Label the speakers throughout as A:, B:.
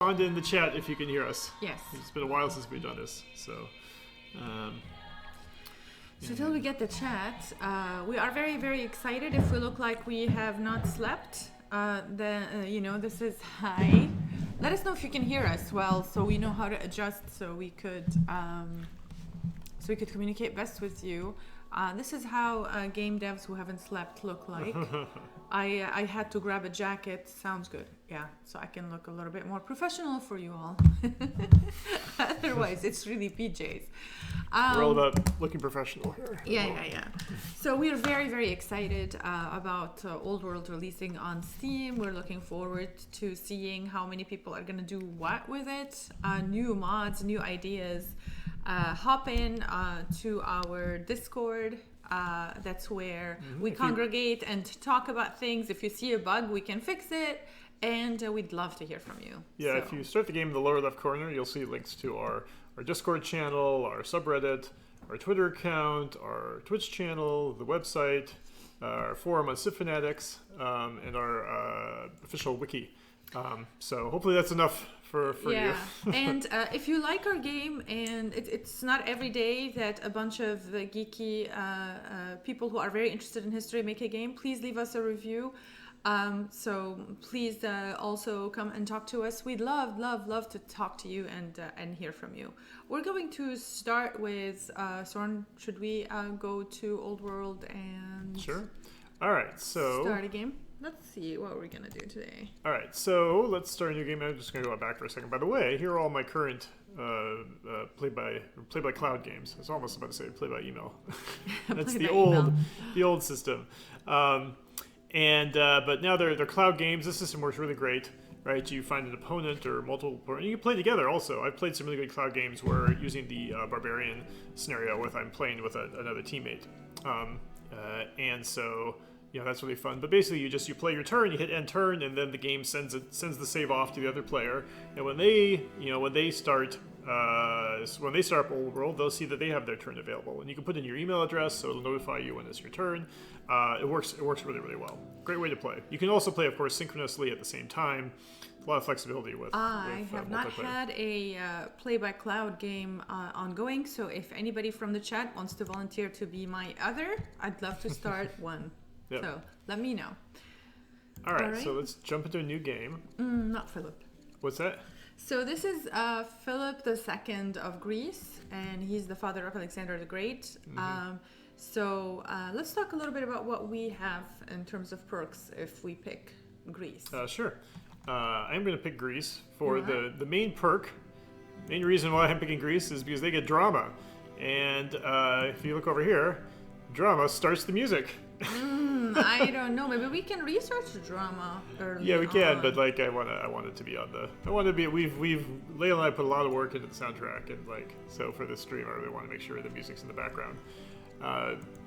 A: respond in the chat if you can hear us.
B: Yes.
A: It's been a while since we've done this, so.
B: So till we get the chat, we are very, very excited. If we look like we have not slept, then this is hi. Let us know if you can hear us well, so we know how to adjust, so we could communicate best with you. This is how game devs who haven't slept look like. I had to grab a jacket. Sounds good. Yeah, so I can look a little bit more professional for you all. Otherwise, it's really PJs.
A: We're all about looking professional here.
B: Yeah. So we're very, very excited about Old World releasing on Steam. We're looking forward to seeing how many people are going to do what with it. New mods, new ideas. Hop in to our Discord. That's where we congregate and talk about things. If you see a bug, we can fix it. And we'd love to hear from you.
A: Yeah,
B: so.
A: If you start the game in the lower left corner, you'll see links to our Discord channel, our subreddit, our Twitter account, our Twitch channel, the website, our forum on Civ Fanatics, and our official wiki. So hopefully that's enough for you.
B: And if you like our game, and it's not every day that a bunch of geeky people who are very interested in history make a game, please leave us a review. So please also come and talk to us. We'd love to talk to you and hear from you. We're going to start with Soren. Should we go to Old World and
A: Sure. All right, so
B: start a game? Let's see what we're gonna do today.
A: All right, so let's start a new game. I'm just gonna go back for a second. By the way, here are all my current play by cloud games. I was almost about to say play by email. That's the old system. But now they're cloud games. This system works really great, right? You find an opponent or multiple, and you can play together also. I've played some really good cloud games where using the barbarian scenario with I'm playing with another teammate, and so that's really fun. But basically, you play your turn, you hit end turn, and then the game sends the save off to the other player. And when they start up Old World, they'll see that they have their turn available, and you can put in your email address, so it'll notify you when it's your turn. It works really, really well. Great way to play. You can also play, of course, synchronously at the same time. A lot of flexibility with.
B: I have not had a play by cloud game ongoing, so if anybody from the chat wants to volunteer to be my other, I'd love to start one. Yep. So let me know.
A: All right, so let's jump into a new game.
B: Not Philip.
A: What's that?
B: So this is Philip II of Greece, and he's the father of Alexander the Great. Mm-hmm. So let's talk a little bit about what we have in terms of perks if we pick Greece.
A: Sure. I'm going to pick Greece for the main perk. Main reason why I'm picking Greece is because they get drama. And if you look over here, drama starts the music.
B: I don't know. Maybe we can research drama early.
A: Yeah, we can, but I want it to be on the. I want to be. Layla and I put a lot of work into the soundtrack, and so for this stream, I really want to make sure the music's in the background.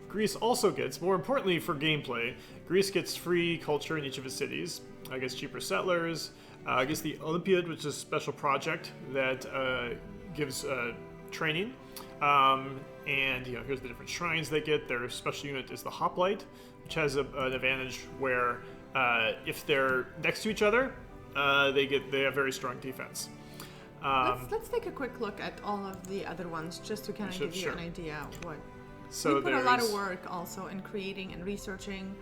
A: Greece also gets, more importantly for gameplay, Greece gets free culture in each of its cities. Gets cheaper settlers. Gets the Olympiad, which is a special project that gives training. And here's the different shrines they get. Their special unit is the hoplite, which has an advantage where if they're next to each other, they have very strong defense.
B: Let's take a quick look at all of the other ones just to kind of give you an idea of what.
A: So
B: we put a lot of work also in creating and researching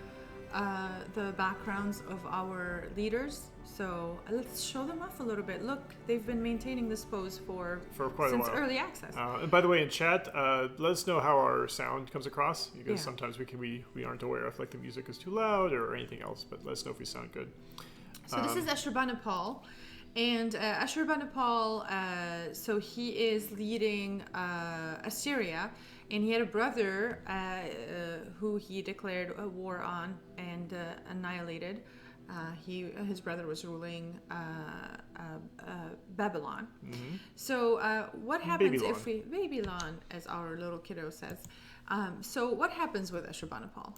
B: the backgrounds of our leaders. So let's show them off a little bit. Look, they've been maintaining this pose for quite a while. Since early access.
A: And by the way, in chat, let us know how our sound comes across, because sometimes we aren't aware if the music is too loud or anything else. But let us know if we sound good.
B: So this is Ashurbanipal. And Ashurbanipal, so he is leading Assyria, and he had a brother who he declared a war on and annihilated. His brother was ruling Babylon. Mm-hmm. So what happens if we... Babylon, as our little kiddo says. So what happens with Ashurbanipal?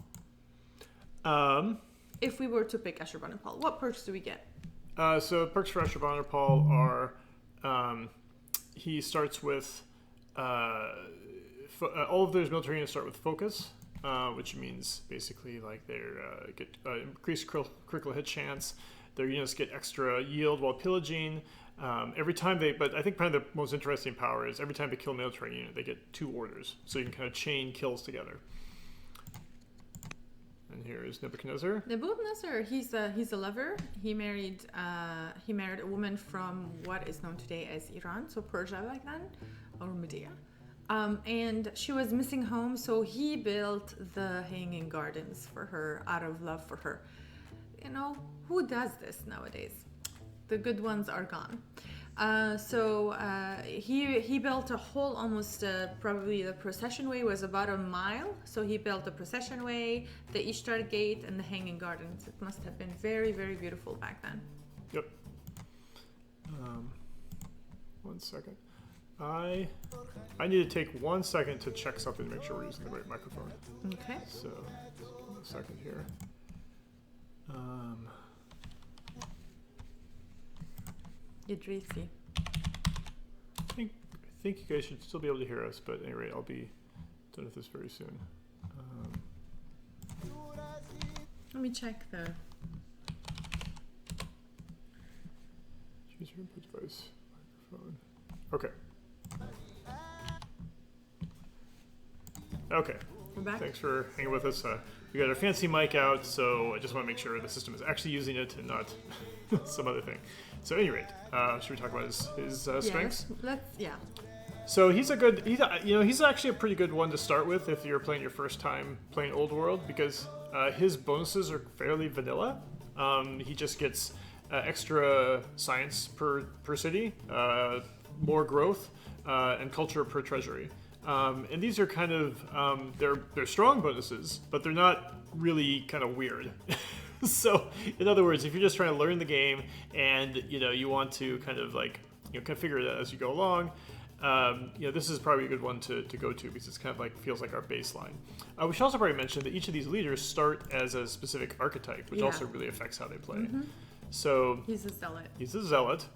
B: If we were to pick Ashurbanipal, what perks do we get?
A: So perks for Ashurbanipal are he starts with all of those military units start with focus, which means basically they get increased critical hit chance. Their units get extra yield while pillaging. Every time but I think probably the most interesting power is every time they kill a military unit, they get 2 orders. So you can kind of chain kills together. And here is Nebuchadnezzar.
B: Nebuchadnezzar, he's a lover. He married a woman from what is known today as Iran, so Persia back then, or Medea. And she was missing home, so he built the hanging gardens for her out of love for her. You know, who does this nowadays? The good ones are gone. So he built a whole almost probably the procession way was about a mile. So he built the procession way, the Ishtar gate, and the hanging gardens. It must have been very, very beautiful back then.
A: Yep. 1 second. I need to take 1 second to check something to make sure we're using the right microphone.
B: Okay.
A: So, give me a second here.
B: Idrisi.
A: I think you guys should still be able to hear us, but at any rate, I'll be done with this very soon.
B: Let me check the.
A: Choose your input device, microphone. Okay. Okay.
B: We're back.
A: Thanks for hanging with us. We got our fancy mic out, so I just want to make sure the system is actually using it and not some other thing. So, at any rate, should we talk about his strengths?
B: Yeah.
A: So he's actually a pretty good one to start with if you're playing your first time playing Old World, because his bonuses are fairly vanilla. He just gets extra science per city, more growth, and culture per treasury. And these are kind of they're strong bonuses, but they're not really kind of weird. So, in other words, if you're just trying to learn the game and you want to kind of configure it as you go along, this is probably a good one to go to because it's kind of like feels like our baseline. We should also probably mention that each of these leaders start as a specific archetype, which also really affects how they play. Mm-hmm. So
B: he's a zealot.
A: He's a zealot,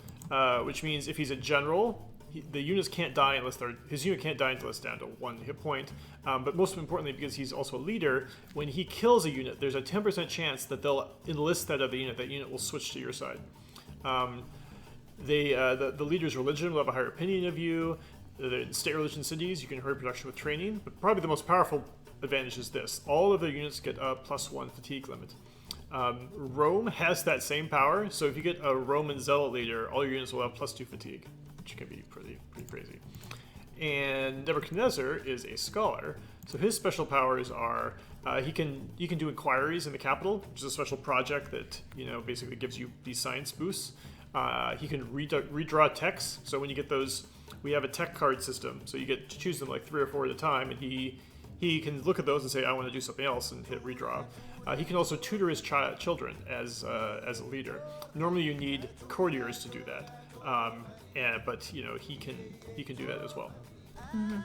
A: which means if he's a general, the units can't die his unit can't die until it's down to 1 hit point. But most importantly, because he's also a leader, when he kills a unit, there's a 10% chance that they'll enlist that other unit. That unit will switch to your side. The leader's religion will have a higher opinion of you. The state religion cities, you can hurry production with training. But probably the most powerful advantage is this: all of their units get a +1 fatigue limit. Rome has that same power, so if you get a Roman zealot leader, all your units will have +2 fatigue, which can be pretty crazy. And Nebuchadnezzar is a scholar, so his special powers are he can do inquiries in the capital, which is a special project that basically gives you these science boosts. He can redraw texts, so when you get those, we have a tech card system, so you get to choose them like 3 or 4 at a time, and he can look at those and say, I want to do something else, and hit redraw. He can also tutor his children as a leader. Normally you need courtiers to do that, but he can do that as well. Mm-hmm.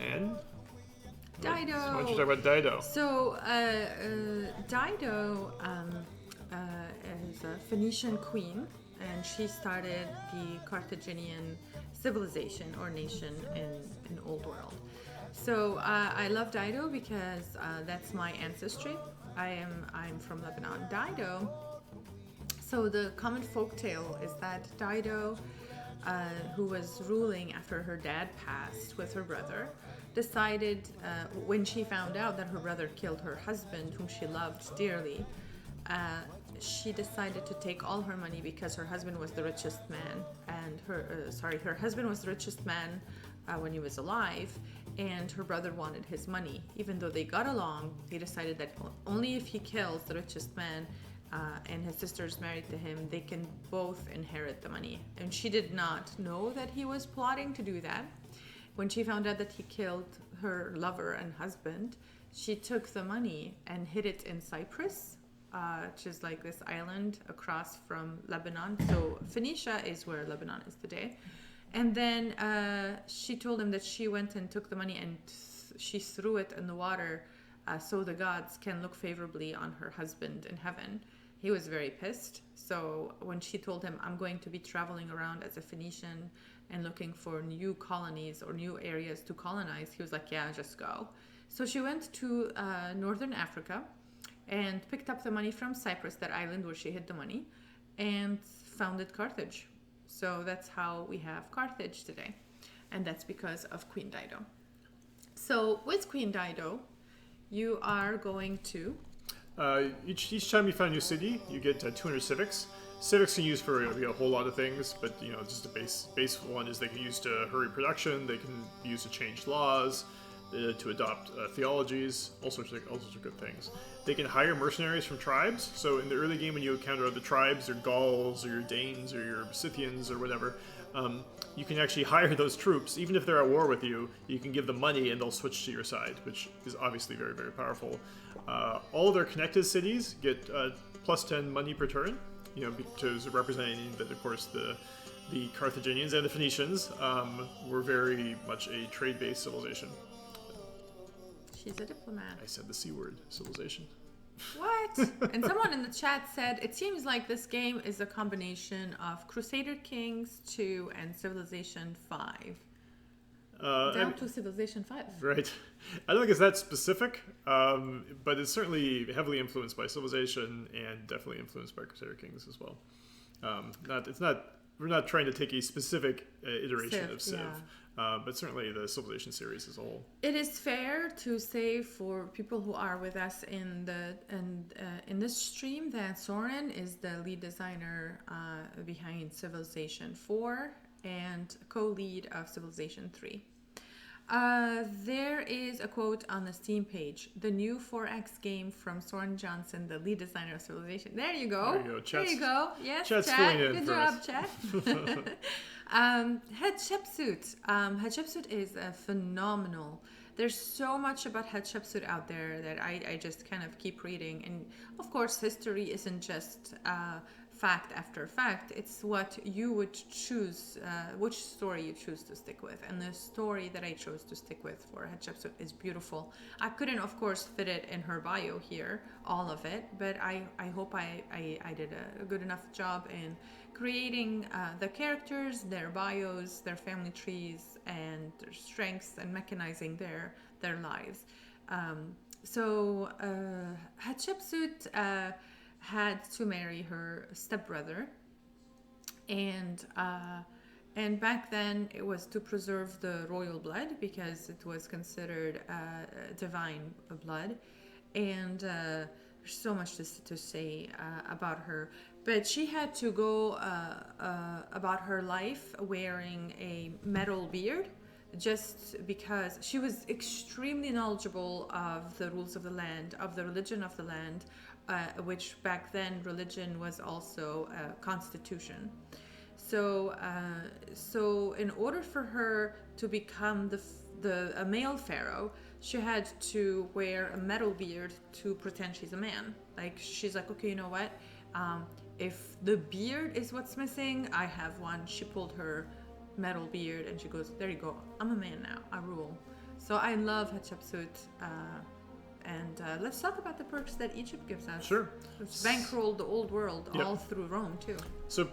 A: And
B: Dido.
A: Why don't you talk about Dido?
B: So Dido is a Phoenician queen, and she started the Carthaginian civilization or nation in Old World. So I love Dido because that's my ancestry. I'm from Lebanon. Dido. So the common folk tale is that Dido, who was ruling after her dad passed with her brother, decided when she found out that her brother killed her husband, whom she loved dearly, she decided to take all her money because her husband was the richest man, and her husband was the richest man when he was alive, and her brother wanted his money. Even though they got along, they decided that only if he kills the richest man and his sister's married to him, they can both inherit the money. And she did not know that he was plotting to do that. When she found out that he killed her lover and husband, she took the money and hid it in Cyprus, which is like this island across from Lebanon. So Phoenicia is where Lebanon is today. And then she told him that she went and took the money and she threw it in the water so the gods can look favorably on her husband in heaven. He was very pissed. So when she told him, I'm going to be traveling around as a Phoenician and looking for new colonies or new areas to colonize, he was like, yeah, just go. So she went to northern Africa and picked up the money from Cyprus, that island where she hid the money, and founded Carthage. So that's how we have Carthage today. And that's because of Queen Dido. So with Queen Dido, you are going to...
A: Each time you find a new city, you get 200 civics. Civics can use for a whole lot of things, but just a base one is they can use to hurry production. They can be used to change laws, to adopt theologies, all sorts of good things. They can hire mercenaries from tribes. So in the early game, when you encounter other tribes, your Gauls or your Danes or your Scythians or whatever, you can actually hire those troops. Even if they're at war with you, you can give them money and they'll switch to your side, which is obviously very, very powerful. All of their connected cities get plus 10 money per turn, because representing that, of course, the Carthaginians and the Phoenicians were very much a trade-based civilization.
B: She's a diplomat.
A: I said the C word, civilization.
B: What? And someone in the chat said, it seems like this game is a combination of Crusader Kings 2 and Civilization 5. Down to Civilization 5.
A: Right. I don't think it's that specific, but it's certainly heavily influenced by Civilization and definitely influenced by Crusader Kings as well. We're not trying to take a specific iteration of Civ, but certainly the Civilization series as a whole.
B: It is fair to say for people who are with us in this stream that Soren is the lead designer behind Civilization 4 and co-lead of Civilization 3. There is a quote on the Steam page. The new 4X game from Soren Johnson, the lead designer of Civilization. There you go.
A: There you go.
B: There you go. Yes,
A: Chat's
B: chat.
A: filling in
B: Good
A: for
B: job,
A: us.
B: chat. Hatshepsut. Hatshepsut is phenomenal. There's so much about Hatshepsut out there that I just kind of keep reading. And of course, history isn't just fact after fact. It's what you would choose, which story you choose to stick with. And the story that I chose to stick with for Hatshepsut is beautiful. I couldn't, of course, fit it in her bio here, all of it, but I hope I did a good enough job in creating the characters, their bios, their family trees, and their strengths, and mechanizing their lives. So Hatshepsut had to marry her stepbrother, and back then it was to preserve the royal blood because it was considered divine blood, and there's so much to say about her. But she had to go about her life wearing a metal beard, just because she was extremely knowledgeable of the rules of the land, of the religion of the land, which back then religion was also a constitution. So in order for her to become a male pharaoh, she had to wear a metal beard to pretend she's a man. Like, she's like, okay, you know what? If the beard is what's missing, I have one. She pulled her metal beard and she goes, there you go, I'm a man now, I rule. So I love Hatshepsut, and let's talk about the perks that Egypt gives us.
A: Sure.
B: It's bankrolled the old world, all through Rome too.
A: So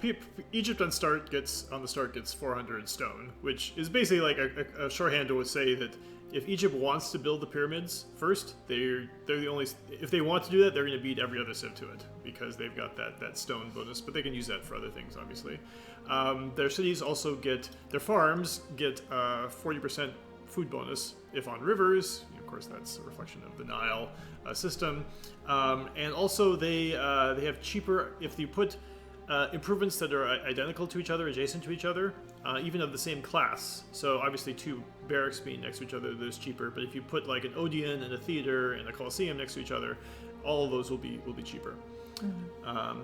A: Egypt on the start gets 400 stone, which is basically like a shorthand to say that if Egypt wants to build the pyramids first, they're the only. If they want to do that, they're going to beat every other civ to it because they've got that stone bonus. But they can use that for other things, obviously. Their cities also their farms get 40% food bonus if on rivers. Of course, that's a reflection of the Nile system. And also they have cheaper if you put improvements that are identical to each other, adjacent to each other, even of the same class. So obviously 2 barracks being next to each other, there's cheaper. But if you put like an Odeon and a theater and a Colosseum next to each other, all of those will be cheaper. Mm-hmm.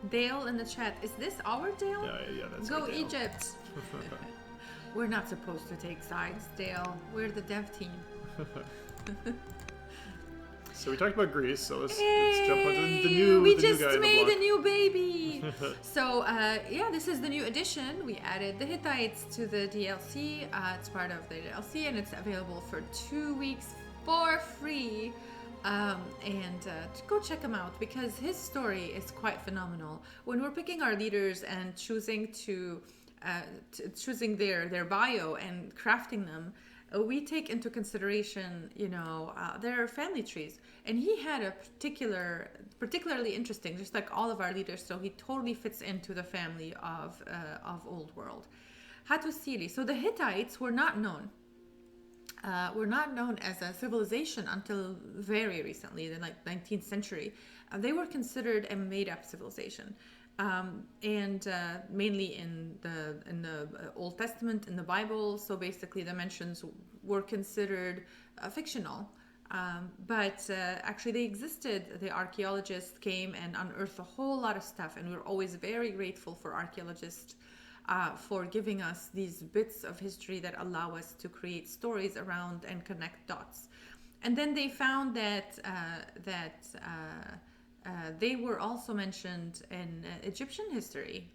B: Dale in the chat, is this our Dale?
A: Yeah, that's
B: Go
A: right, Dale.
B: Egypt! We're not supposed to take sides, Dale. We're the dev team.
A: So we talked about Greece, so let's jump onto the new
B: We
A: the
B: just
A: new guy
B: made
A: in the
B: a new baby! So, this is the new edition. We added the Hittites to the DLC. It's part of the DLC, and it's available for 2 weeks for free. And go check him out because his story is quite phenomenal. When we're picking our leaders and choosing choosing their bio and crafting them, we take into consideration, their family trees. And he had a particularly interesting, just like all of our leaders, so he totally fits into the family of Old World. Hattusili. So the Hittites were not known. Were not known as a civilization until very recently, the 19th century. They were considered a made-up civilization. And mainly in the Old Testament, in the Bible. So basically the mentions were considered fictional. But actually they existed. The archaeologists came and unearthed a whole lot of stuff. And we're always very grateful for archaeologists for giving us these bits of history that allow us to create stories around and connect dots. And then they found that they were also mentioned in Egyptian history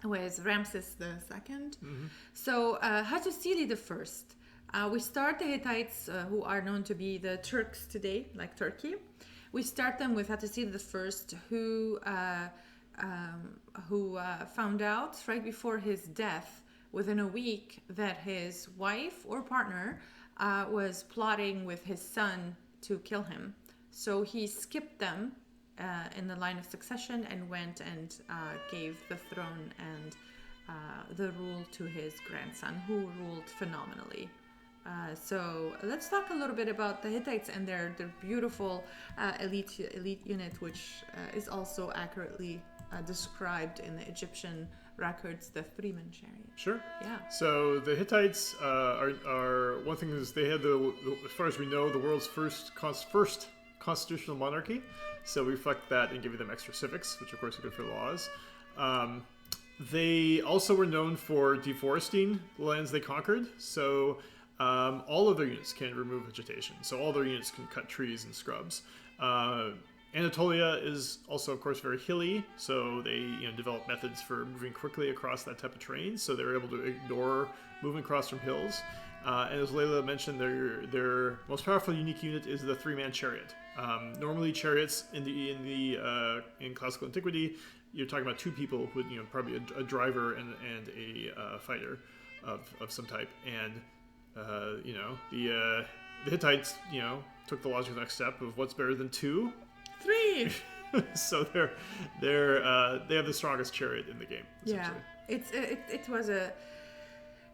B: with Ramses II. Mm-hmm. So Hattusili I. We start the Hittites, who are known to be the Turks today, like Turkey. We start them with Hattusili I, who found out right before his death, within a week, that his wife or partner was plotting with his son to kill him. So he skipped them in the line of succession and went and gave the throne and the rule to his grandson, who ruled phenomenally. So let's talk a little bit about the Hittites and their beautiful elite unit, which is also accurately described in the Egyptian records, the three-man chariot.
A: Sure.
B: Yeah.
A: So the Hittites are one thing is they had as far as we know, the world's first constitutional monarchy. So we reflect that in giving them extra civics, which of course are good for laws. They also were known for deforesting the lands they conquered. So all of their units can remove vegetation. So all their units can cut trees and scrubs. Anatolia is also, of course, very hilly, so they develop methods for moving quickly across that type of terrain. So they're able to ignore moving across from hills. And as Layla mentioned, their most powerful unique unit is the three-man chariot. Normally, chariots in classical antiquity, you're talking about two people with probably a driver and a fighter of some type. And the Hittites took the logical next step of what's better than two.
B: 3.
A: So they have the strongest chariot in the game.
B: Yeah,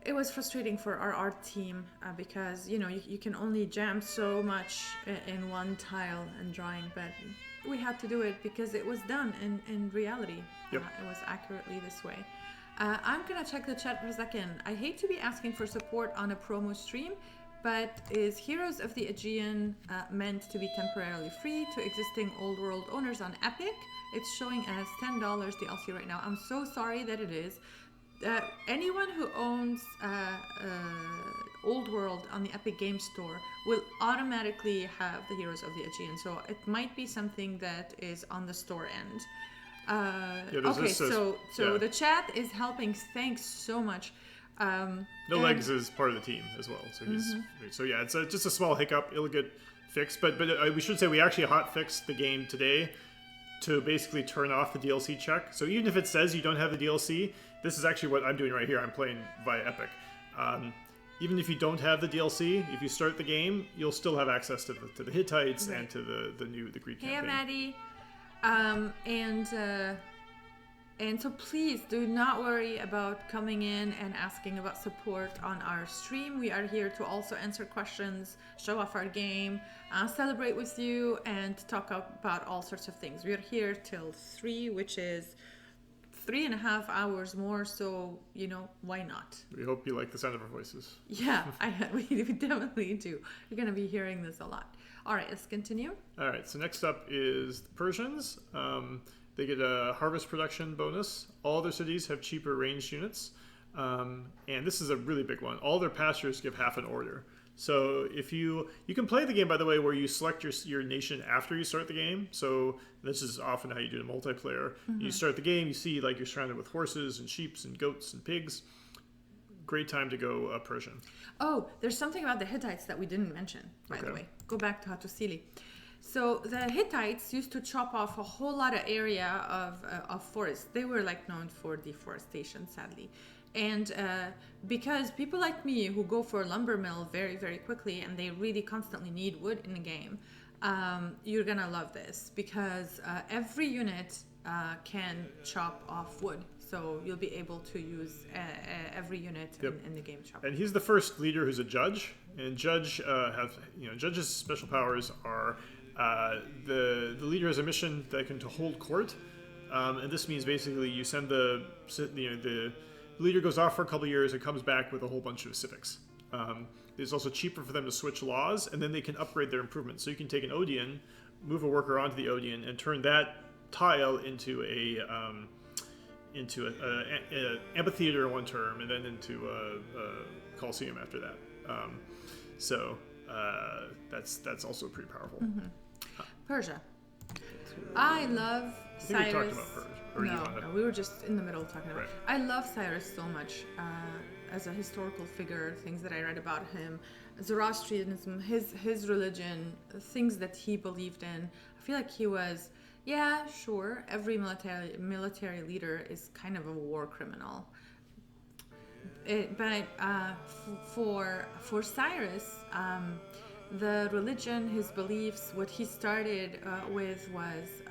B: it was frustrating for our art team because you can only jam so much in one tile and drawing, but we had to do it because it was done in reality.
A: Yep.
B: It was accurately this way. I'm gonna check the chat for a second. I hate to be asking for support on a promo stream, but is Heroes of the Aegean meant to be temporarily free to existing Old World owners on Epic? It's showing as $10 DLC right now. I'm so sorry that it is. Anyone who owns Old World on the Epic Game Store will automatically have the Heroes of the Aegean. So it might be something that is on the store end. The chat is helping. Thanks so much.
A: No Legs is part of the team as well, so he's it's just a small hiccup. It'll get fixed, but we should say we actually hot fixed the game today to basically turn off the DLC check. So even if it says you don't have the DLC, this is actually what I'm doing right here. I'm playing via Epic. Even if you don't have the DLC, if you start the game, you'll still have access to the Hittites and to the Greek campaign.
B: Hey, Maddie. And so please do not worry about coming in and asking about support on our stream. We are here to also answer questions, show off our game, celebrate with you, and talk about all sorts of things. We are here till 3, which is 3.5 hours more, so, why not?
A: We hope you like the sound of our voices.
B: Yeah, we definitely do. You're going to be hearing this a lot. All right, let's continue.
A: All right, so next up is the Persians. They get a harvest production bonus. All their cities have cheaper ranged units. And this is a really big one. All their pastures give half an order. So if you can play the game, by the way, where you select your nation after you start the game. So this is often how you do the multiplayer. Mm-hmm. You start the game, you see you're surrounded with horses and sheep and goats and pigs. Great time to go Persian.
B: Oh, there's something about the Hittites that we didn't mention, by the way. Go back to Hattusili. So the Hittites used to chop off a whole lot of area of forest. They were like known for deforestation, sadly. And because people like me who go for a lumber mill very, very quickly and they really constantly need wood in the game, you're gonna love this because every unit can chop off wood. So you'll be able to use every unit in the game chop.
A: And he's the first leader who's a judge. And judges' special powers are the leader has a mission that can to hold court. And this means basically you send the leader goes off for a couple of years and comes back with a whole bunch of civics. It's also cheaper for them to switch laws, and then they can upgrade their improvements. So you can take an Odeon, move a worker onto the Odeon, and turn that tile into a amphitheater in one term, and then into a coliseum after that. So that's also pretty powerful.
B: Mm-hmm. Persia. I love Cyrus.
A: I think we talked about Persia.
B: No, we were just in the middle talking about.
A: Right.
B: I love Cyrus so much as a historical figure. Things that I read about him, Zoroastrianism, his religion, things that he believed in. I feel like he was. Yeah, sure. Every military leader is kind of a war criminal. But for Cyrus, the religion, his beliefs, what he started with was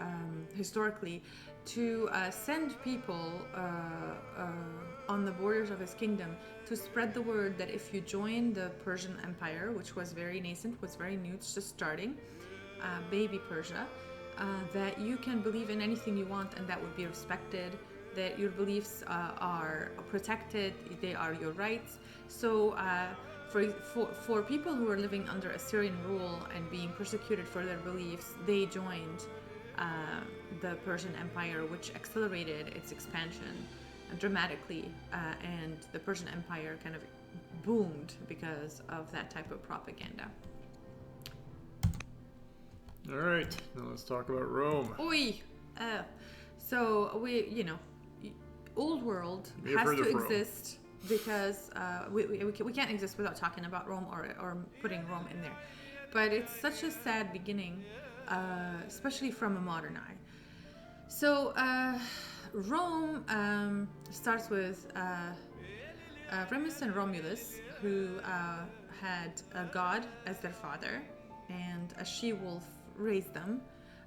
B: historically to send people on the borders of his kingdom to spread the word that if you join the Persian Empire, which was very nascent, was very new, it's just starting, baby Persia, that you can believe in anything you want and that would be respected, that your beliefs are protected, they are your rights. So for people who were living under Assyrian rule and being persecuted for their beliefs, they joined the Persian Empire, which accelerated its expansion dramatically, and the Persian Empire kind of boomed because of that type of propaganda.
A: All right, now let's talk about Rome.
B: Oi! So Old World
A: We have
B: has
A: heard
B: to
A: of Rome.
B: exist because we can't exist without talking about Rome or putting Rome in there. But it's such a sad beginning, especially from a modern eye. So Rome starts with Remus and Romulus, who had a god as their father, and a she-wolf raised them.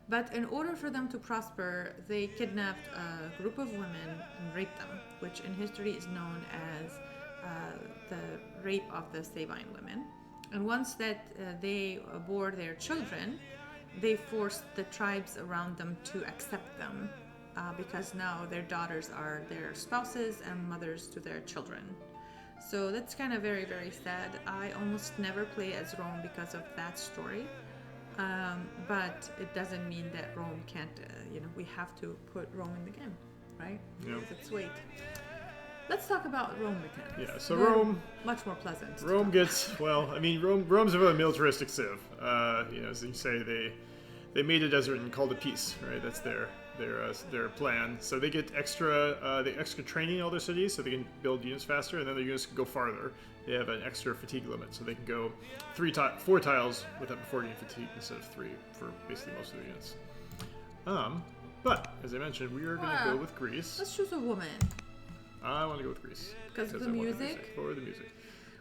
B: But in order for them to prosper, they kidnapped a group of women and raped them, which in history is known as the rape of the Sabine women. And once that they bore their children, they forced the tribes around them to accept them because now their daughters are their spouses and mothers to their children. So that's kind of very, very sad. I almost never play as Rome because of that story. But it doesn't mean that Rome can't, we have to put Rome in the game, right?
A: Yeah.
B: Let's wait. Let's talk about Rome mechanics.
A: Yeah, so
B: They're
A: Rome...
B: much more pleasant.
A: Rome gets, Rome's a really militaristic civ. As you say, they made a desert and called it peace, right? That's their plan. So they get extra training in all their cities, so they can build units faster, and then their units can go farther. They have an extra fatigue limit, so they can go 4 tiles without 4 unit fatigue instead of 3 for basically most of the units. But as I mentioned, we are going to go with Greece.
B: Let's choose a woman.
A: I want to go with Greece
B: Because of the
A: I want
B: music?
A: For the music.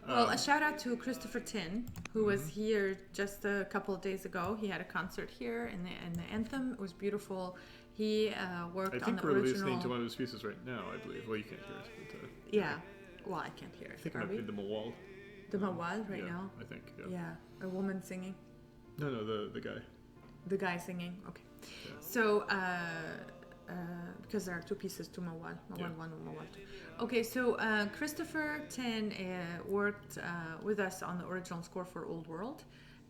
B: Well, a shout out to Christopher Tin, who was here just a couple of days ago. He had a concert here in the anthem. It was beautiful. He worked on the original.
A: I think we're listening to one of his pieces right now, I believe. Well, you can't hear it. But,
B: yeah. Well, I can't hear it.
A: I think it might be the Mawal.
B: The Mawal right now?
A: I think, yeah.
B: Yeah. A woman singing?
A: No, the guy.
B: The guy singing? Okay.
A: Yeah.
B: So, because there are 2 pieces to Mawal. Mawal 1 and Mawal 2. Okay, so Christopher Tin worked with us on the original score for Old World.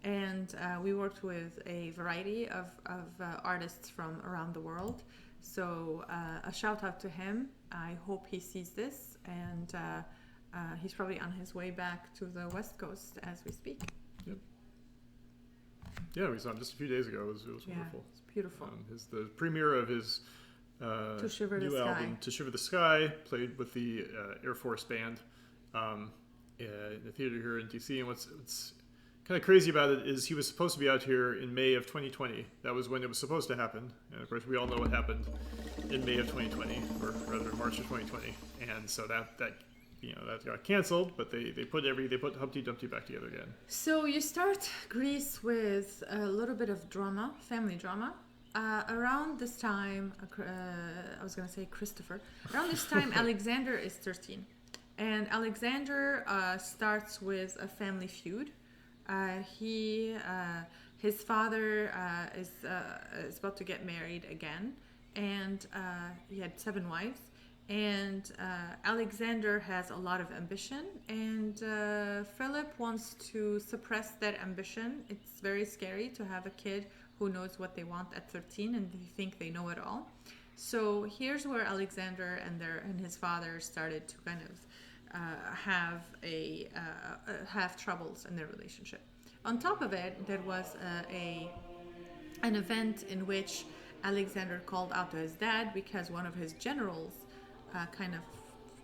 B: And we worked with a variety of artists from around the world. So a shout out to him. I hope he sees this, and he's probably on his way back to the West Coast as we speak.
A: Yep. Yeah, we saw him just a few days ago. It was wonderful.
B: It's beautiful.
A: The premiere of his
B: To Shiver
A: new
B: the Sky.
A: album, To Shiver the Sky, played with the Air Force Band in the theater here in DC. And what's kind of crazy about it is he was supposed to be out here in May of 2020. That was when it was supposed to happen. And of course, we all know what happened in May of 2020, or rather March of 2020. And so that got canceled, but they put Humpty Dumpty back together again.
B: So you start Greece with a little bit of drama, family drama. Around this time, I was going to say Christopher. Around this time, Alexander is 13. And Alexander starts with a family feud. His father is about to get married again, and he had 7 wives. And Alexander has a lot of ambition, and Philip wants to suppress that ambition. It's very scary to have a kid who knows what they want at 13 and they think they know it all. So here's where Alexander and his father started to kind of have troubles in their relationship. On top of it, there was an event in which Alexander called out to his dad because one of his generals kind of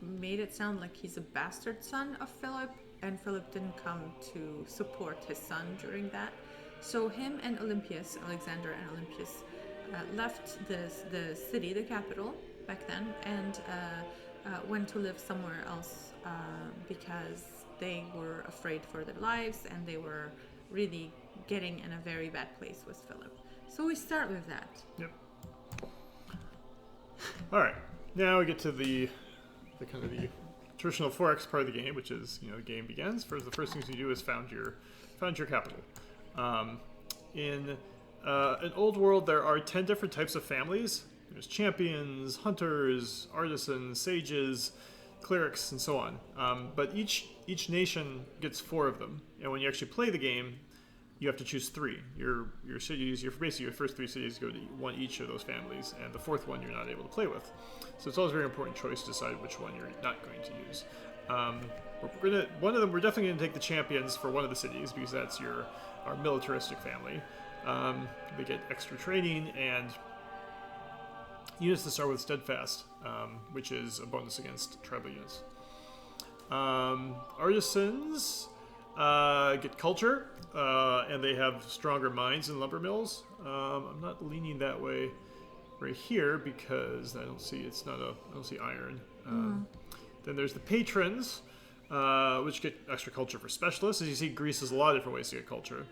B: made it sound like he's a bastard son of Philip, and Philip didn't come to support his son during that. So him and Alexander and Olympias, left the city, the capital back then, and went to live somewhere else because they were afraid for their lives and they were really getting in a very bad place with Philip. So we start with that.
A: Yep. All right. Now we get to the kind of the traditional 4X part of the game, which is, the game begins. The first things you do is found your capital. In an old world, there are 10 different types of families. There's champions, hunters, artisans, sages, clerics, and so on. But each nation gets 4 of them. And when you actually play the game, you have to choose 3. Your cities, basically your first 3 cities go to one each of those families, and the 4th one you're not able to play with. So it's always a very important choice to decide which one you're not going to use. We're definitely going to take the champions for one of the cities because that's our militaristic family. They get extra training and units to start with steadfast, which is a bonus against tribal units. Artisans get culture, and they have stronger mines than lumber mills. I'm not leaning that way right here because I don't see iron. Then there's the patrons, which get extra culture for specialists. As you see, Greece has a lot of different ways to get culture.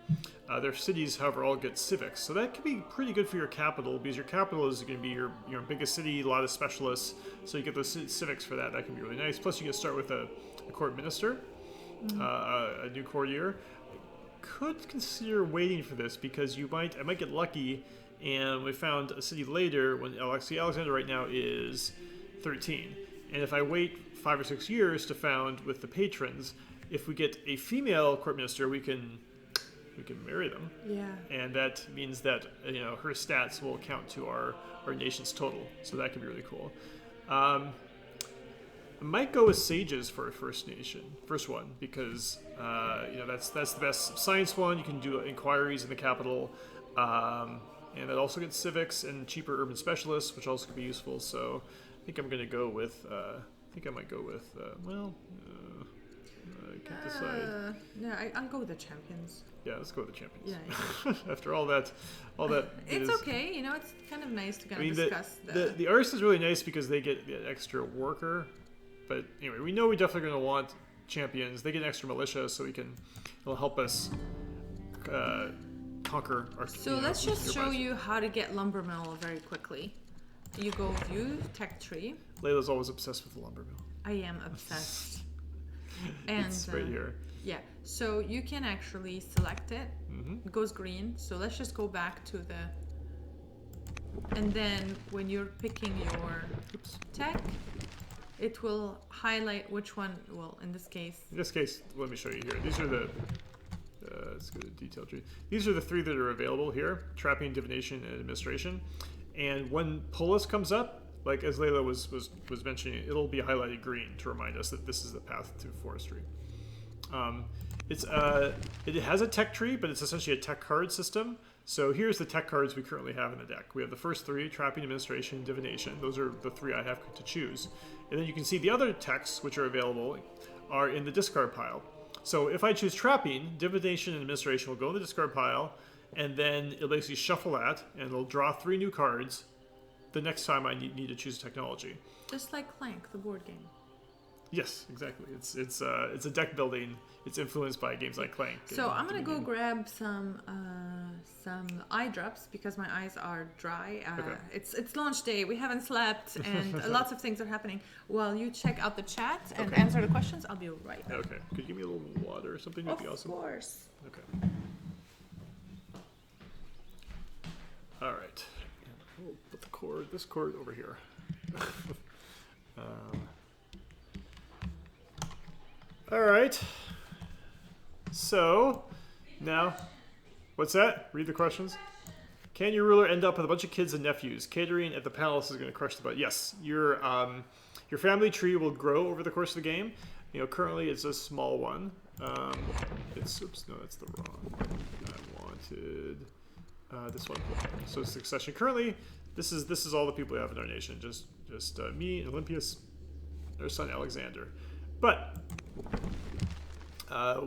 A: Their cities, however, all get civics. So that can be pretty good for your capital because your capital is going to be your biggest city, a lot of specialists. So you get those civics for that. That can be really nice. Plus, you get to start with a court minister, a new courtier. Could consider waiting for this because I might get lucky, and we found a city later when Alexander right now is 13. And if I wait 5 or 6 years to found with the patrons, if we get a female court minister, we can marry them.
B: Yeah.
A: And that means that her stats will count to our nation's total. So that could be really cool. I might go with sages for a first one, because that's the best science one. You can do inquiries in the capital, and it also gets civics and cheaper urban specialists, which also could be useful. So I think I'm going to go with. I might go with. I can't decide.
B: No, I'll go with the champions.
A: Yeah, let's go with the champions.
B: Yeah.
A: After all that.
B: It's okay. It's kind of nice to discuss
A: the artist is really nice because they get the extra worker. But anyway, we know we're definitely going to want champions. They get extra militia, so it'll help us conquer our.
B: So let's just show you how to get lumber mill very quickly. You go view tech tree.
A: Layla's always obsessed with the lumber mill.
B: I am obsessed. And
A: it's right here.
B: Yeah, so you can actually select it.
A: Mm-hmm.
B: It goes green. So let's just go back to and then when you're picking your tech, it will highlight which one. Well, in this case, let me show you here. These are the.
A: Let's go to detail tree. These are the 3 that are available here: trapping, divination, and administration. And when Polis comes up, like as Layla was mentioning, it'll be highlighted green to remind us that this is the path to forestry. It has a tech tree, but it's essentially a tech card system. So here's the tech cards we currently have in the deck. We have the first 3, trapping, administration, divination. Those are the 3 I have to choose. And then you can see the other techs which are available are in the discard pile. So if I choose trapping, divination and administration will go in the discard pile, and then it'll basically shuffle that, and it'll draw 3 new cards the next time I need to choose technology.
B: Just like Clank, the board game.
A: Yes, exactly. It's a deck building. It's influenced by games like Clank.
B: So I'm gonna go grab some eye drops because my eyes are dry.
A: Okay.
B: It's launch day. We haven't slept, and lots of things are happening. While you check out the chat and
A: Okay.
B: answer the questions, I'll be right back.
A: Okay. Could you give me a little water or something? That'd be awesome.
B: Of course.
A: Okay. All right. We'll put this cord over here. All right. So, now, what's that? Read the questions. Can your ruler end up with a bunch of kids and nephews? Catering at the palace is going to crush the butt. Yes, your family tree will grow over the course of the game. You know, currently it's a small one. Oops, no, that's the wrong one. I wanted this one. So succession. Currently, this is all the people we have in our nation. Just me, Olympias, their son Alexander. But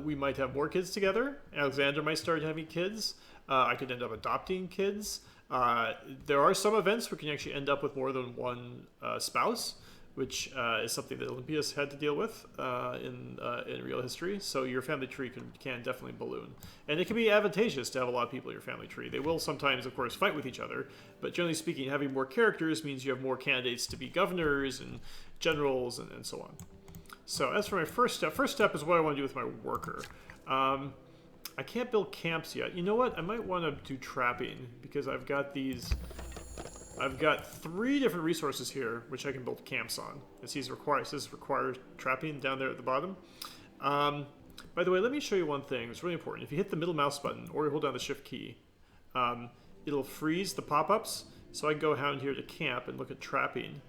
A: we might have more kids together. Alexander might start having kids. I could end up adopting kids. There are some events where you can actually end up with more than one spouse, which is something that Olympias had to deal with in real history. So your family tree can definitely balloon. And it can be advantageous to have a lot of people in your family tree. They will sometimes, of course, fight with each other. But generally speaking, having more characters means you have more candidates to be governors and generals and so on. So as for my first step is what I want to do with my worker. I can't build camps yet. You know what? I might want to do trapping because I've got 3 different resources here which I can build camps on. It says requires trapping down there at the bottom. By the way, let me show you one thing. It's really important. If you hit the middle mouse button or you hold down the shift key, it'll freeze the pop-ups. So I can go down here to camp and look at trapping.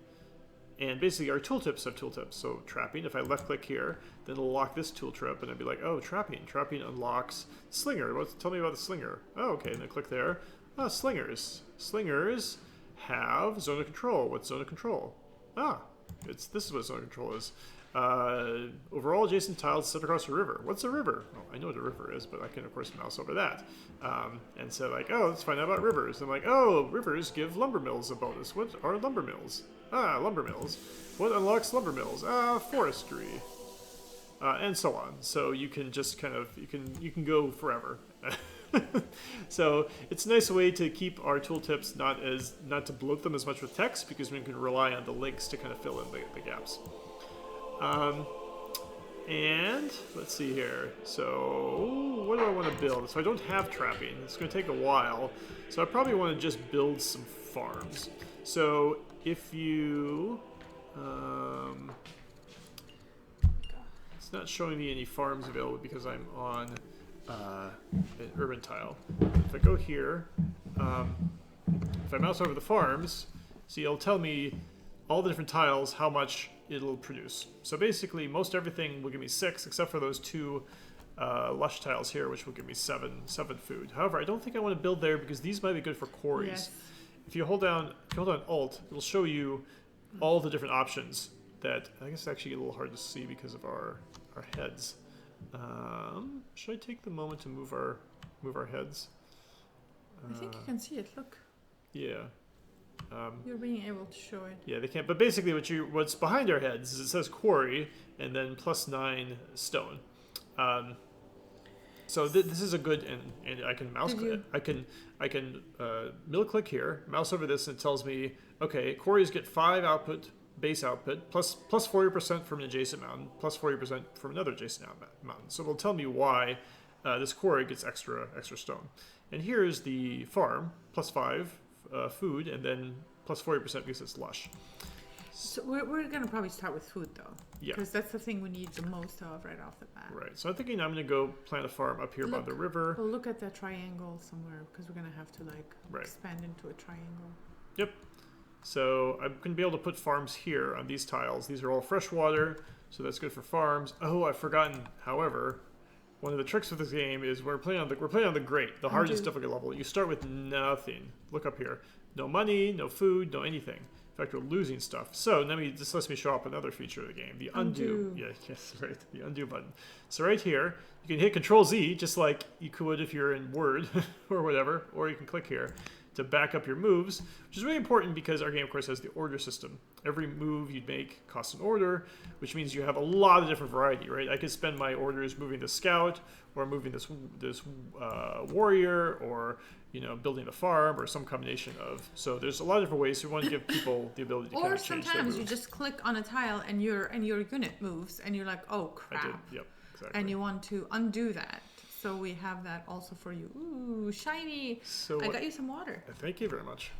A: And basically our tooltips have tooltips. So trapping, if I left click here, then it'll lock this tool trip and I'd be like, oh, trapping. Trapping unlocks slinger. Tell me about the slinger. Oh, okay, and then click there. Oh, slingers. Slingers have zone of control. What's zone of control? This is what zone of control is. Overall adjacent tiles set across a river. What's a river? Well, I know what a river is, but I can of course mouse over that. And say like, oh, let's find out about rivers. I'm like, oh, rivers give lumber mills a bonus. What are lumber mills? Lumber mills. What unlocks lumber mills? Forestry. And so on. So you can just kind of, you can go forever. So it's a nice way to keep our tooltips not to bloat them as much with text because we can rely on the links to kind of fill in the gaps. And let's see here. So what do I want to build? So I don't have trapping. It's going to take a while. So I probably want to just build some farms. So if you, it's not showing me any farms available because I'm on an urban tile. If I go here, if I mouse over the farms, see, it'll tell me all the different tiles, how much it'll produce. So basically, most everything will give me 6, except for those 2 lush tiles here, which will give me 7 food. However, I don't think I want to build there because these might be good for quarries.
B: Yes.
A: If you hold down Alt, it'll show you all the different options that I guess it's actually a little hard to see because of our heads. Should I take the moment to move our heads?
B: I think you can see it. Look.
A: Yeah.
B: You're being able to show it.
A: Yeah, they can't. But basically, what's behind our heads is it says quarry and then +9 stone. So this is a good, and I can mouse click. I can middle click here, mouse over this, and it tells me, okay, quarries get 5 output, base output, plus 40% from an adjacent mountain, plus 40% from another adjacent mountain. So it'll tell me why this quarry gets extra stone. And here's the farm, +5 food, and then plus 40% because it's lush.
B: So we're going to probably start with food, though.
A: Yeah.
B: Because that's the thing we need the most of right off the bat.
A: Right. So I'm thinking I'm going to go plant a farm up here by the river.
B: We'll look at the triangle somewhere because we're going to have to,
A: Right.
B: expand into a triangle.
A: Yep. So I'm going to be able to put farms here on these tiles. These are all freshwater, so that's good for farms. Oh, I've forgotten, however, one of the tricks with this game is we're playing on the great, the hardest difficult level. You start with nothing. Look up here. No money, no food, no anything. fact, we're losing stuff. So this lets me show up another feature of the game, the undo. Yeah, yes, right, the undo button. So right here, you can hit Control Z just like you could if you're in Word or whatever, or you can click here to back up your moves, which is really important because our game, of course, has the order system. Every move you make costs an order, which means you have a lot of different variety, right? I could spend my orders moving the scout, or moving this warrior, or building the farm, or some combination of. So there's a lot of different ways. So we want to give people the ability to kind of change their moves.
B: Or sometimes you just click on a tile and your unit moves, and you're like, oh crap.
A: I did. Yep, exactly.
B: And you want to undo that. So we have that also for you. Ooh, shiny!
A: So
B: I got you some water.
A: Thank you very much.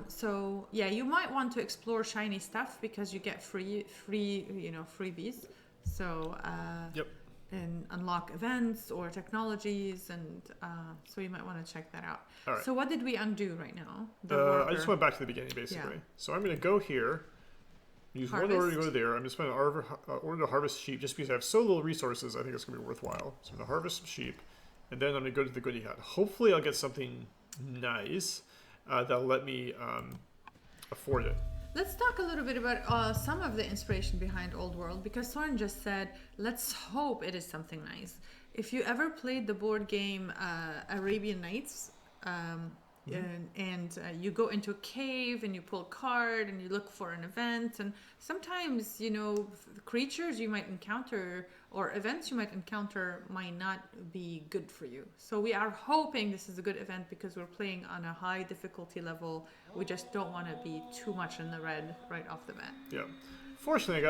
B: So yeah, you might want to explore shiny stuff because you get freebies. So
A: yep.
B: And unlock events or technologies, and so you might want to check that out.
A: All right.
B: So what did we undo right now?
A: I just went back to the beginning basically. Yeah. So I'm going to go here. Use
B: harvest.
A: One order to go there. I'm just going to order to harvest sheep just because I have so little resources. I think it's going to be worthwhile. So I'm going to harvest some sheep, and then I'm going to go to the goodie hut. Hopefully, I'll get something nice that'll let me afford it.
B: Let's talk a little bit about some of the inspiration behind Old World, because Soren just said, let's hope it is something nice. If you ever played the board game Arabian Nights, and you go into a cave and you pull a card and you look for an event, and sometimes creatures you might encounter or events you might encounter might not be good for you. So we are hoping this is a good event because we're playing on a high difficulty level. We just don't want to be too much in the red right off the bat.
A: Yeah. Fortunately,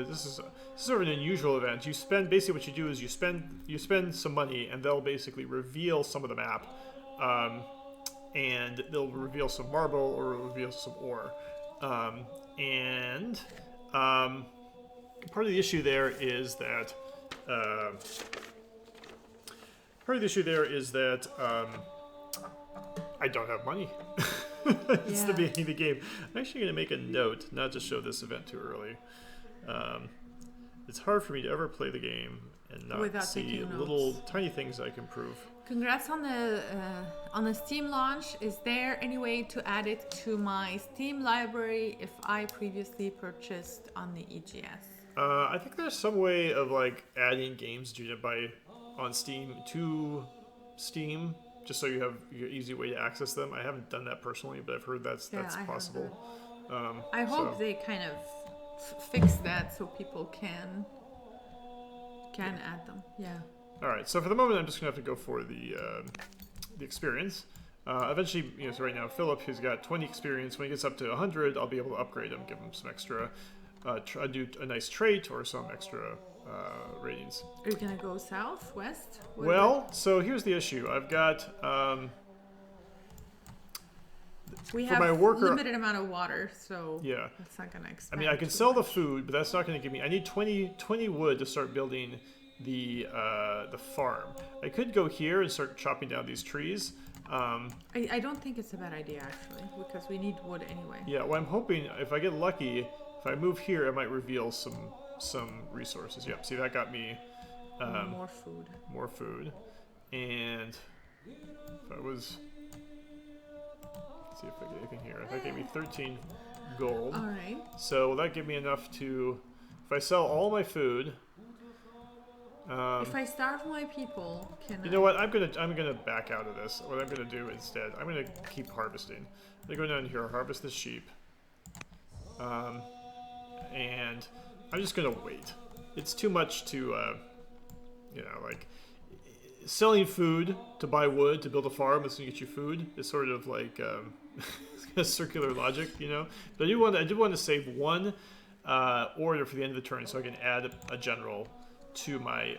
A: this is sort of an unusual event. You spend basically what you do is you spend some money, and they'll basically reveal some of the map. And they'll reveal some marble or reveal some ore. Part of the issue there is that I don't have money. It's the beginning of the game. I'm actually going to make a note not to show this event too early. It's hard for me to ever play the game and not
B: without
A: see little tiny things I can improve.
B: Congrats on the Steam launch. Is there any way to add it to my Steam library if I previously purchased on the EGS?
A: I think there's some way of adding games you buy on Steam to Steam, just so you have your easy way to access them. I haven't done that personally, but I've heard that's possible.
B: I hope they kind of fix that so people can add them. Yeah.
A: All right, so for the moment, I'm just gonna have to go for the experience. Eventually, so right now, Philip, who's got 20 experience, when he gets up to 100, I'll be able to upgrade him, give him some extra, do a nice trait or some extra ratings.
B: Are you gonna go south, west?
A: So here's the issue. I've got
B: we have limited amount of water, so
A: yeah,
B: it's not gonna expand.
A: I can sell the food, but that's not gonna give me. I need 20 wood to start building the farm. I could go here and start chopping down these trees.
B: I don't think it's a bad idea actually, because we need wood anyway.
A: Yeah, well, I'm hoping if I get lucky, if I move here, I might reveal some resources. Yep, see, that got me more food. And if I was, let's see if I get anything here. That gave me 13 gold.
B: All right.
A: So will that give me enough to, if I sell all my food.
B: If I starve my people,
A: you know what? I'm gonna back out of this. What I'm gonna do instead, I'm gonna keep harvesting. I'm gonna go down here, harvest this sheep, and I'm just gonna wait. It's too much to, selling food to buy wood to build a farm that's gonna get you food. It's sort of like circular logic, But I do want to save one order for the end of the turn, so I can add a general to my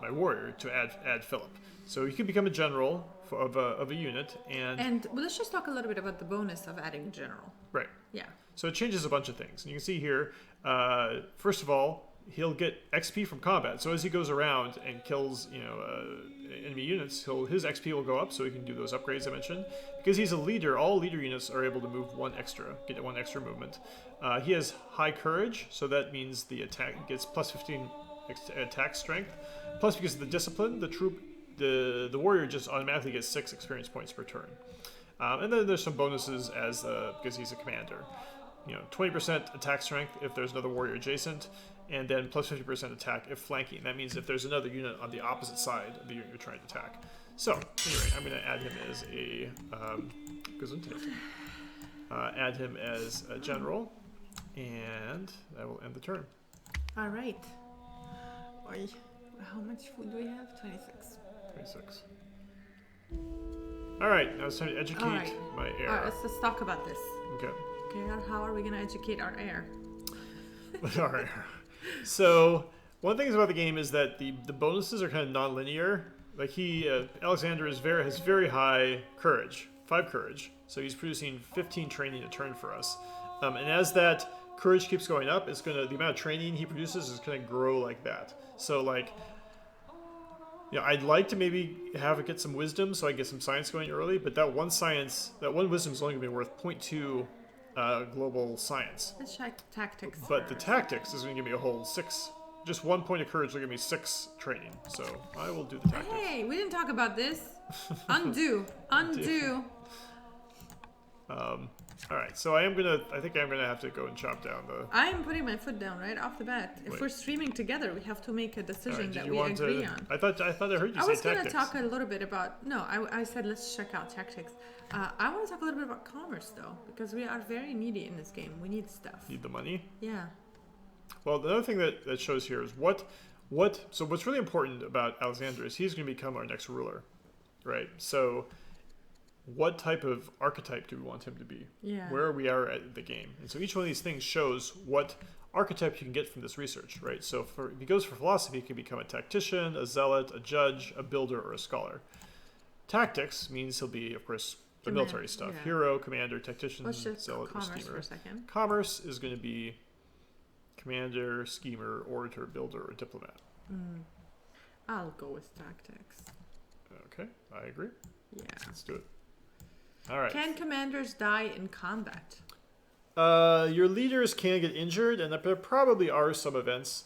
A: my warrior to add Philip. So you can become a general of a unit, and
B: let's just talk a little bit about the bonus of adding a general.
A: Right.
B: Yeah.
A: So it changes a bunch of things, and you can see here. First of all, he'll get XP from combat. So as he goes around and kills enemy units, his XP will go up, so he can do those upgrades I mentioned. Because he's a leader, all leader units are able to move get one extra movement. He has high courage, so that means the attack gets plus 15. Attack strength, plus because of the discipline, the warrior just automatically gets 6 experience points per turn, and then there's some bonuses because he's a commander. 20% attack strength if there's another warrior adjacent, and then plus 50% attack if flanking. That means if there's another unit on the opposite side of the unit you're trying to attack. So, anyway, I'm going to add him as a add him as a general, and I will end the turn.
B: All right. Oy. How much food do we have? 26.
A: 26. All right, now it's time to educate my heir.
B: All right, let's talk about this.
A: Okay.
B: Okay, how are we going to educate our heir?
A: Our heir. So, one of the things about the game is that the bonuses are kind of non-linear. Like Alexander has very high courage, 5 courage. So he's producing 15 training a turn for us. And as that courage keeps going up, the amount of training he produces is going to grow like that. So like, I'd like to maybe have it get some wisdom so I get some science going early, but that one wisdom is only going to be worth 0.2 global science.
B: Let's check tactics.
A: But the tactics is going to give me a whole 6. Just 1 point of courage will give me 6 training. So I will do the tactics.
B: Hey, we didn't talk about this. Undo.
A: All right, so I think I'm gonna have to go and chop down the.
B: I'm putting my foot down right off the bat. If we're streaming together, we have to make a decision that we agree on.
A: I thought I heard you say tactics.
B: I was gonna talk a little bit about. No, I said let's check out tactics. I want to talk a little bit about commerce though, because we are very needy in this game. We need stuff.
A: Need the money?
B: Yeah.
A: Well, the other thing that shows here is so what's really important about Alexander is he's going to become our next ruler, right? So what type of archetype do we want him to be?
B: Yeah.
A: Where we are at the game. And so each one of these things shows what archetype you can get from this research, right? So if he goes for philosophy, he can become a tactician, a zealot, a judge, a builder, or a scholar. Tactics means he'll be, of course, the military stuff. Yeah. Hero, commander, tactician, zealot, or schemer.
B: For a second.
A: Commerce is going to be commander, schemer, orator, builder, or diplomat.
B: I'll go with tactics.
A: Okay, I agree.
B: Yeah.
A: Let's do it. All right.
B: Can commanders die in combat?
A: Your leaders can get injured, and there probably are some events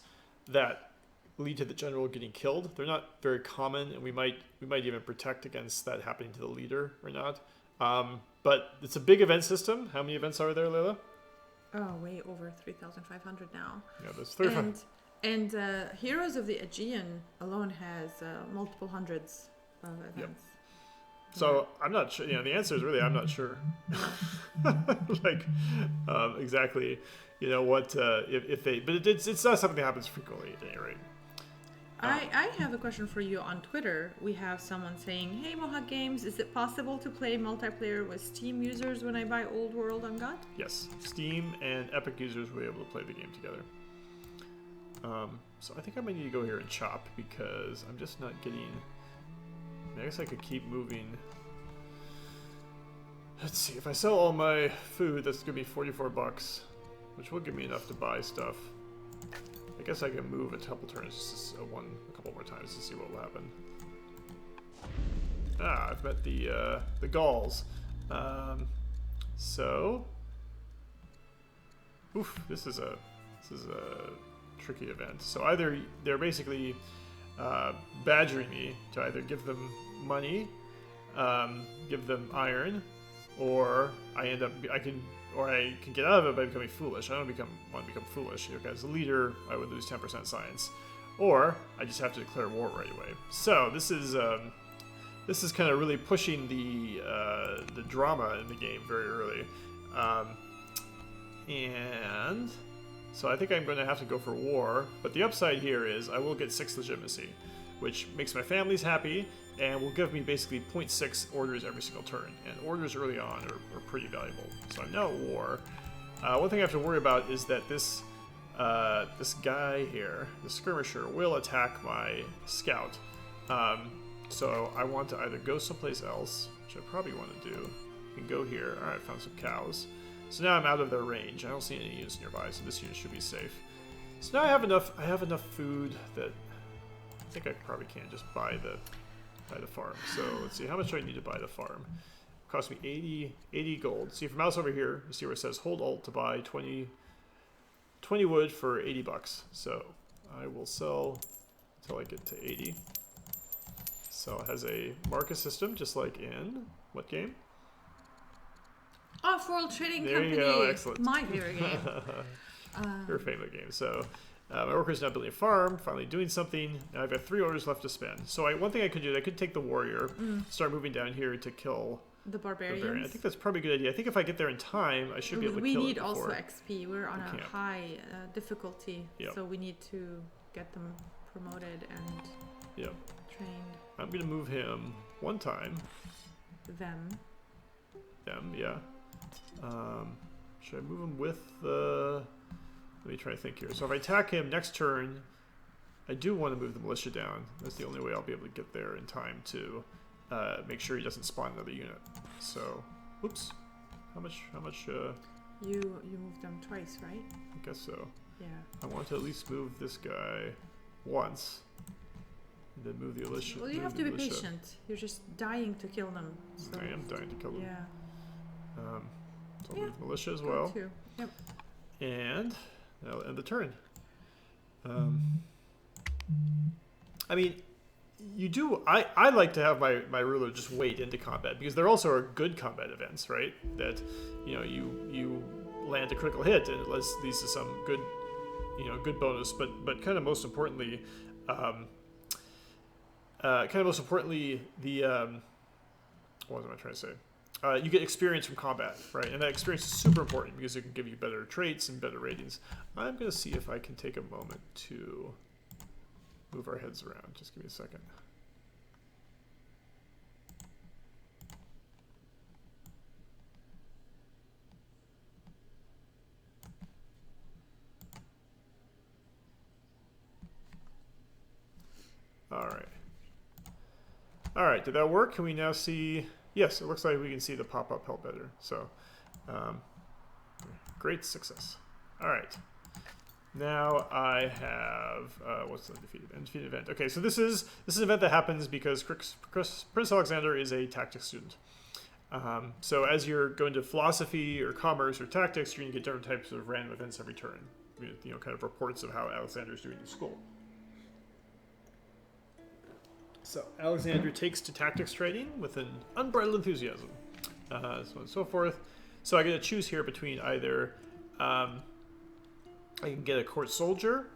A: that lead to the general getting killed. They're not very common, and we might even protect against that happening to the leader or not. But it's a big event system. How many events are there, Layla?
B: Oh, way over 3,500 now.
A: Yeah, that's 3,500.
B: And Heroes of the Aegean alone has multiple hundreds of events. Yep.
A: So I'm not sure. The answer is really I'm not sure. Exactly. What if they? But it's not something that happens frequently at any rate.
B: I have a question for you on Twitter. We have someone saying, "Hey, Mohawk Games, is it possible to play multiplayer with Steam users when I buy Old World on GOG?"
A: Yes, Steam and Epic users will be able to play the game together. So I think I might need to go here and chop because I'm just not getting. I guess I could keep moving. Let's see, if I sell all my food, that's gonna be $44, which will give me enough to buy stuff. I guess I can move a couple turns, a couple more times to see what will happen. I've met the Gauls. This is a tricky event. So either they're basically badgering me to either give them money, give them iron, or I can get out of it by becoming foolish. I don't want to become foolish. As a leader, I would lose 10% science, or I just have to declare war right away. So this is kind of really pushing the drama in the game very early, and so I think I'm going to have to go for war. But the upside here is I will get 6 legitimacy, which makes my families happy and will give me basically 0.6 orders every single turn. And orders early on are pretty valuable. So I'm now at war. One thing I have to worry about is that this guy here, the skirmisher, will attack my scout. So I want to either go someplace else, which I probably want to do. I can go here. All right, I found some cows. So now I'm out of their range. I don't see any units nearby, so this unit should be safe. So now I have enough food that I think I probably can just buy the farm. So let's see, how much do I need to buy the farm? It cost me 80 gold. See, if I mouse over here, you see where it says hold alt to buy 20 wood for $80. So I will sell until I get to 80. So it has a market system, just like in what game?
B: Off-World Trading
A: There
B: Company.
A: you go, excellent.
B: My favorite game.
A: Your favorite game. So my worker's now building a farm, finally doing something. Now I've got 3 orders left to spend. So one thing I could do, I could take the warrior, start moving down here to kill
B: The barbarians.
A: barbarian. I think that's probably a good idea. I think if I get there in time, I should be able to kill it before.
B: We need also XP. We're on a high difficulty,
A: Yep.
B: so we need to get them promoted and
A: Yep.
B: trained.
A: I'm going to move him one time.
B: Them,
A: yeah. Should I move him with the... Let me try to think here. So if I attack him next turn, I do want to move the militia down. That's the only way I'll be able to get there in time to make sure he doesn't spawn another unit. So, oops. How much,
B: you moved them twice, right?
A: I guess so.
B: Yeah.
A: I want to at least move this guy once. And then move the militia.
B: Well, you have to be patient. You're just dying to kill them. So.
A: I am dying to kill them.
B: Yeah.
A: So I'll move militia as well.
B: Too. Yep.
A: And that'll end the turn. I mean, you do. I like to have my ruler just wait into combat because there also are good combat events, right? That you land a critical hit and it leads to some good good bonus. But kind of most importantly, the what was I trying to say? You get experience from combat, right? And that experience is super important because it can give you better traits and better ratings. I'm going to see if I can take a moment to move our heads around. Just give me a second. All right, did that work? Can we now see... Yes, it looks like we can see the pop-up help better. So, great success. All right. Now I have what's the undefeated event? Okay, so this is an event that happens because Prince Alexander is a tactics student. So as you're going to philosophy or commerce or tactics, you're going to get different types of random events every turn. Kind of reports of how Alexander's doing in school. So Alexander takes to tactics trading with an unbridled enthusiasm, so on and so forth. So I get to choose here between either I can get a court soldier,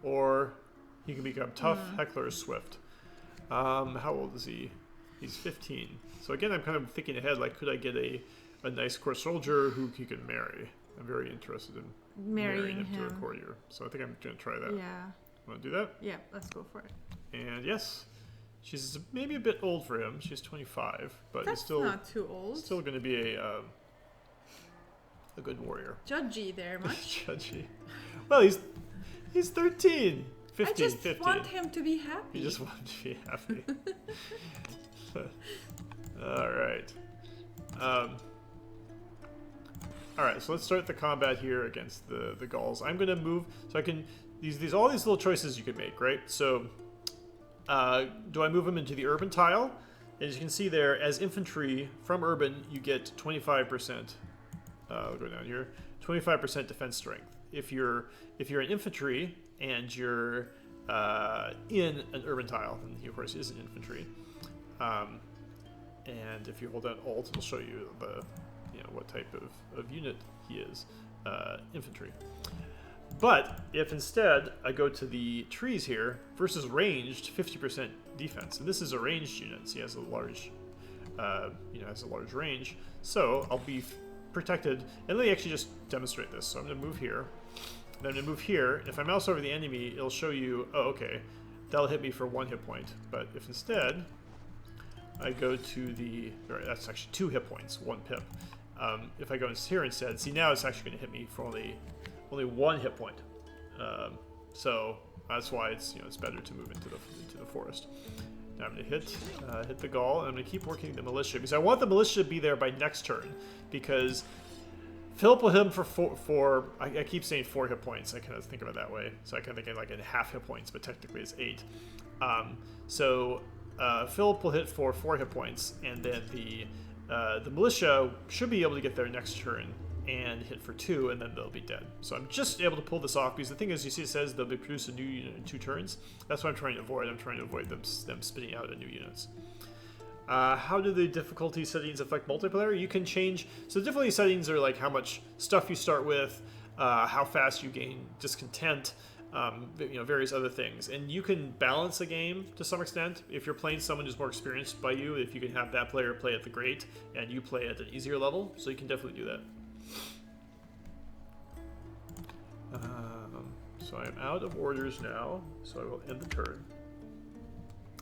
A: or he can become tough, heckler, swift. How old is he? He's 15. So again, I'm kind of thinking ahead, like could I get a nice court soldier who he could marry? I'm very interested in marrying him to a courtier. So I think I'm going to try that.
B: Yeah.
A: Want to do that?
B: Yeah, let's go for it.
A: And yes. She's maybe a bit old for him. She's 25, but
B: that's
A: it's still
B: not too old.
A: Still going to be a good warrior.
B: Judgy there, much?
A: Judgy. Well, he's 13, 15,
B: I just
A: 15.
B: want him to be happy.
A: You just want him to be happy. All right. All right. So let's start the combat here against the Gauls. I'm going to move so I can all these little choices you can make, right? So. Do I move them into the urban tile? As you can see there, as infantry from urban, you get 25%. I'll go down here. 25% defense strength. If you're an infantry and you're in an urban tile, then he of course is an infantry. And if you hold down Alt, it'll show you what type of unit he is. Infantry. But if instead I go to the trees here, versus ranged, 50% defense, and this is a ranged unit, so he has a large, has a large range. So I'll be protected, and let me actually just demonstrate this. So I'm going to move here, then I'm going to move here. If I mouse over the enemy, it'll show you, oh, okay, that'll hit me for 1 hit point. But if instead I go to the, that's actually 2 hit points, 1 pip. If I go here instead, see now it's actually going to hit me for only 1 hit point. So that's why it's better to move into the forest. Now I'm going to hit the Gaul, and I'm going to keep working the militia because I want the militia to be there by next turn. Because Philip will hit him for I keep saying 4 hit points. I kind of think of it that way. So I kind of think like in half hit points, but technically it's 8. So Philip will hit for 4 hit points, and then the militia should be able to get there next turn and hit for 2, and then they'll be dead. So I'm just able to pull this off because the thing is, you see it says they'll be produce a new unit in 2 turns. That's what I'm trying to avoid. I'm trying to avoid them spitting out a new units. How do the difficulty settings affect multiplayer? You can change. So the difficulty settings are like how much stuff you start with, how fast you gain discontent, various other things. And you can balance a game to some extent. If you're playing someone who's more experienced by you, if you can have that player play at the great and you play at an easier level, so you can definitely do that. So I'm out of orders now, so I will end the turn.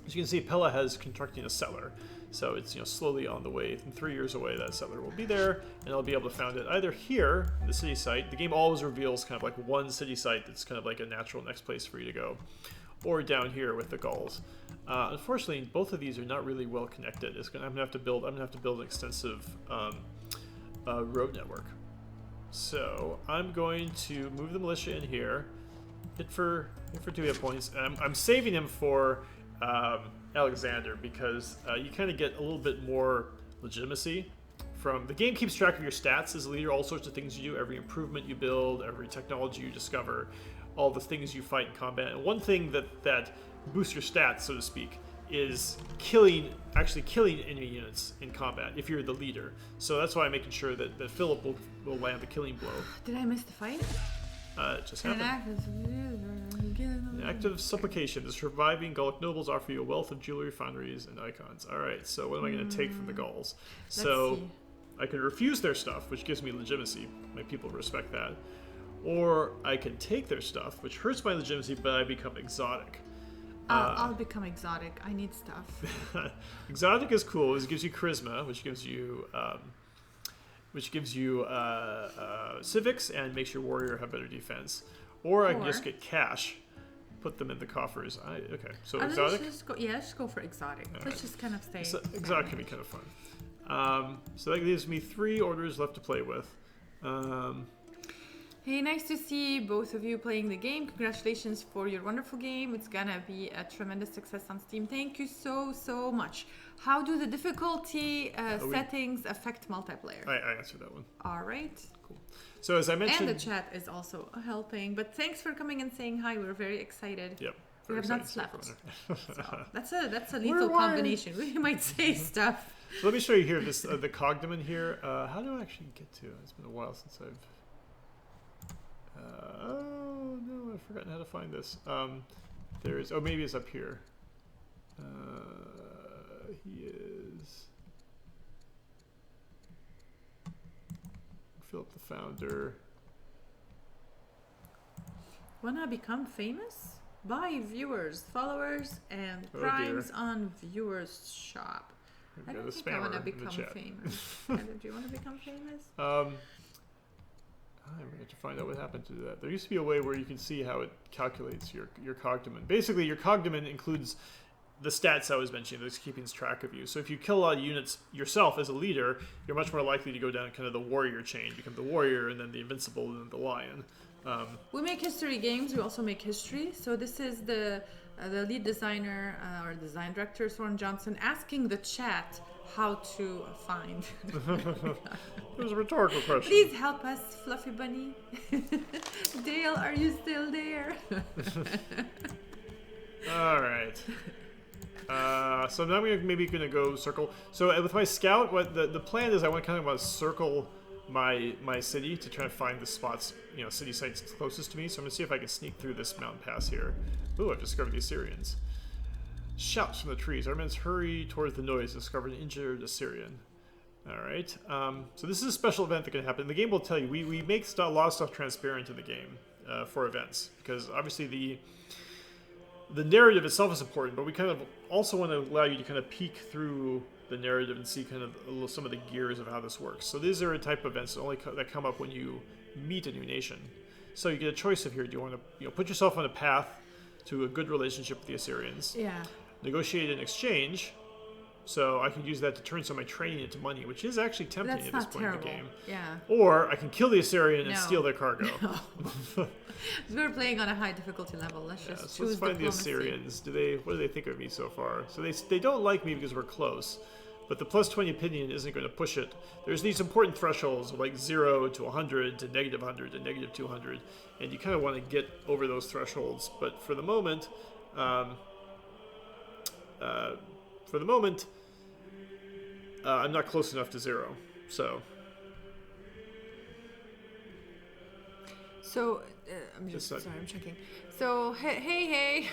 A: As you can see, Pella has constructing a settler. So it's slowly on the way. In 3 years away, that settler will be there, and I'll be able to found it either here, the city site. The game always reveals kind of like one city site that's kind of like a natural next place for you to go, or down here with the Gauls. Unfortunately, both of these are not really well connected. I'm gonna have to build an extensive road network. So I'm going to move the militia in here. Hit for 2 hit points. I'm saving him for Alexander because you kind of get a little bit more legitimacy from the game. Keeps track of your stats as a leader, all sorts of things you do, every improvement you build, every technology you discover, all the things you fight in combat. And one thing that boosts your stats, so to speak, is actually killing enemy units in combat if you're the leader. So that's why I'm making sure that Philip will land the killing blow.
B: Did I miss the fight?
A: It just happened. An act of supplication. The surviving Gallic nobles offer you a wealth of jewelry, foundries, and icons. All right, so what am I going to take from the Gauls? So I can refuse their stuff, which gives me legitimacy. My people respect that. Or I can take their stuff, which hurts my legitimacy, but I become exotic.
B: I'll become exotic. I need stuff.
A: Exotic is cool. It gives you charisma, which gives you civics and makes your warrior have better defense. Or I can just get cash, put them in the coffers. Okay, so exotic?
B: Just go for exotic. Let's just kind of stay.
A: So exotic can be kind of fun. So that leaves me 3 orders left to play with.
B: Hey, nice to see both of you playing the game. Congratulations for your wonderful game. It's gonna be a tremendous success on Steam. Thank you so much. How do the difficulty settings affect multiplayer?
A: I answered that one.
B: All right.
A: Cool. So as I mentioned...
B: And the chat is also helping. But thanks for coming and saying hi. We're very excited.
A: Yep.
B: We have not slept. So that's a lethal combination. We might say stuff.
A: So let me show you here this the cognomen here. How do I actually get to it? It's been a while since I've... oh no, I've forgotten how to find this. Maybe it's up here. He is Philip the founder.
B: Wanna become famous? Buy viewers, followers, and primes on viewers shop. I don't think I wanna become famous. Do you wanna become famous?
A: I'm going to have to find out what happened to that. There used to be a way where you can see how it calculates your cognomen. Basically, your cognomen includes the stats I was mentioning that's keeping track of you. So if you kill a lot of units yourself as a leader, you're much more likely to go down kind of the warrior chain, become the warrior, and then the invincible, and then the lion.
B: We make history games. We also make history. So this is the lead designer or design director, Soren Johnson, asking the chat how to find.
A: It was a rhetorical question.
B: Please help us, Fluffy Bunny. Dale, are you still there?
A: All right. So now we're maybe going to go circle. So with my scout, what the plan is, I want to circle my city to try to find the spots, city sites closest to me. So I'm going to see if I can sneak through this mountain pass here. Ooh, I've discovered the Assyrians. Shouts from the trees. Our men hurry towards the noise. Discovered an injured Assyrian. All right. So this is a special event that can happen. The game will tell you. We make a lot of stuff transparent in the game for events because obviously the narrative itself is important, but we kind of also want to allow you to kind of peek through the narrative and see kind of some of the gears of how this works. So these are a type of events that come up when you meet a new nation. So you get a choice of here. Do you want to put yourself on a path to a good relationship with the Assyrians?
B: Yeah.
A: Negotiate an exchange, so I can use that to turn some of my training into money, which is actually tempting at this point in the game.
B: Yeah.
A: Or I can kill the Assyrian and steal their cargo.
B: No. We're playing on a high difficulty level. Let's just choose
A: let's find
B: diplomacy.
A: the Assyrians. What do they think of me so far? So they don't like me because we're close, but the plus 20 opinion isn't going to push it. There's these important thresholds of like 0 to 100 to negative 100 to negative 200, and you kind of want to get over those thresholds. But for the moment, I'm not close enough to 0. So
B: I'm
A: Just
B: sorry,
A: a-
B: I'm checking. So hey.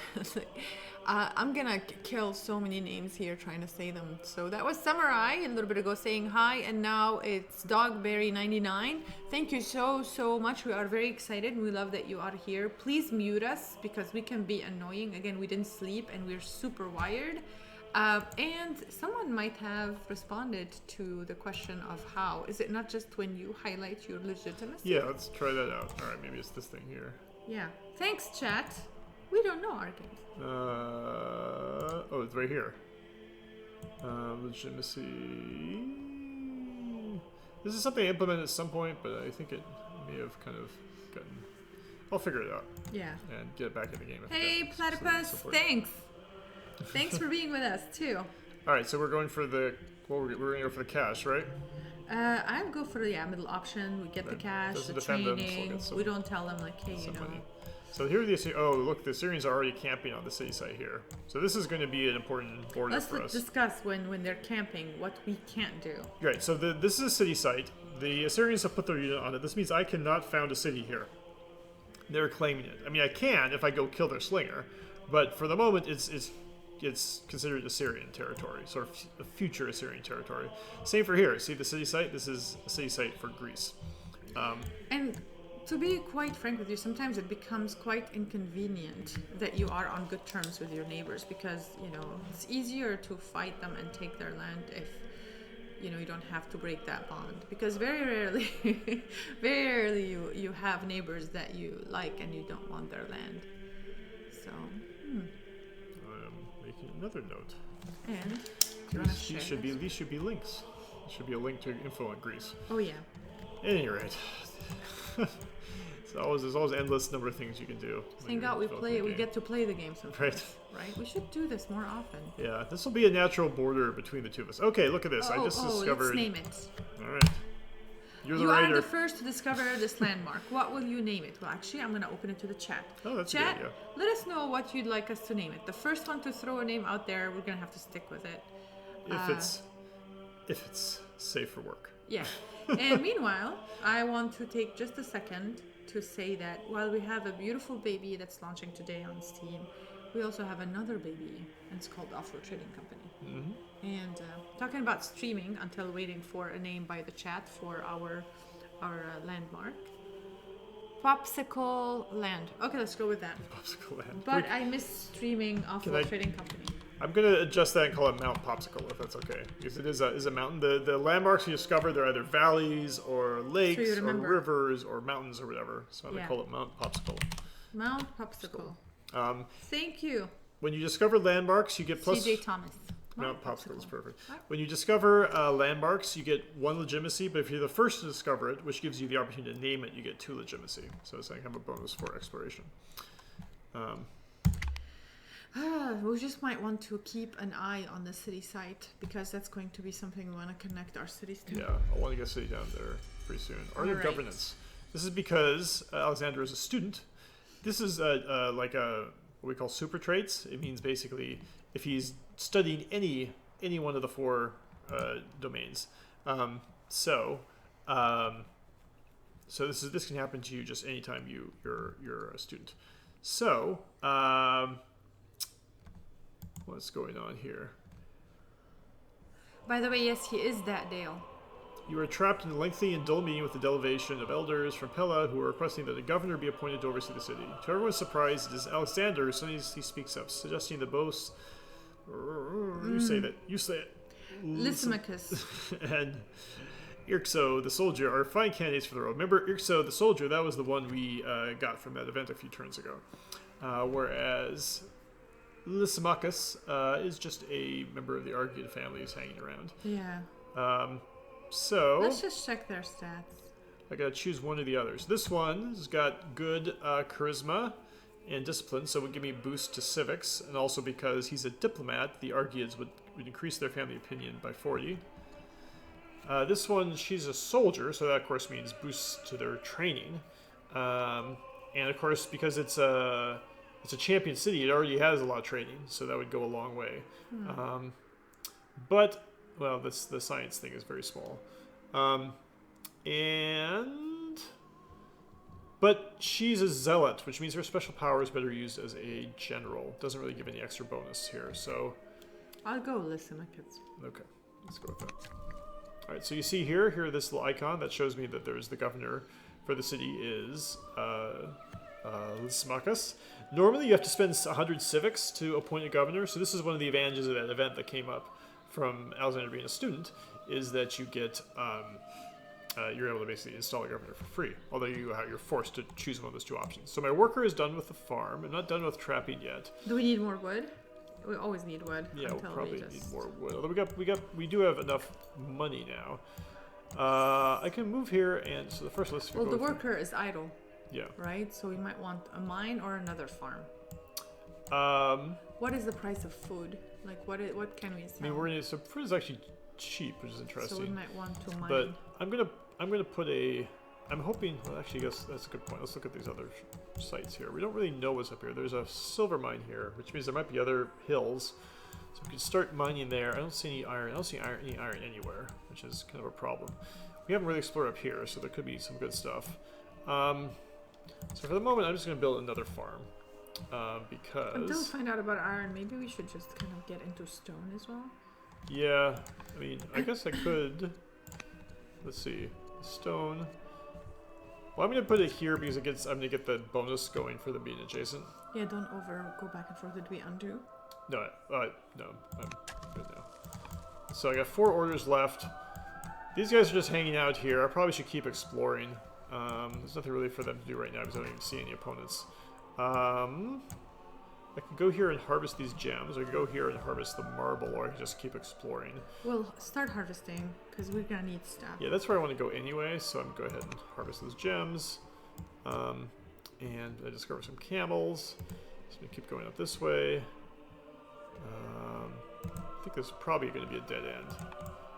B: I'm gonna kill so many names here trying to say them. So that was Samurai a little bit ago saying hi, and now it's Dogberry99. Thank you so much. We are very excited. We love that you are here. Please mute us because we can be annoying. Again, we didn't sleep and we're super wired. And someone might have responded to the question of how. Is it not just when you highlight your legitimacy?
A: yeah, let's try that out. All right, maybe it's this thing here.
B: Yeah. Thanks, chat. We don't know our games.
A: Oh, it's right here. Legitimacy. This is something I implemented at some point, but I think it may have kind of gotten. I'll figure it out.
B: Yeah.
A: And get it back in the game.
B: Hey, Platypus. Thanks. Thanks for being with us too.
A: All right, so we're going for the. Well, we're going to go for the cash, right?
B: I would go for the middle option. We get the cash,
A: doesn't
B: the
A: defend them, so
B: training.
A: we'll get some-
B: We don't tell them like, hey, you know.
A: Money. So here are the. Oh, look, the Assyrians are already camping on the city site here. So this is going to be an important border
B: Let's
A: for us.
B: discuss when they're camping what we can't do.
A: Right. So this is a city site. The Assyrians have put their unit on it. This means I cannot found a city here. They're claiming it. I mean, I can if I go kill their slinger, but for the moment, it's considered Assyrian territory, sort of a future Assyrian territory. Same for here. See the city site? This is a city site for Greece.
B: And to be quite frank with you, sometimes it becomes quite inconvenient that you are on good terms with your neighbors because, you know, it's easier to fight them and take their land if, you know, you don't have to break that bond. Because very rarely, very rarely you have neighbors that you like and you don't want their land. So,
A: Making another note.
B: and do you want to share
A: These should be
B: this?
A: links. There should be a link to info on Greece.
B: Oh yeah.
A: At any rate, there's always endless number of things you can do. when
B: Thank
A: you're
B: God we
A: developing a game.
B: get to play the game sometimes.
A: Right.
B: Right? We should do this more often.
A: Yeah, this will be a natural border between the two of us. Okay, look at this. I just discovered.
B: Let's name it.
A: All right. You're the
B: You
A: writer.
B: are the first to discover this landmark. What will you name it? Well, actually, I'm going to open it to the chat.
A: Oh, that's a
B: Chat,
A: good idea.
B: let us know what you'd like us to name it. The first one to throw a name out there, we're going to have to stick with it.
A: If it's safe for work.
B: Yeah. And meanwhile, I want to take just a second to say that while we have a beautiful baby that's launching today on Steam, we also have another baby, and it's called Off-Road Trading Company.
A: Mm-hmm.
B: And talking about streaming until waiting for a name by the chat for our landmark. Popsicle Land. Okay, let's go with that.
A: Popsicle Land.
B: But I miss streaming Off-Road
A: I-
B: Trading Company.
A: I'm gonna adjust that and call it Mount Popsicle if that's okay, because it is a mountain. The landmarks you discover, they're either valleys or lakes or
B: remember.
A: rivers or mountains or whatever. So I'm
B: Yeah.
A: gonna call it Mount Popsicle.
B: Mount Popsicle. Thank you,
A: When you discover landmarks, you get plus.
B: CJ Thomas.
A: Mount Popsicle is perfect. When you discover landmarks, you get 1 legitimacy, but if you're the first to discover it, which gives you the opportunity to name it, you get 2 legitimacy. So it's like kind of a bonus for exploration.
B: We just might want to keep an eye on the city site because that's going to be something we want to connect our cities to.
A: Yeah, I want to get a city down there pretty soon. Art of
B: Alright.
A: governance. This is because Alexander is a student. This is like a what we call super traits. It means basically if he's studying any one of the 4 domains. So this can happen to you just anytime you're a student. So what's going on here?
B: By the way, yes, he is that Dale.
A: You are trapped in a lengthy and dull meeting with the delegation of elders from Pella who are requesting that a governor be appointed to oversee the city. To everyone's surprise, it is Alexander who suddenly he speaks up, suggesting the boast. You say that. You say it.
B: Lysimachus.
A: And Irxo, the soldier, are fine candidates for the role. Remember, Irxo, the soldier, that was the one we got from that event a few turns ago. Whereas Lysimachus is just a member of the Argead family who's hanging around.
B: Yeah.
A: So
B: Let's just check their stats.
A: I gotta choose one of the others. This one has got good charisma and discipline, so it would give me a boost to civics, and also because he's a diplomat, the Argeads would increase their family opinion by 40. This one, she's a soldier, so that of course means boosts to their training. And of course, because it's a champion city, it already has a lot of training, so that would go a long way. But well, the science thing is very small. But she's a zealot, which means her special power is better used as a general. Doesn't really give any extra bonus here, so...
B: I'll go listen, my kids.
A: Okay, let's go with that. All right, so you see here this little icon that shows me that there's the governor for the city is Lysimachus. Normally you have to spend 100 civics to appoint a governor, so this is one of the advantages of that event that came up from Alexander being a student, is that you get... you're able to basically install a governor for free, although you're forced to choose one of those two options. So my worker is done with the farm. I'm not done with trapping yet.
B: Do we need more wood? We always need wood.
A: Yeah, we'll probably need more wood. Although we do have enough money now. I can move here, and so the first list.
B: Well, the worker is idle.
A: Yeah.
B: Right. So we might want a mine or another farm. What is the price of food? Like what can we sell?
A: I mean, so food is actually cheap, which is interesting.
B: So we might want to mine.
A: But I'm gonna put a. I'm hoping. Well, actually, I guess that's a good point. Let's look at these other sites here. We don't really know what's up here. There's a silver mine here, which means there might be other hills. So we could start mining there. I don't see any iron. I don't see any iron anywhere, which is kind of a problem. We haven't really explored up here, so there could be some good stuff. So for the moment, I'm just gonna build another farm because
B: until we find out about iron, maybe we should just kind of get into stone as well.
A: Yeah, I mean, I guess I could. Let's see, stone. Well, I'm gonna put it here because I'm gonna get the bonus going for them being adjacent.
B: Yeah, don't go back and forth. Did we undo?
A: No, no, I'm good now. So I got 4 orders left. These guys are just hanging out here. I probably should keep exploring. There's nothing really for them to do right now because I don't even see any opponents. I can go here and harvest these gems. I can go here and harvest the marble, or I can just keep exploring.
B: We'll start harvesting, because we're going to need stuff.
A: Yeah, that's where I want to go anyway, so I'm going to go ahead and harvest those gems. And I discovered some camels. So I'm going to keep going up this way. I think this is probably going to be a dead end.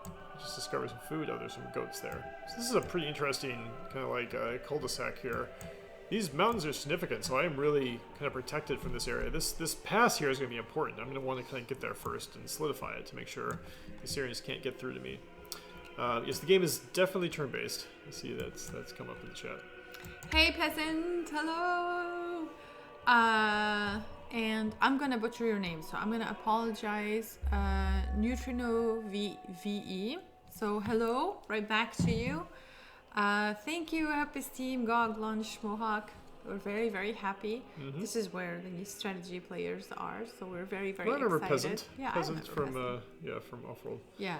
A: I just discovered some food. Oh, there's some goats there. So this is a pretty interesting kind of like cul-de-sac here. These mountains are significant, so I am really kind of protected from this area. This pass here is going to be important. I'm going to want to kind of get there first and solidify it to make sure the Assyrians can't get through to me. Yes, the game is definitely turn-based. I see that's come up in the chat.
B: Hey, peasant! Hello! And I'm going to butcher your name, so I'm going to apologize. Neutrino VE. So hello, right back to you. Thank you, Happy's team, GOG, Lunch, Mohawk. We're very, very happy. Mm-hmm. This is where the new strategy players are, so we're very, very excited.
A: I remember Peasant.
B: Yeah,
A: Peasant from
B: Peasant.
A: From Offworld.
B: Yeah.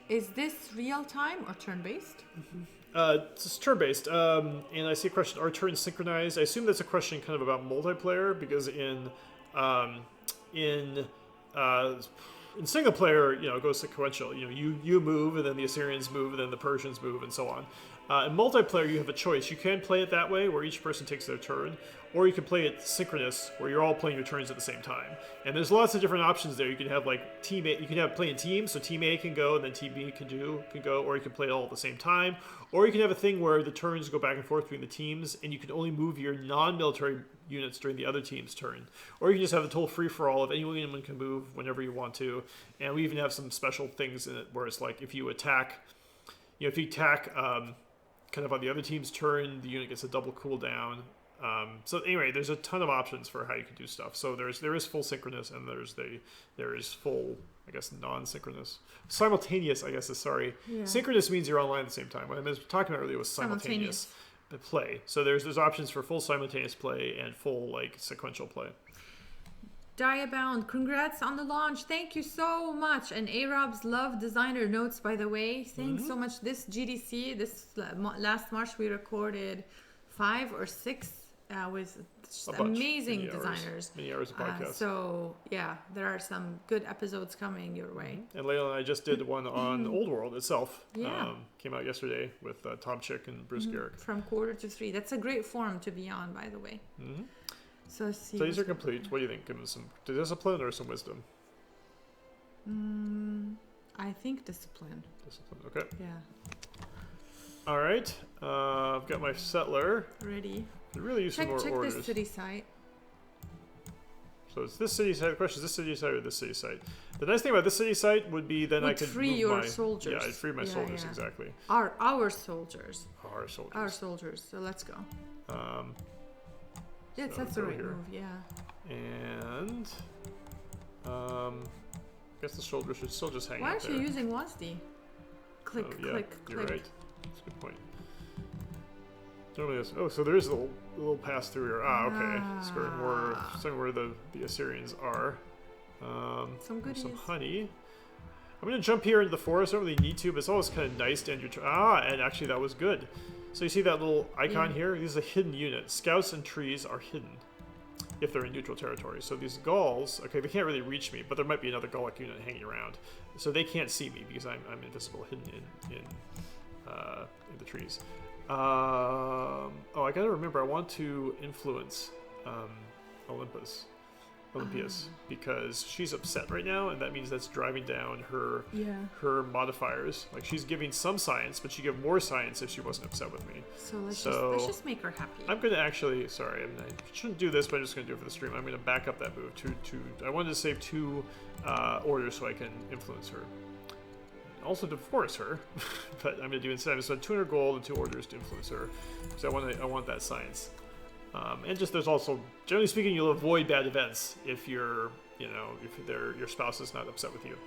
B: Is this real time or turn-based?
A: Mm-hmm. It's turn-based, and I see a question, are turns synchronized? I assume that's a question kind of about multiplayer, because in single player, it goes sequential. You move, and then the Assyrians move, and then the Persians move, and so on. In multiplayer, you have a choice. You can play it that way, where each person takes their turn, or you can play it synchronous, where you're all playing your turns at the same time. And there's lots of different options there. You can have like teammate. You can have play in teams, so team A can go, and then team B can go, or you can play it all at the same time, or you can have a thing where the turns go back and forth between the teams, and you can only move your non-military units during the other team's turn. Or you can just have a total free-for-all of anyone can move whenever you want to. And we even have some special things in it where it's like if you attack kind of on the other team's turn, the unit gets a double cooldown. So anyway, there's a ton of options for how you can do stuff. So there is full synchronous, and there is full, I guess, non-synchronous. Simultaneous, I guess, sorry. Yeah. Synchronous means you're online at the same time. What I was talking about earlier was simultaneous play. So there's options for full simultaneous play and full like sequential play.
B: Diabound, congrats on the launch. Thank you so much. And Arabs love designer notes, by the way. Thanks so much. This GDC, this last March, we recorded 5 or 6 with amazing designers.
A: Many hours of podcast.
B: So, yeah, there are some good episodes coming your way.
A: And Layla and I just did one on Old World itself.
B: Yeah.
A: Came out yesterday with Tom Chick and Bruce Garrick.
B: From 2:45 to 3. That's a great forum to be on, by the way.
A: Mm-hmm.
B: So
A: these are complete. What do you think? Give them some discipline or some wisdom?
B: I think discipline.
A: Discipline, okay.
B: Yeah.
A: All right. I've got my settler.
B: Ready.
A: Could really use some more orders.
B: Check this city site.
A: So it's this city site. The question is this city site or this city site. The nice thing about this city site would be then I could
B: free
A: move
B: your
A: my
B: soldiers.
A: Yeah, I'd free my soldiers exactly.
B: Our soldiers.
A: Our soldiers.
B: Our soldiers. So let's go. Yes,
A: so
B: that's the right
A: here.
B: move. Yeah.
A: And I guess the soldiers should still just hang
B: Why
A: out
B: aren't
A: there.
B: you using WASD? Click, click,
A: you're
B: click.
A: right. That's a good point. Normally, so there is a little pass through here. Okay. Starting where the Assyrians are.
B: Some goodies.
A: Some honey. I'm gonna jump here into the forest. I don't really need to, but it's always kind of nice to end your and actually that was good. So you see that little icon here? This is a hidden unit. Scouts and trees are hidden if they're in neutral territory. So these Gauls, okay, they can't really reach me, but there might be another Gallic unit hanging around. So they can't see me because I'm invisible, hidden in the trees. I gotta remember, I want to influence Olympias, because she's upset right now, and that means that's driving down her modifiers. Like, she's giving some science, but she'd give more science if she wasn't upset with me.
B: So let's just make her happy.
A: I'm gonna actually, sorry, I shouldn't do this, but I'm just gonna do it for the stream. I'm gonna back up that move to I wanted to save 2 orders so I can influence her. Also to force her, but I'm gonna do instead. I'm spend 200 gold and 2 orders to influence her, because I want that science. And just there's also, generally speaking, you'll avoid bad events if your spouse is not upset with you.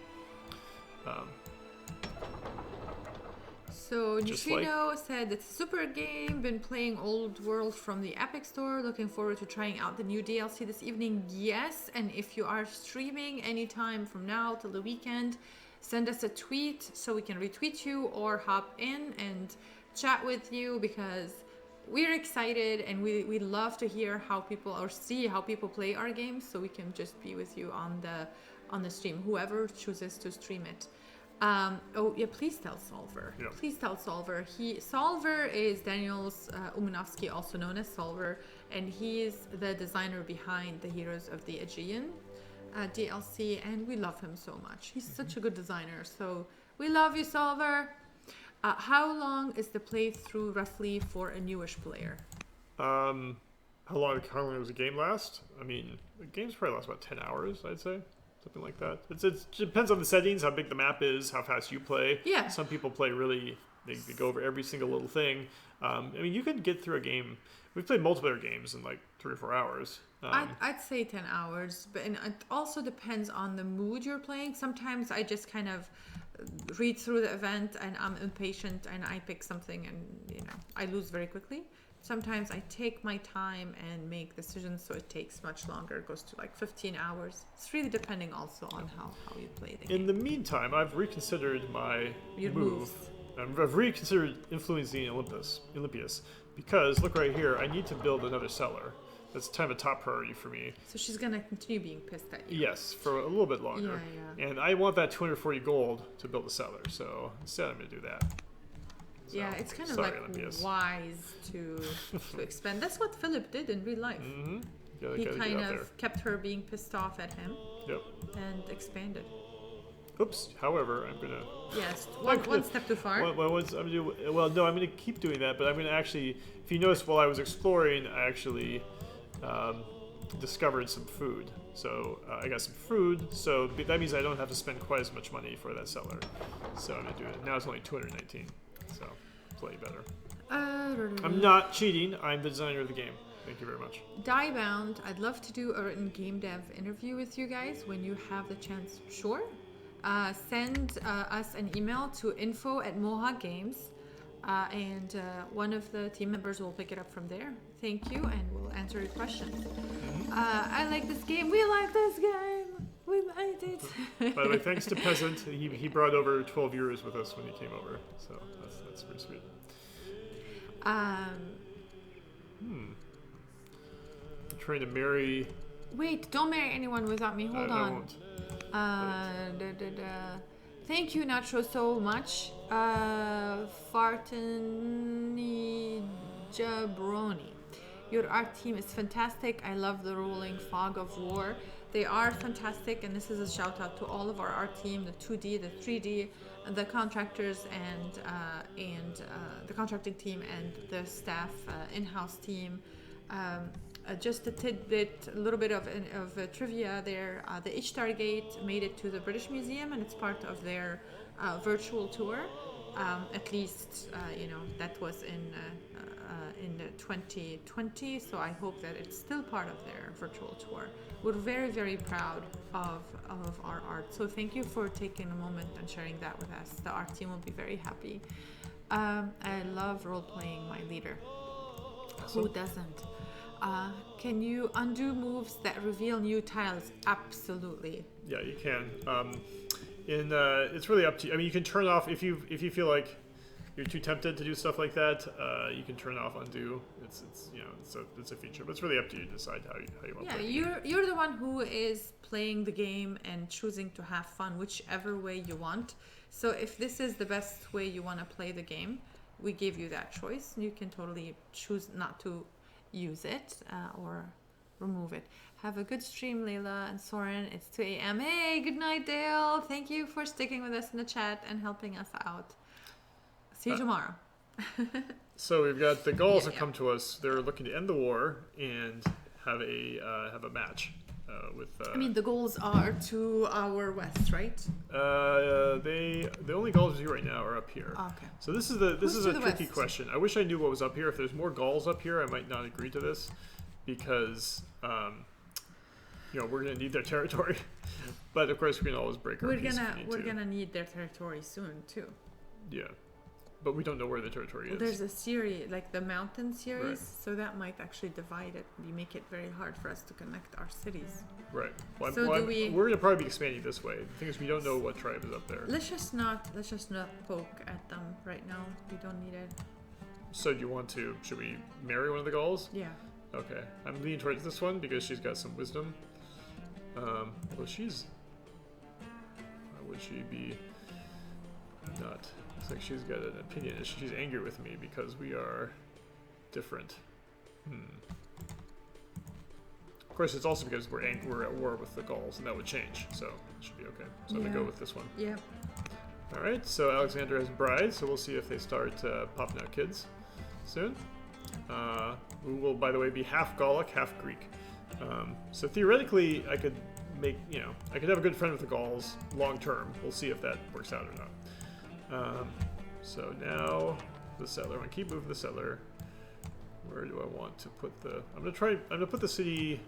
B: So Neutrino said it's a super game. Been playing Old World from the Epic Store. Looking forward to trying out the new DLC this evening. Yes, and if you are streaming anytime from now till the weekend, send us a tweet so we can retweet you or hop in and chat with you, because we're excited and we love to hear how people or see how people play our games, so we can just be with you on the stream, whoever chooses to stream it. Please tell Solver.
A: Yeah.
B: Please tell Solver. Solver is Daniel's Umanovsky, also known as Solver, and he's the designer behind the Heroes of the Aegean DLC, and we love him so much. He's such a good designer, so we love you, Solver. How long is the playthrough roughly for a newish player?
A: How long does the game last? I mean, the game's probably lasts about 10 hours, I'd say. Something like that. It depends on the settings, how big the map is, how fast you play.
B: Yeah.
A: Some people play they go over every single little thing. I mean, you could get through a game. We've played multiplayer games in like 3 or 4 hours.
B: I'd say 10 hours, but it also depends on the mood you're playing. Sometimes I just kind of read through the event and I'm impatient and I pick something and I lose very quickly. Sometimes I take my time and make decisions, so it takes much longer. It goes to like 15 hours. It's really depending also on how you play the game.
A: In the meantime, I've reconsidered your move. I've reconsidered influencing Olympias, because look right here, I need to build another cellar. That's kind of a top priority for me.
B: So she's gonna continue being pissed at you.
A: Yes, for a little bit longer.
B: Yeah.
A: And I want that 240 gold to build a cellar, so instead I'm gonna do that. So,
B: yeah, it's kind of
A: sorry,
B: like
A: Olympias.
B: wise to expand. That's what Philip did in real life.
A: Mm-hmm.
B: He kind of kept her being pissed off at him.
A: Yep.
B: And expanded.
A: Oops. However, I'm gonna.
B: Yes, one step too far.
A: I'm gonna keep doing that, but I'm gonna actually. If you notice, while I was exploring, I actually discovered some food. So I got some food. So that means I don't have to spend quite as much money for that cellar. So I'm gonna do it. Now it's only 219. So slightly better. I'm not cheating. I'm the designer of the game. Thank you very much.
B: Diebound, I'd love to do a written game dev interview with you guys when you have the chance. Sure. Send us an email to info@mohawkgames, and one of the team members will pick it up from there. Thank you, and we'll answer your questions. I like this game. We like this game. We liked it.
A: By the way, thanks to Peasant. He brought over 12 euros with us when he came over, so that's pretty sweet. I'm trying to marry.
B: Wait, don't marry anyone without me. Hold on.
A: I won't.
B: Thank you, Nacho, so much. Fartani Jabroni. Your art team is fantastic. I love the rolling fog of war. They are fantastic, and this is a shout out to all of our art team, the 2D, the 3D, the contractors, and the contracting team, and the staff, in-house team. just a tidbit, a little bit of trivia there. The Ishtar Gate made it to the British Museum, and it's part of their virtual tour. At least, that was in 2020. So I hope that it's still part of their virtual tour. We're very, very proud of our art. So thank you for taking a moment and sharing that with us. The art team will be very happy. I love role-playing my leader.
A: Awesome.
B: Who doesn't? Can you undo moves that reveal new tiles? Absolutely.
A: Yeah, you can. It's really up to you. I mean, you can turn off if you feel like you're too tempted to do stuff like that. You can turn off undo. It's a feature, but it's really up to you to decide how you want to play.
B: Yeah, you're the one who is playing the game and choosing to have fun, whichever way you want. So if this is the best way you want to play the game, we give you that choice. You can totally choose not to use it or remove it. Have a good stream, Layla and Soren. It's 2 a.m. Hey, good night, Dale. Thank you for sticking with us in the chat and helping us out. See you tomorrow.
A: So we've got the Gauls have come to us. They're looking to end the war and have a match with.
B: The Gauls are to our west, right?
A: The only Gauls here right now are up here.
B: Okay.
A: So this is a tricky
B: west?
A: question. I wish I knew what was up here. If there's more Gauls up here, I might not agree to this, because we're gonna need their territory. But of course, we can always break our peace if we need
B: We're
A: to.
B: gonna need their territory soon too.
A: Yeah, but we don't know where the territory is.
B: There's a series, like the mountain series,
A: Right.
B: so that might actually divide it. We make it very hard for us to connect our cities.
A: Right. Well,
B: So
A: we're gonna probably be expanding this way. The thing is, we don't know what tribe is up there.
B: Let's just not poke at them right now. We don't need it.
A: So do you want to? Should we marry one of the Gauls?
B: Yeah.
A: Okay. I'm leaning towards this one because she's got some wisdom. Well, she's. Why would she be? Not. It's like she's got an opinion. She's angry with me because we are different. Of course, it's also because we're at war with the Gauls, and that would change. So it should be okay. So I'm gonna go with this one.
B: Yeah.
A: All right. So Alexander has bride. So we'll see if they start popping out kids soon. Who will, by the way, be half Gallic, half Greek. So theoretically, I could I could have a good friend with the Gauls long term. We'll see if that works out or not. So now the settler. I'm gonna keep moving the settler. Where do I want to put the? I'm gonna put the city.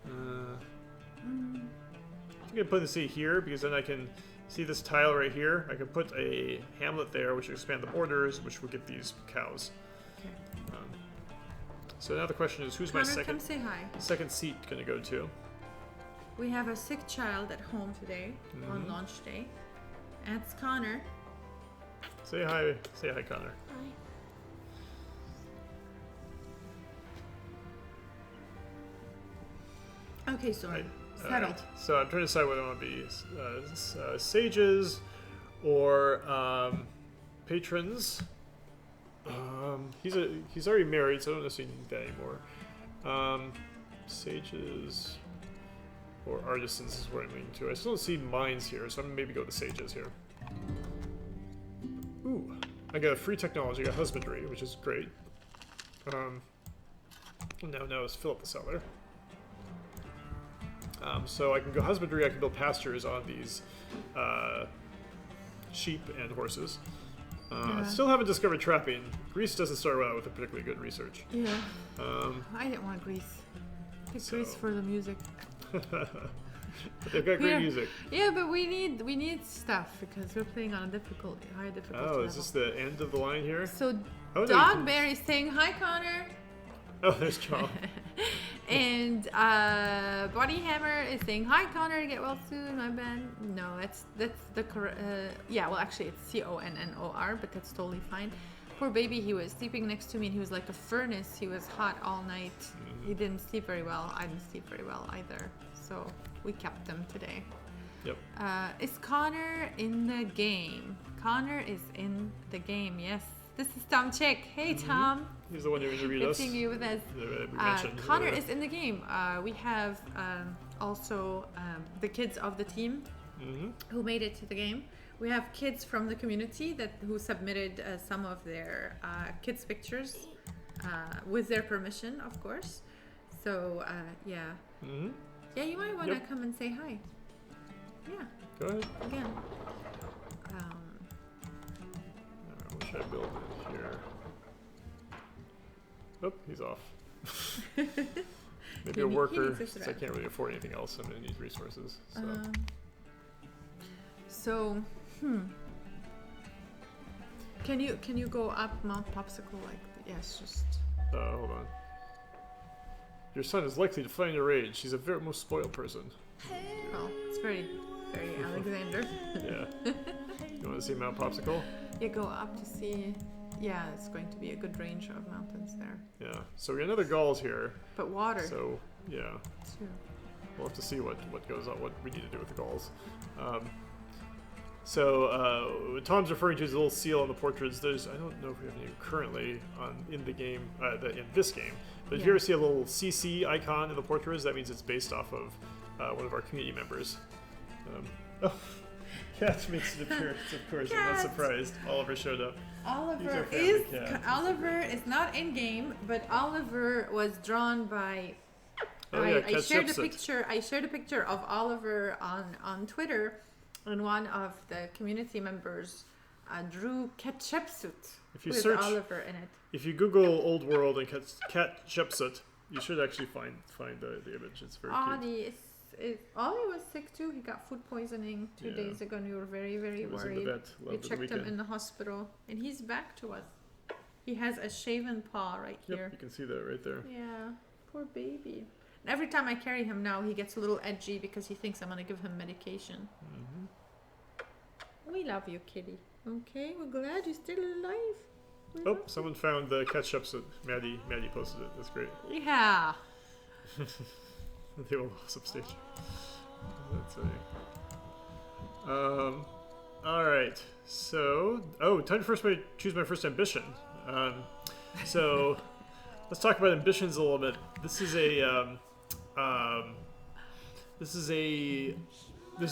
A: I'm gonna put the city here because then I can see this tile right here. I can put a hamlet there, which will expand the borders, which will get these cows.
B: Okay.
A: So now the question is, who's my
B: Connor, come say hi.
A: second seat gonna go to?
B: We have a sick child at home today on launch day. That's Connor.
A: Say hi. Say hi, Connor.
B: Hi. Okay, so settled.
A: Right. So I'm trying to decide what I want to be: sages or patrons. He's already married, so I don't necessarily need that anymore. Sages or artisans is what I'm leaning to. I still don't see mines here, so I'm gonna maybe go with the sages here. Ooh, I got a free technology. I got husbandry, which is great. Now let's fill up the cellar. So I can go husbandry. I can build pastures on these sheep and horses. Still haven't discovered trapping. Greece doesn't start out with a particularly good research.
B: Yeah. I didn't want Greece. Pick Greece for the music.
A: But they've got great music.
B: Yeah, but we need stuff because we're playing on a high difficulty level.
A: Is this the end of the line here?
B: So Dogberry saying hi, Connor.
A: Oh, there's John.
B: And Bodyhammer is saying hi, Connor. Get well soon, my bad. No, that's the correct. Yeah, well, actually, it's Connor, but that's totally fine. Poor baby, he was sleeping next to me, and he was like a furnace. He was hot all night. He didn't sleep very well. I didn't sleep very well either. So we kept him today.
A: Yep.
B: Is Connor in the game? Connor is in the game. Yes. This is Tom Chick. Hey, Tom.
A: He's the one who interviewed us.
B: Good seeing you with us. Connor is in the game. We have also the kids of the team who made it to the game. We have kids from the community who submitted some of their kids' pictures with their permission, of course. So yeah.
A: Mm-hmm.
B: Yeah, you might want to come and say hi. Yeah.
A: Go ahead.
B: Again.
A: What should I build in here? Oh, he's off. Maybe a worker, since I can't really afford anything else. I'm going to need resources. So.
B: Can you go up Mount Popsicle? Like, yes, just.
A: Hold on. Your son is likely to fly into rage. He's a very most spoiled person.
B: Oh, it's very, very Alexander.
A: Yeah. You want to see Mount Popsicle?
B: Yeah, go up to see. Yeah, it's going to be a good range of mountains there.
A: Yeah. So we got another Gauls here.
B: But water.
A: So yeah.
B: Too.
A: We'll have to see what goes on, what we need to do with the Gauls. What Tom's referring to is a little seal on the portraits. I don't know if we have any currently in the game, in this game. But if you ever see a little CC icon in the portraits, that means it's based off of one of our community members. Cat makes an appearance, of course. I'm not surprised. Oliver showed up.
B: Oliver is not in game, but Oliver was drawn by. I shared a picture of Oliver on Twitter, and one of the community members drew Hatshepsut with Oliver in it.
A: If you Google Old World and Hatshepsut, you should actually find the image. It's very cute.
B: Ollie was sick too. He got food poisoning 2 days ago, and we were very, very worried. We checked him in the hospital, and he's back to us. He has a shaven paw right here.
A: You can see that right there.
B: Yeah, poor baby. And every time I carry him now, he gets a little edgy because he thinks I'm going to give him medication. We love you, kitty. Okay, we're glad you're still alive.
A: Someone found the Hatshepsut. Maddie posted it. That's great.
B: Yeah.
A: They will lost upstage. That's all right. So, time to choose my first ambition. So, let's talk about ambitions a little bit. There's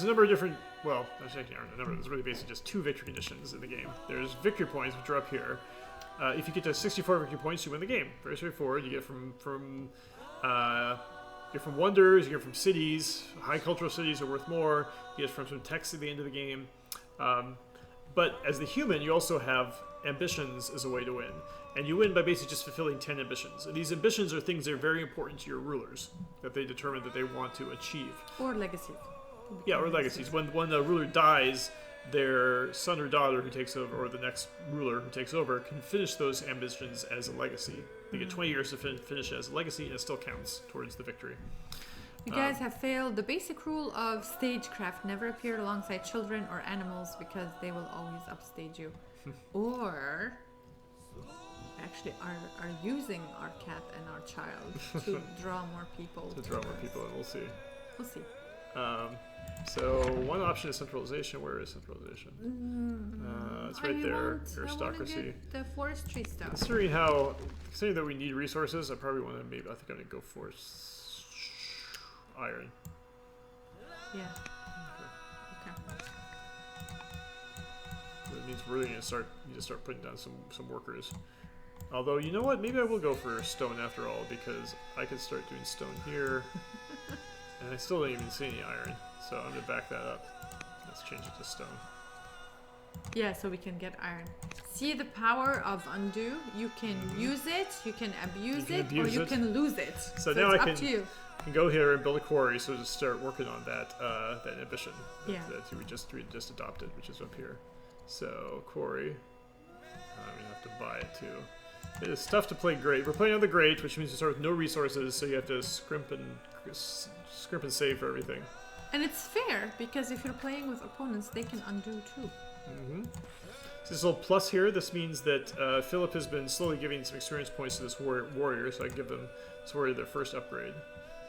A: a number of different. Well, actually, I can't remember the number. There's really basically just 2 victory conditions in the game. There's victory points, which are up here. If you get to 64 victory points, you win the game. Very straightforward. You get from wonders, you get from cities. High cultural cities are worth more. You get from some text at the end of the game. But as the human, you also have ambitions as a way to win. And you win by basically just fulfilling 10 ambitions. And these ambitions are things that are very important to your rulers, that they determine that they want to achieve.
B: Or legacy.
A: Yeah, or legacies. When the ruler dies, their son or daughter who takes over, or the next ruler who takes over, can finish those ambitions as a legacy. They get 20 years to finish it as a legacy, and it still counts towards the victory.
B: You guys have failed the basic rule of stagecraft. Never appear alongside children or animals because they will always upstage you. Or actually are using our cat and our child to draw more people.
A: And we'll see.
B: We'll see.
A: So one option is centralization. Where is centralization? It's right there. Aristocracy.
B: The forestry stuff.
A: Considering that we need resources, I probably want to I think I'm gonna go for iron.
B: Yeah. Okay.
A: That means we're really need to start putting down some workers. Although, you know what? Maybe I will go for stone after all, because I could start doing stone here. And I still don't even see any iron, so I'm going to back that up. Let's change it to stone.
B: Yeah, so we can get iron. See the power of undo? You can use it, you can abuse it, or you can lose it.
A: So now I can go here and build a quarry, so just start working on that ambition that we just adopted, which is up here. So, quarry. I'm going to have to buy it too. It is tough to play great. We're playing on the great, which means you start with no resources, so you have to scrimp and save for everything.
B: And it's fair, because if you're playing with opponents, they can undo too.
A: This little plus here, this means that Philip has been slowly giving some experience points to this warrior, so I give this warrior their first upgrade.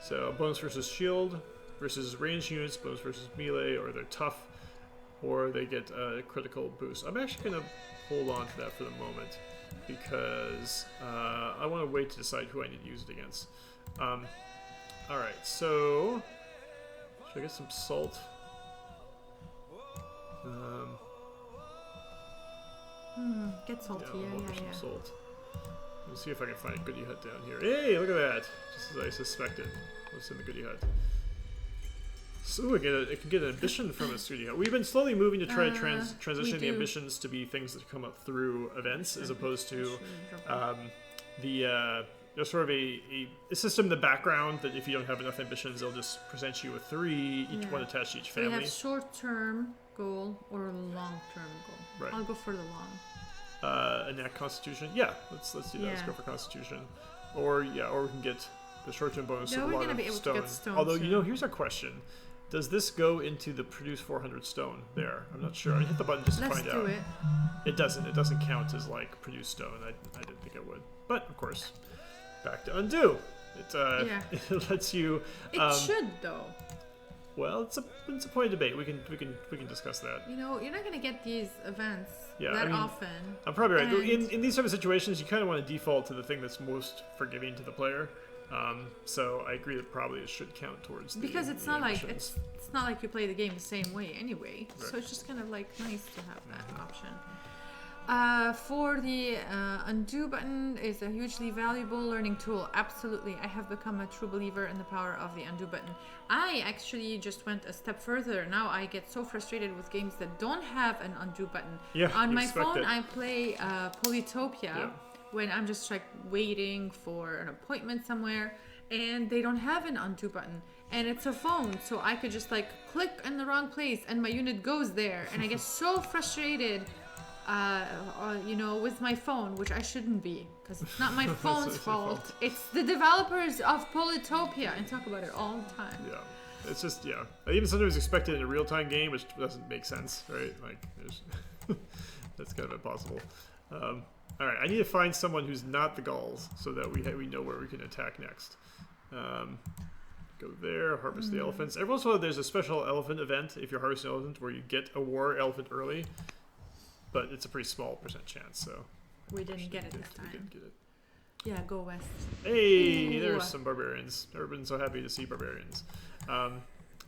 A: So bonus versus shield, versus ranged units, bonus versus melee, or they're tough, or they get a critical boost. I'm actually going to hold on to that for the moment, because I want to wait to decide who I need to use it against. Alright, so should I get some salt?
B: Get salty,
A: Some salt. Let's see if I can find a goodie hut down here. Hey, look at that! Just as I suspected. What's in the goodie hut? So it can get an ambition from a studio. We've been slowly moving to try to transition the ambitions to be things that come up through events, as opposed to there's sort of a system in the background that if you don't have enough ambitions, they'll just present you with 3, each one attached to each family.
B: We have short-term goal or long-term goal.
A: Right.
B: I'll go for the long.
A: Enact Constitution. Yeah, let's do that. Yeah. Let's go for Constitution. Or we can get the short-term bonus of a lot of stone. Although here's a question. Does this go into the produce 400 stone there? I'm not sure. I hit the button just to find out.
B: Let's do it.
A: It doesn't. It doesn't count as like produce stone. I didn't think it would. But of course, back to undo. It lets you.
B: It should though.
A: Well, it's a point of debate. We can discuss that.
B: You're not gonna get these events often.
A: I'm probably right. In these type of situations, you kind of want to default to the thing that's most forgiving to the player. So I agree that probably it should count towards
B: because it's not like it's not like you play the game the same way anyway. Right. So it's just kind of like nice to have that option. For the undo button is a hugely valuable learning tool. Absolutely, I have become a true believer in the power of the undo button. I actually just went a step further. Now I get so frustrated with games that don't have an undo button.
A: Yeah,
B: on my phone, I play Polytopia. Yeah. When I'm just like waiting for an appointment somewhere and they don't have an undo button and it's a phone, so I could just like click in the wrong place and my unit goes there and I get so frustrated with my phone, which I shouldn't be because it's not my phone's fault. It's the developers of Polytopia, and talk about it all the time.
A: Yeah, it's just I even sometimes expect it in a real-time game, which doesn't make sense, right? Like that's kind of impossible. All right, I need to find someone who's not the Gauls so that we know where we can attack next. Go there, harvest the elephants. Every once in a while, there's a special elephant event if you're harvesting elephant where you get a war elephant early, but it's a pretty small % chance. So
B: we didn't get it this time.
A: We didn't get it.
B: Yeah, go west.
A: Hey, there's some barbarians. Never been so happy to see barbarians.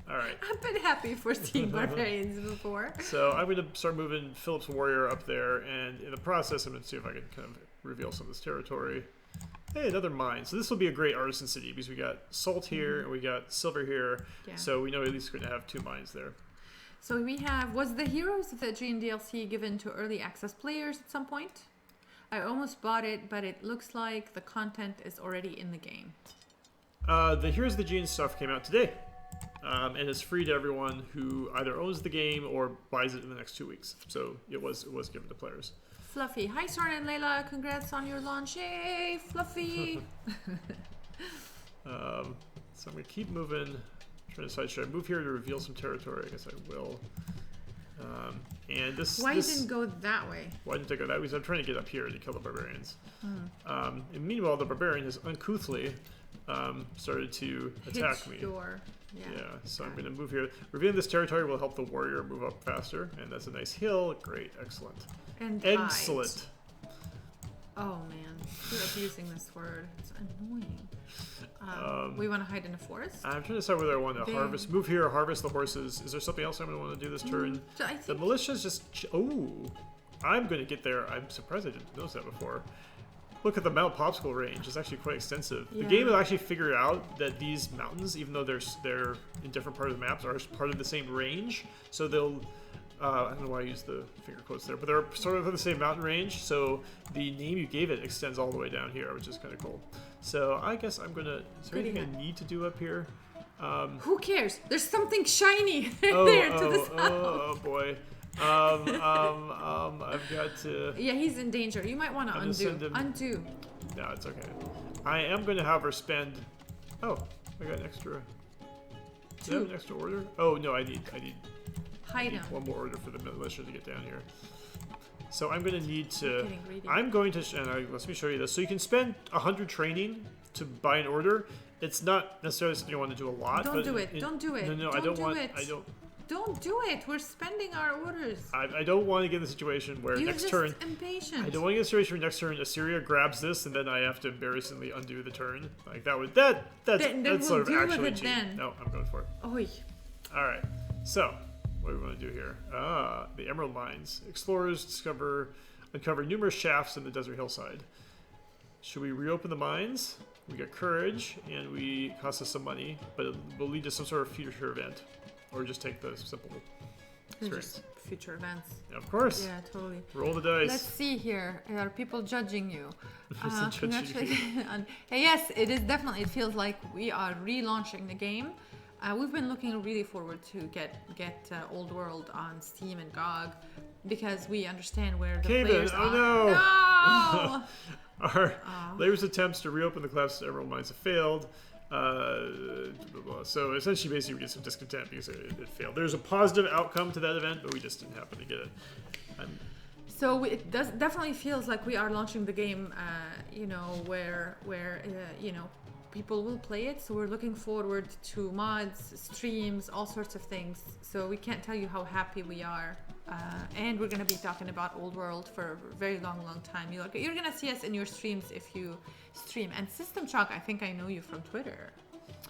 A: All right.
B: I've been happy for seeing barbarians before.
A: So I'm going to start moving Philip's warrior up there, and in the process, I'm going to see if I can kind of reveal some of this territory. Hey, another mine. So this will be a great artisan city because we got salt here and we got silver here. Yeah. So we know at least we're going to have 2 mines there. So
B: was the Heroes of the Aegean DLC given to early access players at some point? I almost bought it, but it looks like the content is already in the game.
A: The Heroes of the Aegean stuff came out today. And it's free to everyone who either owns the game or buys it in the next 2 weeks. So it was given to players.
B: Fluffy. Hi, Soren and Layla. Congrats on your launch. Yay, Fluffy.
A: So I'm going to keep moving. Trying to decide, should I move here to reveal some territory? I guess I will. And
B: Why didn't go that way?
A: Why didn't I go that way? Because I'm trying to get up here to kill the barbarians. And meanwhile, the barbarian has uncouthly started to attack me. Yeah, so I'm going to move here. Revealing this territory will help the warrior move up faster, and that's a nice hill. Great, excellent.
B: And
A: excellent.
B: Oh man, you're abusing this word. It's annoying. We want to hide in the forest?
A: I'm trying to decide whether I want to move here or harvest the horses. Is there something else I'm going to want to do this turn?
B: So I think
A: the militia's just... I'm going to get there. I'm surprised I didn't notice that before. Look at the Mount Popsicle range. It's actually quite extensive. Yeah. The game will actually figure out that these mountains, even though they're in different parts of the maps, are part of the same range. So they'll... I don't know why I use the finger quotes there, but they're sort of in the same mountain range. So the name you gave it extends all the way down here, which is kind of cool. So I guess I'm going to... Is there anything I need to do up here?
B: Who cares? There's something shiny there to the south.
A: Oh, boy. I've got to...
B: Yeah, he's in danger. You might want to undo. Undo.
A: No, it's okay. I am going to have her spend... Oh, I got an extra... Do I have an extra order? Oh, no, I need one more order for the militia to get down here. So I'm going to need to... let me show you this. So you can spend 100 training to buy an order. It's not necessarily something you want to do a lot.
B: Don't do it. Don't do it.
A: No, I don't want...
B: Don't do it. We're spending our orders.
A: I don't want to get in the situation where next turn...
B: impatient.
A: I don't want to get in the situation where next turn Assyria grabs this and then I have to embarrassingly undo the turn. Like that would... That's sort of actually cheap. No, I'm going for it.
B: Oy.
A: All right. So... What do we want to do here? The Emerald Mines. Explorers uncover numerous shafts in the desert hillside. Should we reopen the mines? We got courage, and we cost us some money, but it will lead to some sort of future event, or just take the simple experience.
B: Just future events.
A: Yeah, of course.
B: Yeah, totally.
A: Roll the dice.
B: Let's see here. Are people judging you?
A: Judging you.
B: Hey, yes, it is definitely. It feels like we are relaunching the game. We've been looking really forward to get Old World on Steam and GOG because we understand where the players are.
A: Oh no!
B: No!
A: Our latest attempts to reopen the collapsed emerald mines have failed. So essentially, basically, we get some discontent because it failed. There's a positive outcome to that event, but we just didn't happen to get it.
B: So it definitely feels like we are launching the game, where people will play it. So we're looking forward to mods, streams, all sorts of things. So we can't tell you how happy we are. And we're going to be talking about Old World for a very long time. You're going to see us in your streams if you stream. And System Shock, I think I know you from Twitter.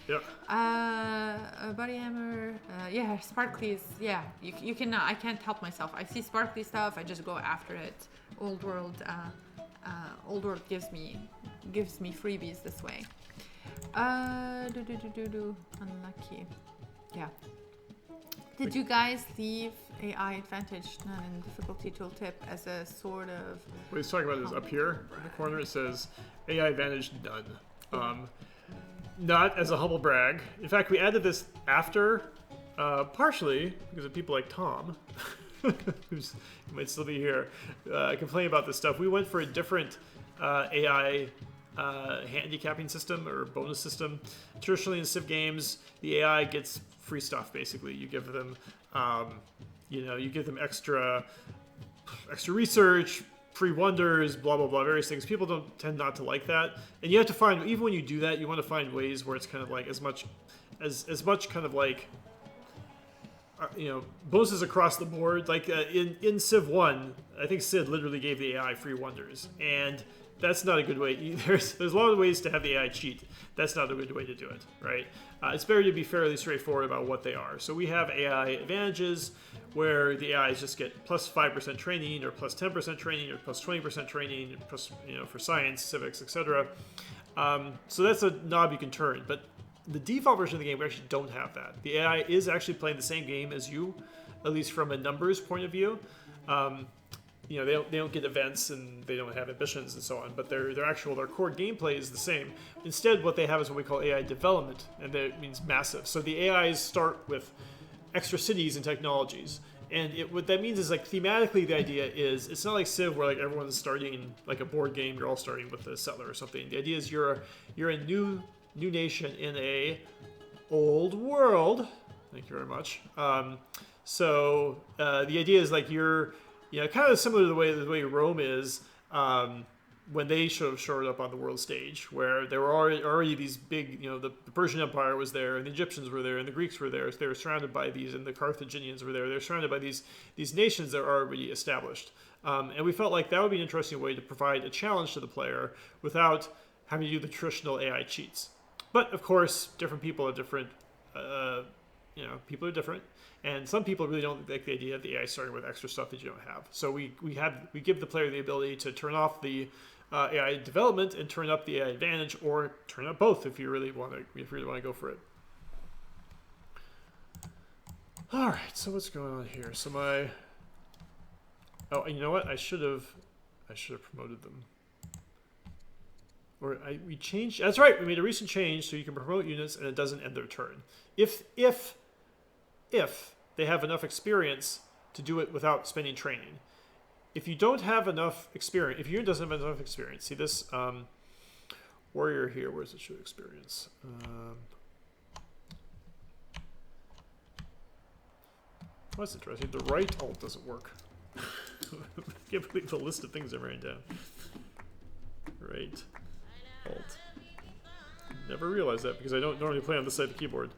A: Yep.
B: Buddy Hammer, yeah, Sparkly's, yeah. You can. I can't help myself. I see Sparkly stuff. I just go after it. Old World gives me freebies this way. Unlucky. Yeah. Did you guys leave AI advantage none in difficulty tooltip as a sort of?
A: What he's talking about is up here in the corner. It says AI advantage none. Not as a humble brag. In fact, we added this after, partially because of people like Tom, who might still be here, complaining about this stuff. We went for a different AI handicapping system or bonus system. Traditionally in Civ games, the AI gets free stuff. Basically, you give them, you give them extra research, free wonders, blah blah blah, various things. People don't tend not to like that, and you have to find, even when you do that, you want to find ways where it's kind of like as much kind of like bonuses across the board. Like in Civ 1, I think Sid literally gave the AI free wonders, and that's not a good way. There's a lot of ways to have the AI cheat. That's not a good way to do it, right? It's better to be fairly straightforward about what they are. So we have AI advantages where the AIs just get plus 5% training, or plus 10% training, or plus 20% training, plus for science, civics, etc. So that's a knob you can turn. But the default version of the game, we actually don't have that. The AI is actually playing the same game as you, at least from a numbers point of view. They don't get events and they don't have ambitions and so on, but their core gameplay is the same. Instead, what they have is what we call AI development, and that means massive. So the AIs start with extra cities and technologies, and what that means is, like, thematically, the idea is it's not like Civ where like everyone's starting like a board game. You're all starting with the settler or something. The idea is you're a new nation in a old world. Thank you very much. So the idea is like you're kind of similar to the way Rome is when they showed up on the world stage, where there were already these big, the Persian Empire was there, and the Egyptians were there, and the Greeks were there. So they were surrounded by these, and the Carthaginians were there. They were surrounded by these nations that are already established. And we felt like that would be an interesting way to provide a challenge to the player without having to do the traditional AI cheats. But of course, different people are different. People are different. And some people really don't like the idea of the AI starting with extra stuff that you don't have. So we give the player the ability to turn off the AI development and turn up the AI advantage, or turn up both if you really want to go for it. All right, so what's going on here? So you know what? I should have promoted them. We changed. That's right. We made a recent change so you can promote units and it doesn't end their turn. If they have enough experience to do it without spending training. If you don't have enough experience, if your unit doesn't have enough experience, see this warrior here, where's the show experience? That's interesting. The right alt doesn't work. I can't believe the list of things I'm writing down. Right alt. Never realized that because I don't normally play on this side of the keyboard.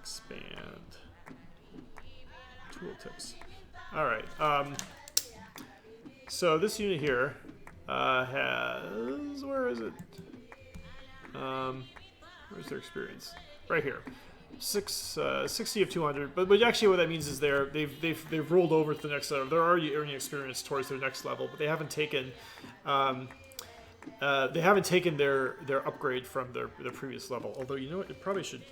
A: Expand tooltips. All right. So this unit here has, where is it? Where's their experience? Right here. 60 of 200. But actually, what that means is they've rolled over to the next level. They're already earning experience towards their next level, but they haven't taken They haven't taken their upgrade from their previous level. Although, you know what? It probably should...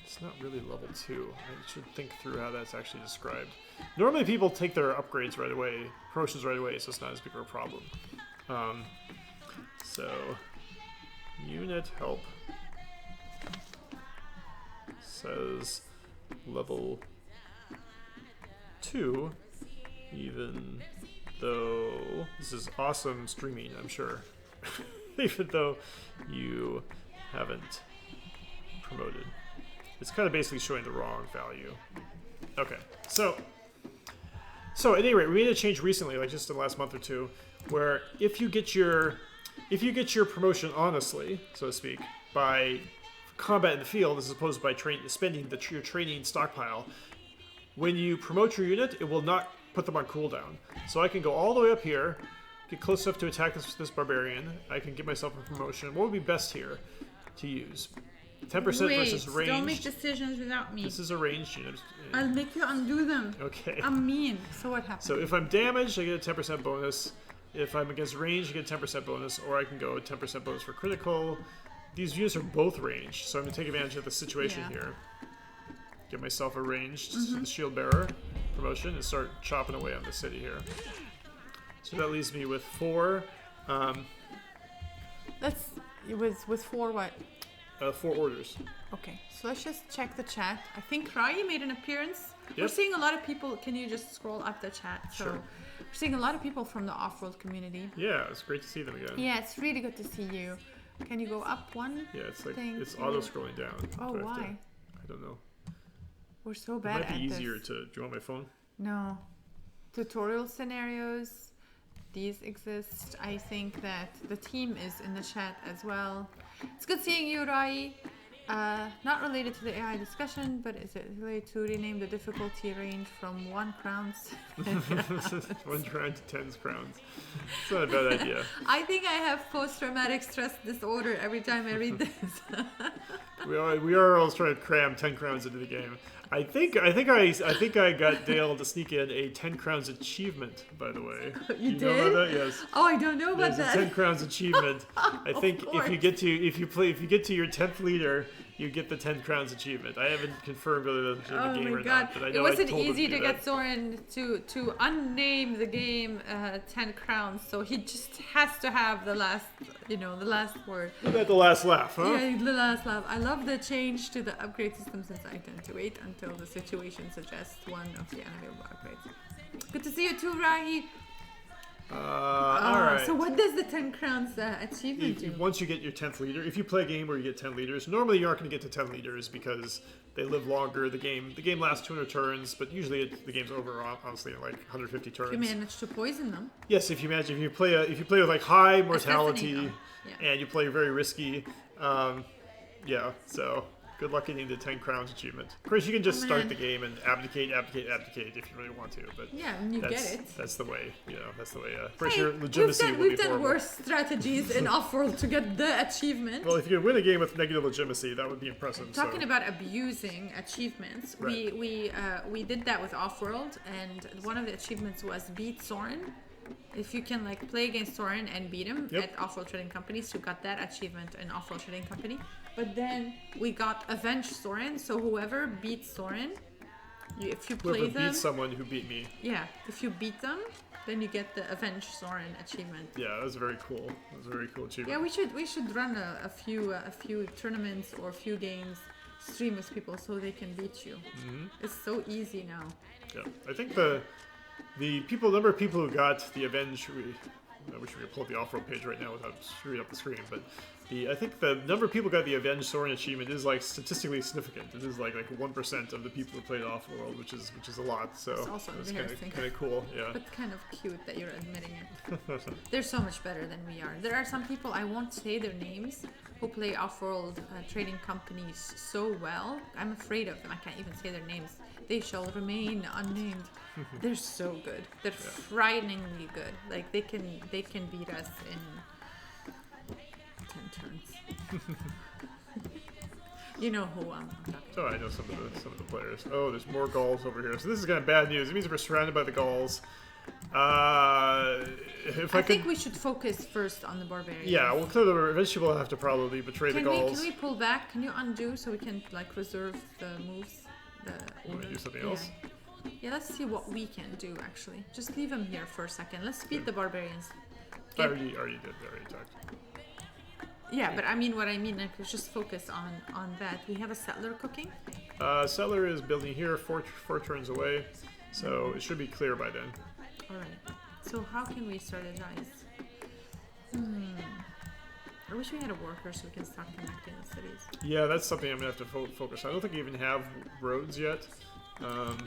A: It's not really level 2. I should think through how that's actually described. Normally people take their upgrades right away, promotions right away, so it's not as big of a problem. So, unit help says level 2, even though this is awesome streaming, I'm sure. Even though you haven't promoted. It's kind of basically showing the wrong value. Okay, so at any rate, we made a change recently, like just in the last month or two, where if you get your promotion honestly, so to speak, by combat in the field as opposed to by spending your training stockpile, when you promote your unit, it will not put them on cooldown. So I can go all the way up here, get close enough to attack this barbarian. I can give myself a promotion. What would be best here to use? 10% versus ranged.
B: Don't make decisions without me.
A: This is a ranged unit.
B: I'll make you undo them.
A: Okay.
B: I'm mean. So what happens?
A: So if I'm damaged, I get a 10% bonus. If I'm against range, I get a 10% bonus. Or I can go a 10% bonus for critical. These units are both ranged, so I'm going to take advantage of the situation here. Get myself a ranged shield bearer promotion and start chopping away on the city here. So that leaves me with 4.
B: It was with 4 what?
A: 4 orders.
B: Okay, so let's just check the chat. I think Rai made an appearance.
A: Yep.
B: We're seeing a lot of people. Can you just scroll up the chat? So
A: Sure.
B: we're seeing a lot of people from the off-world community.
A: Yeah, it's great to see them again.
B: Yeah, it's really good to see you. Can you go up one?
A: Yeah, it's like
B: Thank
A: it's
B: you.
A: auto-scrolling down.
B: Oh,
A: Do I have
B: why?
A: I don't know.
B: We're so
A: It
B: bad
A: might
B: at
A: be easier
B: this.
A: to... Do you want my phone?
B: No. Tutorial scenarios. These exist. I think that the team is in the chat as well. It's good seeing you, Rai. Not related to the AI discussion, but is it related to rename the difficulty range from 1 crowns?
A: 1 crown to 10 crowns. It's not a bad idea.
B: I think I have post-traumatic stress disorder every time I read this.
A: We are always trying to cram 10 crowns into the game. I think I got Dale to sneak in a 10 crowns achievement, by the way.
B: You
A: know
B: did?
A: about that? Yes.
B: Oh, I don't know about
A: There's
B: that.
A: a 10 crowns achievement. I think
B: course.
A: if you get to your 10th leader, you get the 10 crowns achievement. I haven't confirmed whether that's in the game or not, but I know
B: It wasn't
A: I told him
B: easy
A: to
B: to
A: do
B: get
A: that.
B: Soren to unname the game 10 crowns, so he just has to have the last word.
A: Isn't that the last laugh, huh?
B: Yeah, the last laugh. I love the change to the upgrade system since I tend to wait until the situation suggests one of the unavailable upgrades. Good to see you too, Rahi.
A: All right.
B: So what does the 10 crowns achievement do?
A: Once you get your 10th leader, if you play a game where you get 10 leaders, normally you aren't going to get to 10 leaders because they live longer. The game lasts 200 turns, but usually the game's over honestly in like 150 turns.
B: You managed to poison them.
A: Yes, if you play with like high mortality
B: them. Yeah.
A: and you play very risky, yeah. So good luck getting the 10 crowns achievement. Of course, you can just start the game and abdicate if you really want to. But
B: Yeah, and you get it.
A: That's the way. That's the way. Of
B: Hey,
A: course, your legitimacy will be
B: we've done
A: horrible.
B: worse strategies in off-world to get the achievement.
A: Well, if you could win a game with negative legitimacy, that would be impressive.
B: Talking about abusing achievements,
A: Right.
B: we did that with off-world, and one of the achievements was beat Soren. If you can like play against Soren and beat him at off-world trading companies, you got that achievement in off-world trading company. But then we got avenge Soren, so whoever beats Soren, if you play
A: Whoever
B: them,
A: beats someone who beat me.
B: yeah, if you beat them, then you get the avenge Soren achievement.
A: Yeah, that was very cool. That was a very cool achievement.
B: Yeah, we should run a few tournaments or a few games, stream with people so they can beat you.
A: Mm-hmm.
B: It's so easy now.
A: Yeah, I think the number of people who got the avenge. I wish we could pull up the off-road page right now without screwing up the screen, but I think the number of people who got the Avenged Soren achievement is like statistically significant. It is like 1% of the people who played off-world, which is a lot. So
B: It's also
A: it's
B: embarrassing.
A: kind of cool. Yeah.
B: But kind of cute that you're admitting it. They're so much better than we are. There are some people, I won't say their names, who play off-world trading companies so well. I'm afraid of them. I can't even say their names. They shall remain unnamed. They're so good. They're frighteningly good. Like they can beat us in 10 turns. You know who I'm talking about.
A: Oh, I know some of the players. Oh, there's more Gauls over here. So this is kind of bad news. It means we're surrounded by the Gauls. If
B: I think we should focus first on the barbarians.
A: Yeah, we'll clear the. Eventually, we'll have to probably betray the Gauls.
B: Can we pull back? Can you undo so we can like reserve the moves?
A: You want to do something else?
B: Yeah, let's see what we can do actually. Just leave them here for a second. Let's speed the barbarians.
A: I already did. I already talked.
B: Yeah, but I mean, what I mean, like, let's just focus on that. We have a settler cooking.
A: Settler is building here, four turns away, so it should be clear by then.
B: All right. So how can we strategize? I wish we had a worker so we can start connecting the cities.
A: Yeah, that's something I'm gonna have to focus on. I don't think we even have roads yet.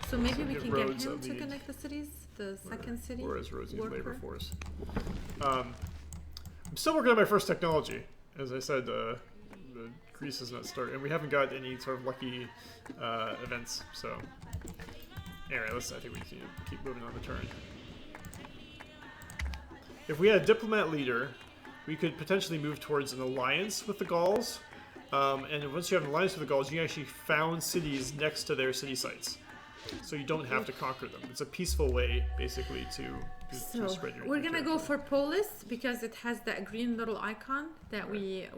B: So maybe we can get him to connect the cities, the second city.
A: Or as Rosie's labor force. I'm still working on my first technology. As I said, Greece has not started, and we haven't got any sort of lucky events. So anyway, I think we need to keep moving on the turn. If we had a diplomat leader, we could potentially move towards an alliance with the Gauls. And once you have an alliance with the Gauls, you actually found cities next to their city sites. So you don't have to conquer them. It's a peaceful way, basically, to spread your
B: we're going to go for Polis because it has that green little icon that we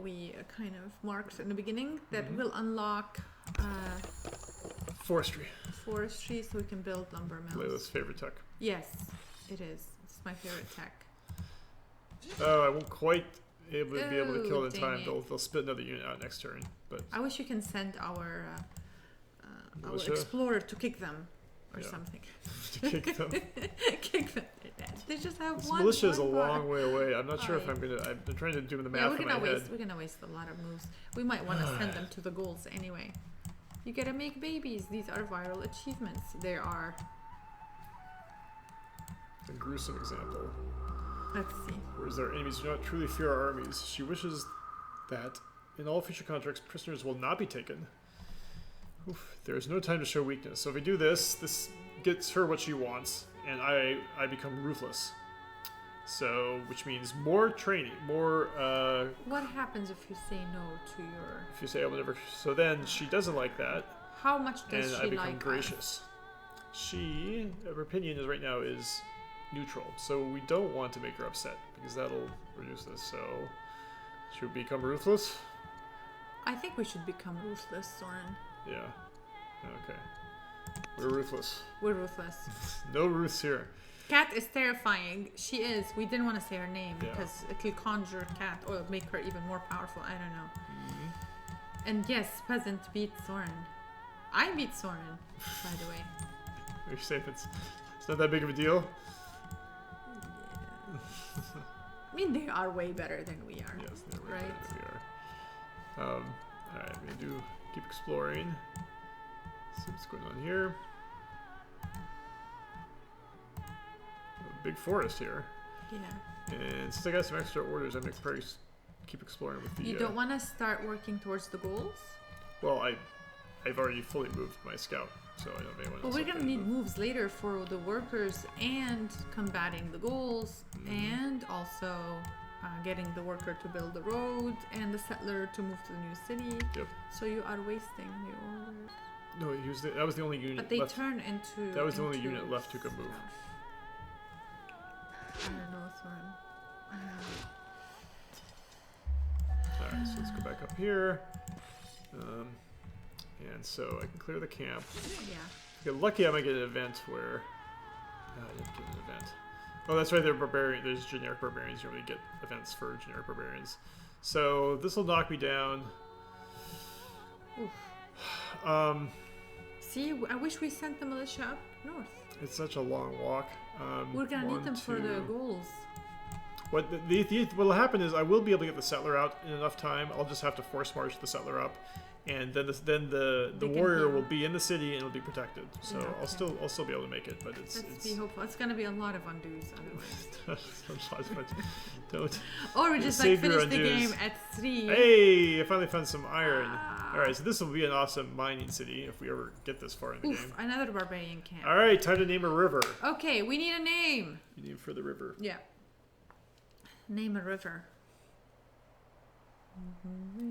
B: kind of marked in the beginning that will unlock
A: forestry,
B: so we can build lumber mills.
A: Layla's favorite tech.
B: Yes, it is. It's my favorite tech.
A: Oh, I won't quite be able to kill it in time. They'll spit another unit out next turn. But
B: I wish we can send our explorer to kick them or something.
A: To kick them.
B: Kick them. They just have
A: this
B: one.
A: Militia is a
B: bar.
A: long way away. I'm not sure if I'm gonna. I'm trying to do the math in my head.
B: We're gonna waste a lot of moves. We might want to send them to the Gauls anyway. You gotta make babies. These are viral achievements. They are.
A: A gruesome example.
B: Let's see.
A: Whereas their enemies do not truly fear our armies. She wishes that in all future contracts, prisoners will not be taken. Oof, there is no time to show weakness. So if we do this, this gets her what she wants, and I become ruthless. So, which means more training, more.
B: What happens if you say no to your?
A: If you say I will never, so then she doesn't like that.
B: How much does she like?
A: And I become gracious. Her opinion is right now is neutral, so we don't want to make her upset because that'll reduce this. So, should we become ruthless?
B: I think we should become ruthless, Soren.
A: Yeah. Okay. We're ruthless.
B: We're ruthless.
A: No Ruths here.
B: Cat is terrifying. She is. We didn't want to say her name because it will conjure Cat or make her even more powerful. I don't know. And yes, Peasant beat Soren. I beat Soren, by the way.
A: Are you saying it's not that big of a deal?
B: Yeah. I mean, they are way better than we are.
A: Yes, they're way better than we are. Alright, I'm going to keep exploring. See what's going on here. A big forest here.
B: Yeah.
A: And since I got some extra orders, I'm going to probably keep exploring with the...
B: You don't want to start working towards the goals?
A: Well, I've already fully moved my scout, so I don't have anyone else.
B: But we're going to need moves later for the workers and combating the goals and also getting the worker to build the road and the settler to move to the new city.
A: Yep.
B: So you are wasting the orders.
A: No, that was the only unit
B: But they
A: left.
B: turn into...
A: That was the only unit left who could move.
B: I don't know, Soren.
A: Alright, so let's go back up here. And so I can clear the camp.
B: Yeah.
A: If I get lucky, I might get an event where... I didn't get an event. Oh, that's right, there's generic barbarians. You don't really get events for generic barbarians. So this will knock me down.
B: Oof. See, I wish we sent the militia up north.
A: It's such a long walk.
B: We're gonna need them for the goals.
A: What'll happen is I will be able to get the settler out in enough time. I'll just have to force march the settler up, and then the warrior will be in the city and it'll be protected. So okay. I'll still be able to make it, but it's
B: be hopeful. It's gonna be a lot of undos otherwise.
A: Don't.
B: Or we just like finish the game at 3.
A: Hey, I finally found some iron. All right, so this will be an awesome mining city if we ever get this far in the game.
B: Another barbarian camp.
A: All right, time to name a river.
B: Okay, we need a name.
A: You name for the river.
B: Yeah. Name a river.
A: I'm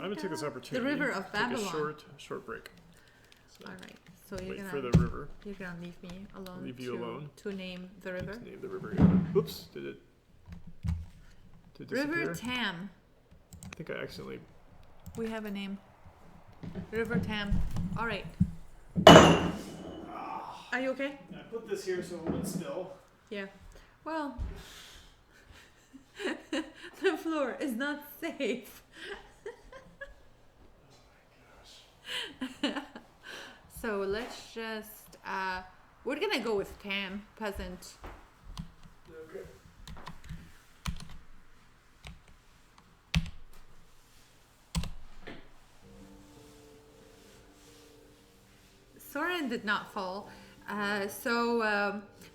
A: gonna take this opportunity.
B: The River of Babylon.
A: Take a short break.
B: All right. So you're
A: Wait
B: gonna
A: for the river.
B: You're gonna leave me alone.
A: Leave you alone.
B: To name the river.
A: To name the river. Yeah. Oops! Did it disappear?
B: River Tam.
A: I think I accidentally.
B: We have a name. River Tam. All right. Are you okay?
A: I put this here so it wouldn't spill.
B: Yeah. Well, the floor is not safe.
A: Oh my gosh.
B: So let's just, we're gonna go with Tam, peasant.
A: Okay.
B: Soren did not fall.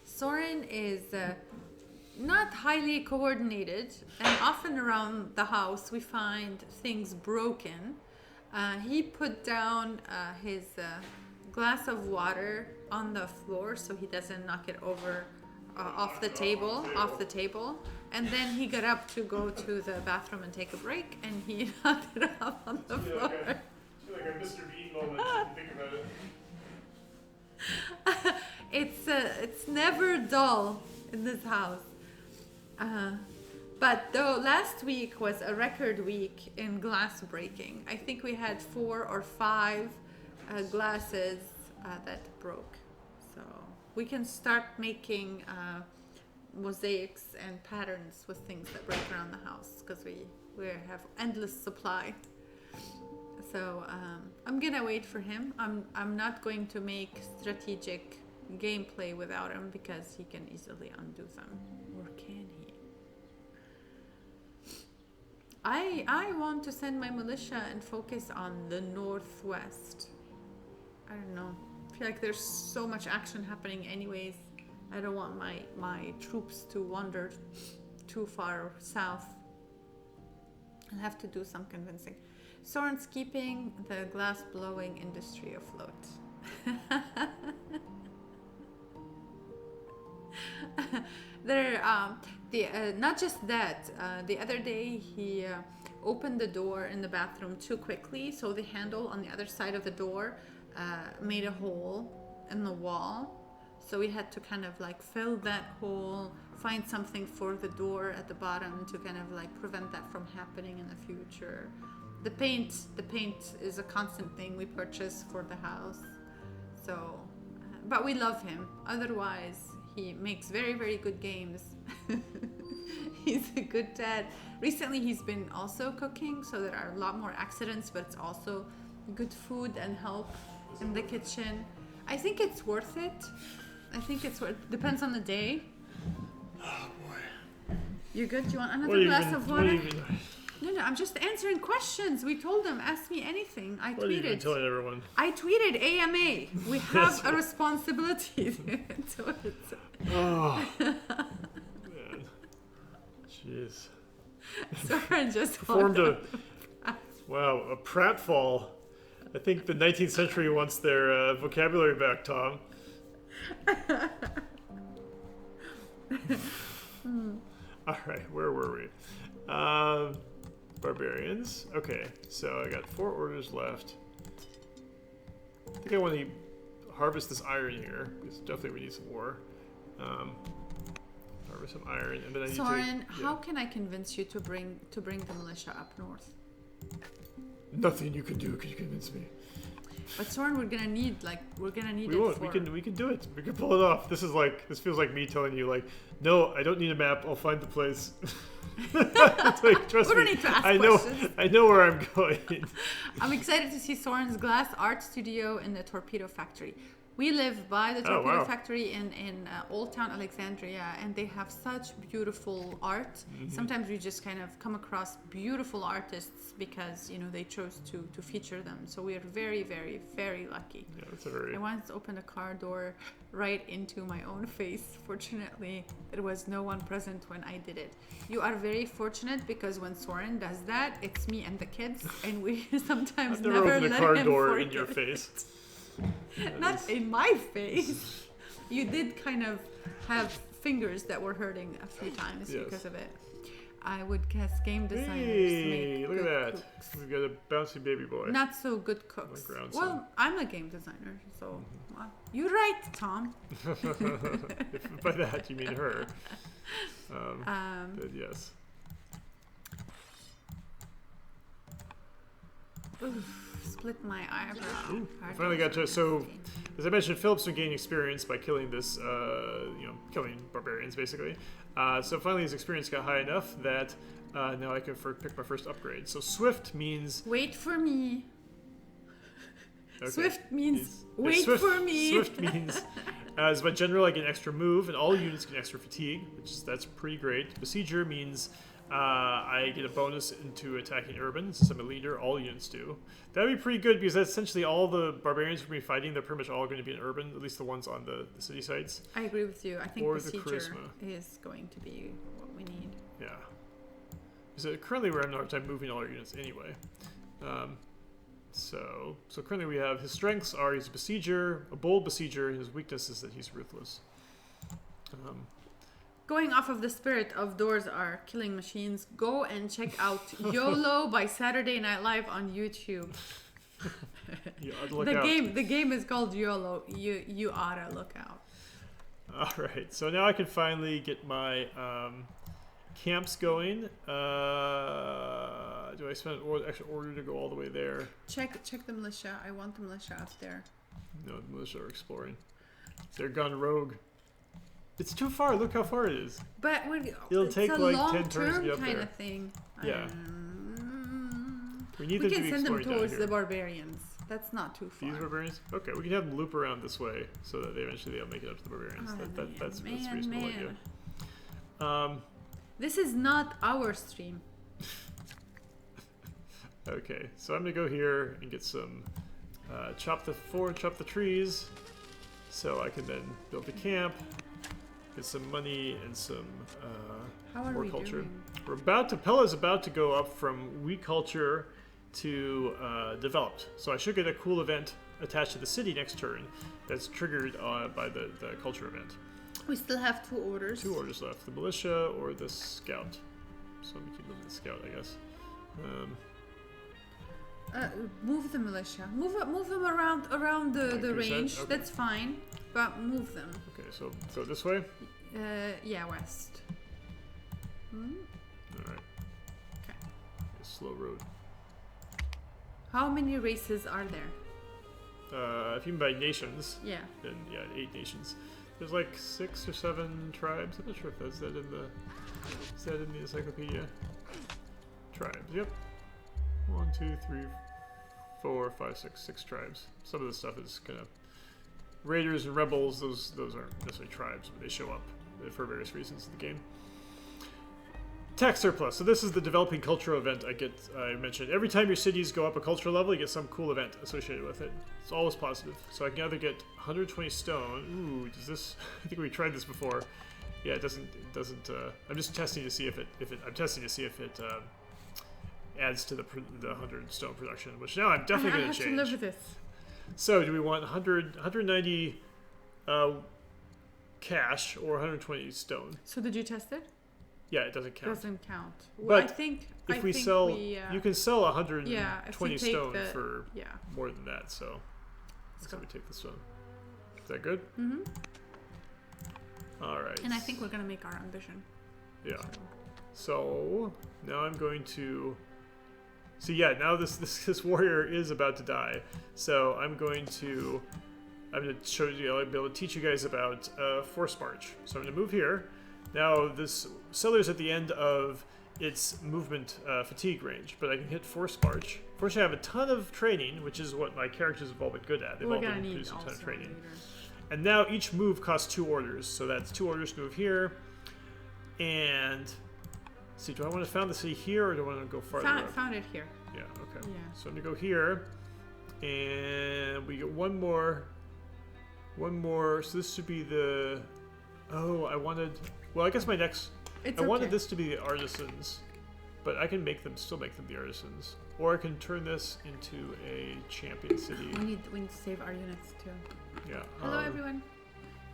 B: Soren is not highly coordinated, and often around the house we find things broken. He put down his glass of water on the floor so he doesn't knock it over off the table, and then he got up to go to the bathroom and take a break, and he knocked it off on the floor.
A: I feel like a Mr. Bean moment if you think about it.
B: It's never dull in this house. But though last week was a record week in glass breaking, I think we had 4 or 5 glasses that broke. So we can start making mosaics and patterns with things that break around the house because we have endless supply. So I'm gonna wait for him. I'm not going to make strategic gameplay without him because he can easily undo them. Or can he? I want to send my militia and focus on the northwest. I don't know. I feel like there's so much action happening anyways. I don't want my troops to wander too far south. I'll have to do some convincing. Soren's keeping the glass blowing industry afloat. Not just that. The other day he opened the door in the bathroom too quickly, so the handle on the other side of the door made a hole in the wall. So we had to kind of like fill that hole, find something for the door at the bottom to kind of like prevent that from happening in the future. The paint is a constant thing we purchase for the house. So, but we love him. Otherwise, he makes very, very good games. He's a good dad. Recently, he's been also cooking, so there are a lot more accidents, but it's also good food and help in the kitchen. I think it's worth it. Depends on the day.
A: Oh boy.
B: You good? Do you want another glass of water? No, I'm just answering questions. We told them, ask me anything. I
A: What are you even
B: tweeted.
A: telling everyone?
B: I tweeted AMA. We have a responsibility to it.
A: Oh, man. Jeez.
B: Soren just
A: Formed a pratfall. I think the 19th century wants their vocabulary back, Tom. All right, where were we? Barbarians. Okay, so I got 4 orders left. I think I want to harvest this iron here because definitely we need some more. Harvest some iron, and then I need
B: Soren, how can I convince you to bring the militia up north?
A: Nothing you can do. Could you convince me?
B: But Soren, we're gonna need it.
A: We won't. We can do it. We can pull it off. This feels like me telling you, like, no, I don't need a map. I'll find the place. Like, trust
B: we don't
A: me.
B: need to ask
A: questions. I know where I'm going.
B: I'm excited to see Soren's glass art studio in the torpedo factory. We live by the torpedo factory in Old Town Alexandria, and they have such beautiful art. Mm-hmm. Sometimes we just kind of come across beautiful artists because, you know, they chose to feature them. So we are very, very, very lucky.
A: Yeah, that's a very...
B: I once opened a car door right into my own face. Fortunately, there was no one present when I did it. You are very fortunate because when Soren does that, it's me and the kids, and we sometimes
A: I've never opened a
B: let
A: car
B: him
A: door
B: forget
A: in your
B: it.
A: face.
B: Not in my face. You did kind of have fingers that were hurting a few times because of it. I would guess game designers
A: Hey,
B: make
A: look at
B: good
A: that.
B: cooks.
A: We've got a bouncy baby boy.
B: Not so good cooks.
A: ground
B: Well,
A: son.
B: I'm a game designer, so well, you're right, Tom.
A: If by that you mean her. Then yes.
B: Oof, split my eyebrow.
A: Ooh, I finally got to. So, as I mentioned, Philip's been gaining experience by killing this, killing barbarians basically. So finally, his experience got high enough that now I can pick my first upgrade. So Swift means.
B: Wait for me.
A: Okay.
B: Swift means wait
A: Swift,
B: for me.
A: Swift means, as my general, I get an extra move, and all units get extra fatigue, that's pretty great. Besieger means I get a bonus into attacking urban. Since I'm a leader, all units do. That'd be pretty good because that's essentially all the barbarians we're going to be fighting. They're pretty much all going to be in urban, at least the ones on the city sites.
B: I agree with you. I think
A: Or the
B: procedure
A: charisma.
B: is going to be what we need.
A: Yeah. So currently we're having a hard time moving all our units anyway. So currently we have his strengths are he's a besieger, a bold besieger, and his weakness is that he's ruthless.
B: Going off of the spirit of doors are killing machines, go and check out YOLO by Saturday Night Live on YouTube.
A: You ought to look
B: The
A: out.
B: game is called YOLO. You oughta look out.
A: All right, so now I can finally get my camps going. Do I spend an extra order to go all the way there?
B: Check the militia. I want the militia up there.
A: No, the militia are exploring. They're gone rogue. It's too far. Look how far it is.
B: But
A: It'll
B: it's
A: take
B: a
A: like 10 turns to
B: long-term
A: get up
B: kind
A: there.
B: of thing.
A: Yeah. We need
B: We
A: them to
B: can
A: be
B: send them
A: exploring down
B: towards
A: here.
B: the barbarians. That's not too far.
A: These barbarians? Okay, we can have them loop around this way so that eventually they'll make it up to the barbarians. That's a reasonable idea.
B: This is not our stream.
A: Okay, so I'm gonna go here and get some chop the trees, so I can then build a camp, get some money and some
B: How are we
A: horticulture.
B: doing?
A: Pella's about to go up from weak culture to developed, so I should get a cool event attached to the city next turn that's triggered by the culture event.
B: We still have 2 orders.
A: 2 orders left: the militia or the scout. So we keep looking at the scout, I guess.
B: Move the militia. Move them around the range.
A: Okay.
B: That's fine, but move them.
A: Okay, so go this way.
B: Yeah, west.
A: All right.
B: Okay.
A: Slow road.
B: How many races are there?
A: If you mean by nations,
B: Yeah.
A: then yeah, 8 nations. There's like 6 or 7 tribes. I'm not sure if that's that in the. Is that in the encyclopedia? Tribes. Yep. 1, 2, 3, 4, 5, 6 tribes. Some of the stuff is kind of raiders and rebels. Those aren't necessarily tribes, but they show up for various reasons in the game. Tax surplus. So this is the developing cultural event I mentioned. Every time your cities go up a cultural level, you get some cool event associated with it. It's always positive. So I can either get 120 stone. Ooh, does this? I think we tried this before. Yeah, it doesn't. I'm just testing to see if it. I'm testing to see if it adds to the 100 stone production, which now I'm definitely going to change.
B: I have to live with this.
A: So do we want 190 cash or 120 stone?
B: So did you test it?
A: Yeah, it doesn't count.
B: Doesn't count.
A: But
B: Well, I think
A: if we
B: think
A: sell,
B: we,
A: you can sell
B: if
A: 120
B: we take
A: stone for
B: yeah.
A: more than that. So
B: Let's
A: so
B: go.
A: we take the stone. Is that good?
B: Mm-hmm.
A: All right.
B: And I think we're gonna make our ambition.
A: Yeah. So now I'm going to. So yeah, now this warrior is about to die. So I'm going to show you. I'll be able to teach you guys about force march. So I'm going to move here. Now this cellar's at the end of its movement fatigue range, but I can hit force march. Fortunately, I have a ton of training, which is what my characters have all been good at. They've all been producing a ton of training. And now each move costs 2 orders, so that's 2 orders to move here. And see, do I want to found the city here, or do I want to go farther up?
B: Found it here.
A: Yeah, okay.
B: Yeah.
A: So I'm gonna go here, and we get one more. So this should be the. Oh, I wanted. Well, I guess my next.
B: It's
A: I wanted
B: okay.
A: this to be the artisans, but I can still make them the artisans, or I can turn this into a champion city.
B: We need to save our units too.
A: Yeah.
B: Hello everyone.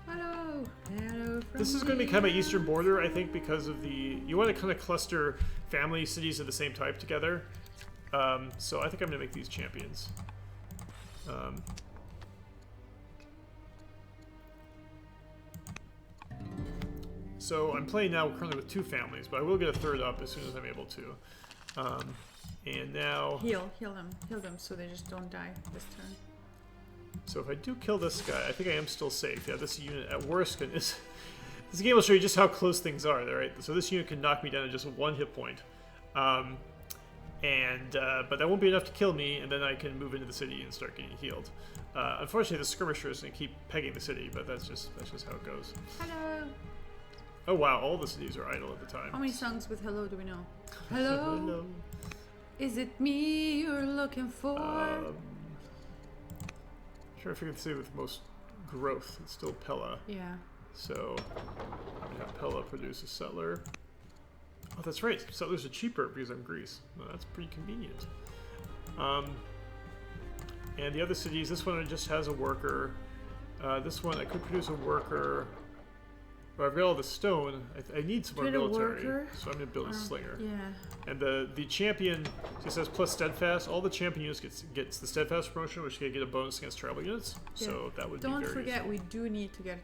B: Hello. Hello.
A: This is going to be kind of my eastern border, I think, because of the... You want to kind of cluster family cities of the same type together. So I think I'm going to make these champions. So I'm playing now currently with 2 families, but I will get a third up as soon as I'm able to. And now...
B: Heal them so they just don't die this turn.
A: So if I do kill this guy, I think I am still safe. Yeah, this unit at worst can... This game will show you just how close things are there, right? So this unit can knock me down to just 1 hit point. But that won't be enough to kill me, and then I can move into the city and start getting healed. Unfortunately, the skirmisher is going to keep pegging the city, but that's just how it goes.
B: Hello.
A: Oh wow, all the cities are idle at the time.
B: How many songs with hello do we know? Hello?
A: Hello.
B: Is it me you're looking for?
A: I'm trying to figure the city with most growth. It's still Pella.
B: Yeah.
A: So, we have Pella produce a settler. Oh, that's right. Settlers are cheaper because I'm Greece. Well, that's pretty convenient. And the other cities, this one just has a worker. This one, I could produce a worker. But I've got all the stone. I need some more military. So I'm going to build a slinger.
B: Yeah.
A: And the champion, it says plus steadfast. All the champion units gets the steadfast promotion, which can get a bonus against travel units. Yeah. So that would be very
B: forget,
A: useful.
B: We do need to get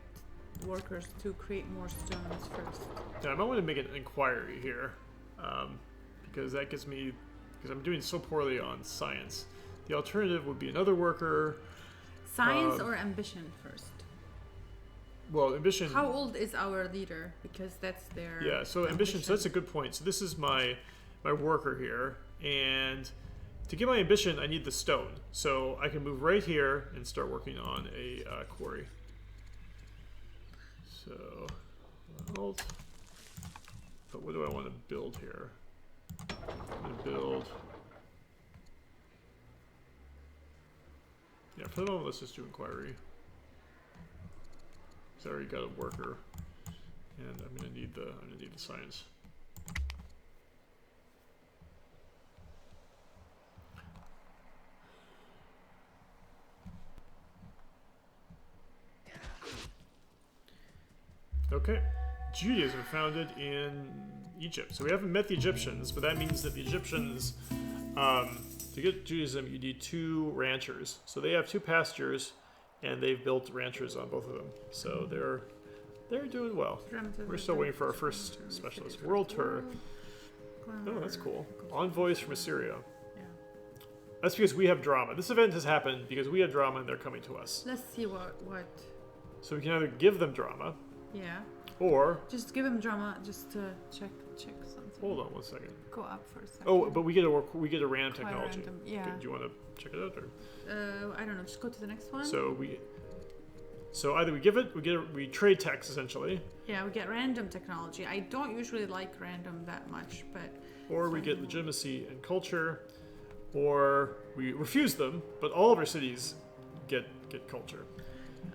B: workers to create more stones first.
A: Yeah, I might want to make an inquiry here, because that gives me, because I'm doing so poorly on science. The alternative would be another worker.
B: Science or ambition first?
A: Well, ambition.
B: How old is our leader? Because that's their.
A: Yeah, so ambition. So that's a good point. So this is my worker here, and to get my ambition, I need the stone. So I can move right here and start working on a quarry. So, alt. But what do I want to build here? I'm going to build. Yeah, for the moment, let's just do inquiry. I already got a worker, and I'm gonna need the science. Okay, Judaism founded in Egypt. So we haven't met the Egyptians, but that means that the Egyptians, to get Judaism, you need 2 ranchers. So they have 2 pastures. And they've built ranchers on both of them, so they're doing well. We're still waiting for our first specialist. World tour. Oh, that's cool. Envoys from Assyria.
B: Yeah.
A: That's because we have drama. This event has happened because we have drama and they're coming to us.
B: Let's see what.
A: So we can either give them drama.
B: Yeah.
A: Or
B: just give them drama just to check something.
A: Hold on 1 second.
B: Go up for a second.
A: Oh, but we get a random technology.
B: Random. Yeah.
A: Do you want to check it out or?
B: I don't know. Just go to the next one.
A: So either we give it, we trade text essentially.
B: Yeah, we get random technology. I don't usually like random that much, but.
A: Or we get legitimacy and culture, or we refuse them, but all of our cities get culture.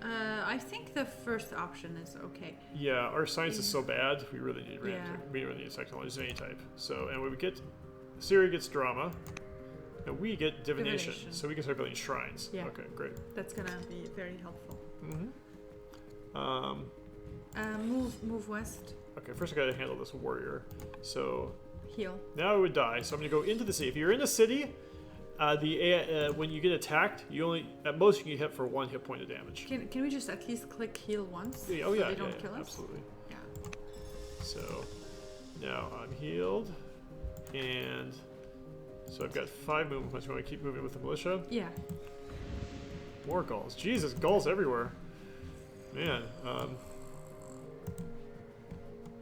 B: I think the first option is okay.
A: Yeah, our science is so bad. We really need random.
B: Yeah.
A: We really need technologies of any type. So, and we get, Syria gets drama. And we get divination, so we can start building shrines.
B: Yeah.
A: Okay, great.
B: That's gonna be very helpful. Move west.
A: Okay, first I gotta handle this warrior. So
B: heal.
A: Now I would die. So I'm gonna go into the city. If you're in a city, when you get attacked, you only at most you can get hit for 1 hit point of damage.
B: Can we just at least click heal once?
A: Yeah,
B: so they don't kill us?
A: Absolutely.
B: Yeah.
A: So now I'm healed, and. So I've got 5 movements. I'm going to keep moving with the militia.
B: Yeah.
A: More Gauls. Jesus, Gauls everywhere. Man.
B: You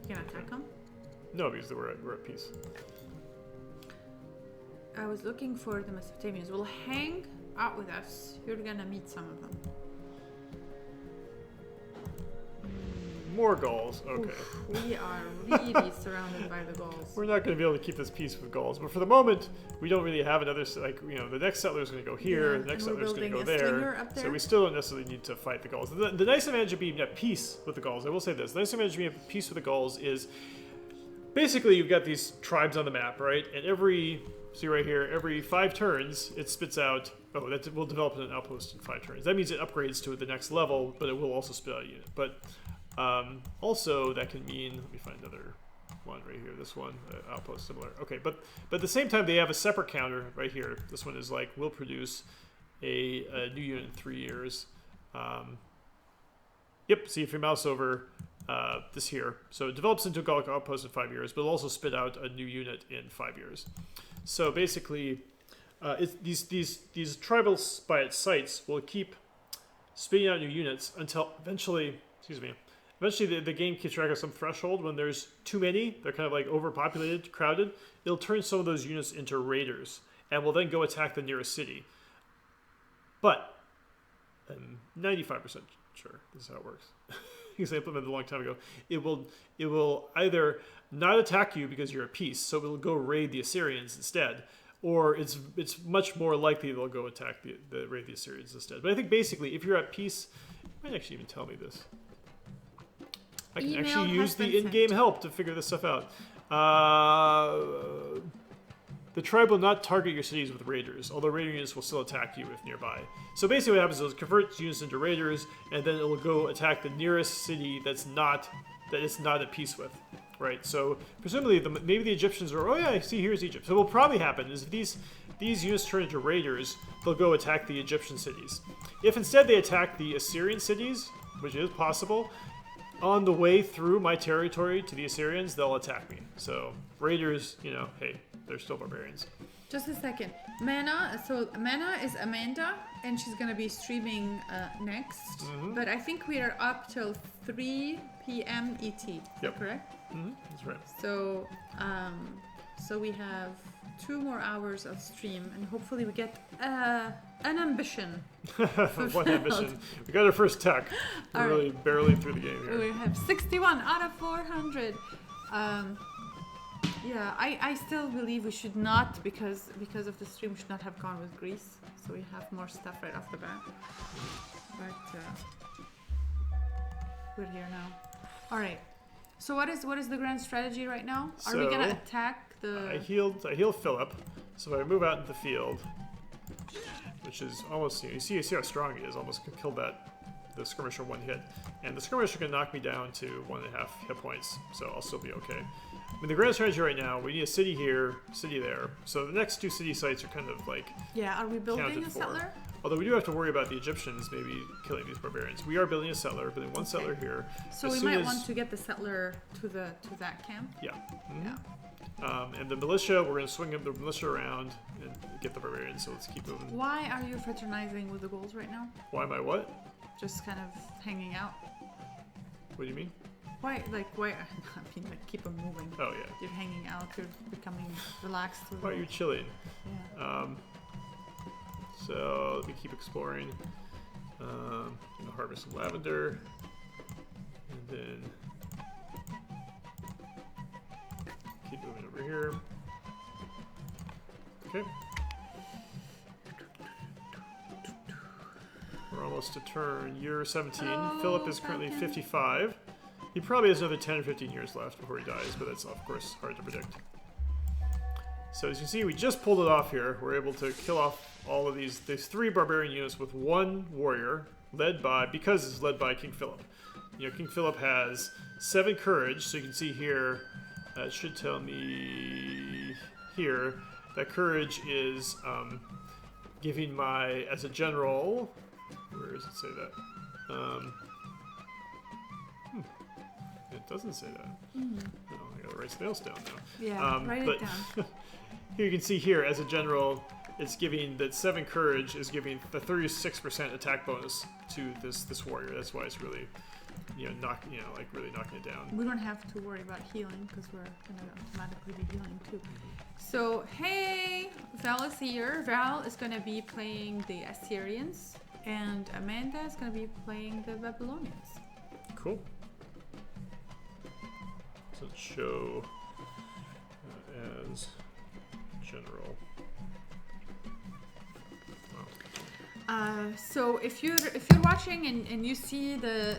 B: gonna attack them?
A: No, because we're at peace.
B: I was looking for the Mesopotamians. Well, hang out with us. You're gonna meet some of them.
A: More Gauls. Okay.
B: Oof, we are really surrounded by the Gauls.
A: We're not going to be able to keep this peace with Gauls, but for the moment, we don't really have another. The next settler is going to go here.
B: Yeah,
A: the next settler is going to go
B: there.
A: So we still don't necessarily need to fight the Gauls. The nice advantage of being at peace with the Gauls, I will say this: the nice advantage of being at peace with the Gauls is basically you've got these tribes on the map, right? And see right here, every 5 turns, it spits out, that will develop an outpost in 5 turns. That means it upgrades to the next level, but it will also spit out a unit. But also that can mean, let me find another one right here, this one, outpost similar. Okay, but at the same time, they have a separate counter right here. This one is like, will produce a new unit in 3 years. Yep, see if you mouse over this here. So it develops into a Gallic outpost in 5 years, but it'll also spit out a new unit in 5 years. So basically, these tribal by its sites will keep spitting out new units until eventually, the game keeps track of some threshold. When there's too many, they're kind of like overpopulated, crowded, it'll turn some of those units into raiders and will then go attack the nearest city. But I'm 95% sure this is how it works. Because I implemented it a long time ago. It will either not attack you because you're at peace, so it will go raid the Assyrians instead, or it's much more likely they'll go attack the raid the Assyrians instead. But I think basically, if you're at peace, it might actually even tell me this. I can actually use the in-game help to figure this stuff out. The tribe will not target your cities with raiders, although raider units will still attack you if nearby. So basically what happens is it converts units into raiders, and then it will go attack the nearest city that it's not at peace with, right? So presumably maybe the Egyptians are, oh yeah, see, here's Egypt. So what will probably happen is if these units turn into raiders, they'll go attack the Egyptian cities. If instead they attack the Assyrian cities, which is possible, on the way through my territory to the Assyrians, they'll attack me. So raiders, hey, they're still barbarians.
B: Just a second. Mana is Amanda, and she's going to be streaming next. Mm-hmm. But I think we are up till 3 p.m. ET. Is that correct?
A: Mm-hmm. That's right.
B: So, so we have 2 more hours of stream, and hopefully we get an ambition.
A: What ambition? We got our first tech. We're really barely through the game here.
B: We have 61 out of 400. Yeah, I still believe we should not, because of the stream, we should not have gone with Greece. So we have more stuff right off the bat. But we're here now. All right. So what is the grand strategy right now? Are we gonna attack the?
A: I healed Philip. So if I move out into the field, which is almost, you see how strong he is. Almost killed the skirmisher 1 hit, and the skirmisher can knock me down to 1.5 hit points. So I'll still be okay. I mean, the grand strategy right now, we need a city here, city there. So the next 2 city sites are kind of like
B: are we building a settler?
A: Although we do have to worry about the Egyptians maybe killing these barbarians. We are building a settler, building one settler here.
B: So we might want to get the settler to that camp.
A: Yeah. Mm-hmm. Yeah. And the militia, we're going to swing the militia around and get the barbarians. So let's keep moving.
B: Why are you fraternizing with the Gauls right now?
A: Why am I what?
B: Just kind of hanging out.
A: What do you mean?
B: Why? I mean, keep them moving.
A: Oh yeah.
B: You're hanging out. You're becoming relaxed.
A: Why are you chilling?
B: Yeah.
A: So let me keep exploring. Harvest some lavender, and then keep moving over here. Okay. We're almost to turn year 17. Philip is currently 55. He probably has another 10 or 15 years left before he dies, but that's of course hard to predict. So as you see, we just pulled it off here. We're able to kill off all of these 3 barbarian units with 1 warrior, because it's led by King Philip. King Philip has 7 courage, so you can see here, it should tell me here, that courage is giving as a general, where does it say that? It doesn't say that. Oh, I gotta write snails down now.
B: Yeah, write it down.
A: Here you can see here, as a general, it's giving that 7 courage is giving the 36% attack bonus to this warrior. That's why it's really, really knocking it down.
B: We don't have to worry about healing because we're gonna automatically be healing too. So hey, Val is here. Val is gonna be playing the Assyrians, and Amanda is gonna be playing the Babylonians.
A: Cool. So let's show as general.
B: So if you're watching and you see the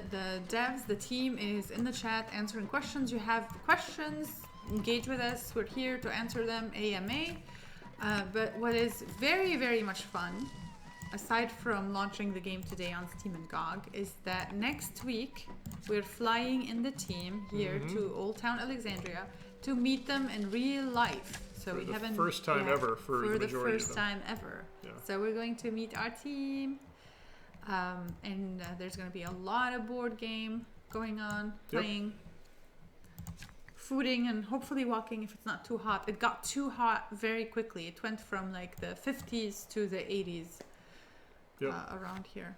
B: devs, the team is in the chat answering questions. You have questions, engage with us. We're here to answer them AMA. But what is very, very much fun, aside from launching the game today on Steam and GOG, is that next week we're flying in the team here to Old Town Alexandria to meet them in real life. So we haven't
A: first time ever for the majority of them.
B: For the first time ever.
A: Yeah.
B: So we're going to meet our team, and there's going to be a lot of board game going on, playing, fooding, and hopefully walking if it's not too hot. It got too hot very quickly. It went from like the 50s to the 80s around here.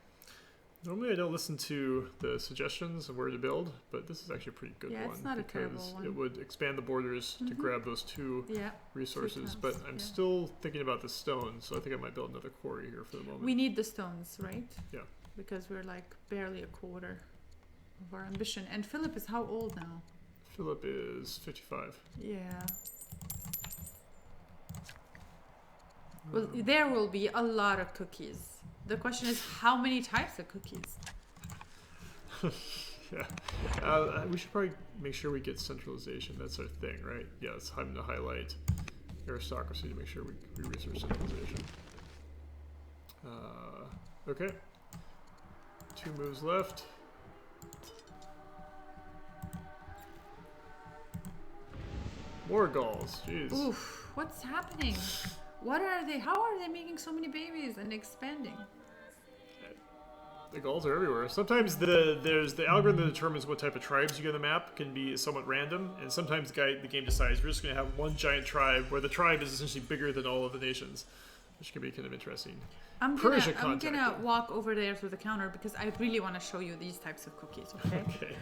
A: Normally I don't listen to the suggestions of where to build, but this is actually a pretty good one.
B: Yeah, it's not a terrible one.
A: It would expand the borders to grab those two resources, but I'm still thinking about the stone, so I think I might build another quarry here for the moment.
B: We need the stones, right?
A: Yeah.
B: Because we're like barely a quarter of our ambition. And Philip is how old now?
A: Philip is 55.
B: Yeah. Well, there will be a lot of cookies. The question is, how many types of cookies?
A: We should probably make sure we get centralization. That's our thing, right? Yeah, it's time to highlight aristocracy to make sure we research centralization. Okay. 2 moves left. More Gauls. Jeez.
B: Oof, what's happening? What are they? How are they making so many babies and expanding?
A: The Gauls are everywhere. Sometimes there's the algorithm that determines what type of tribes you get on the map can be somewhat random, and sometimes the game decides we're just going to have one giant tribe where the tribe is essentially bigger than all of the nations, which can be kind of interesting.
B: I'm gonna walk over there to the counter because I really want to show you these types of cookies. Okay.
A: Okay.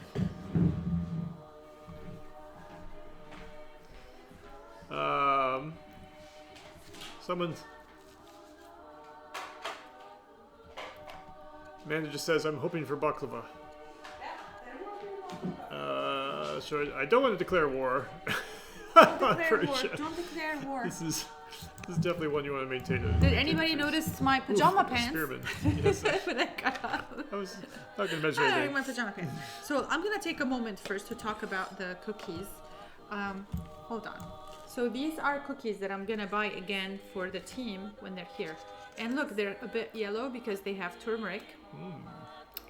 A: Someone. Amanda just says, I'm hoping for baklava. So I don't want to declare war.
B: Don't declare war. Don't declare war.
A: This is definitely one you want to maintain.
B: Did anybody notice my pajama pants?
A: Spearman. Yes.
B: When I got up.
A: I was not going to mention anything.
B: My pajama pants. So I'm going to take a moment first to talk about the cookies. Hold on. So these are cookies that I'm going to buy again for the team when they're here. And look, they're a bit yellow because they have turmeric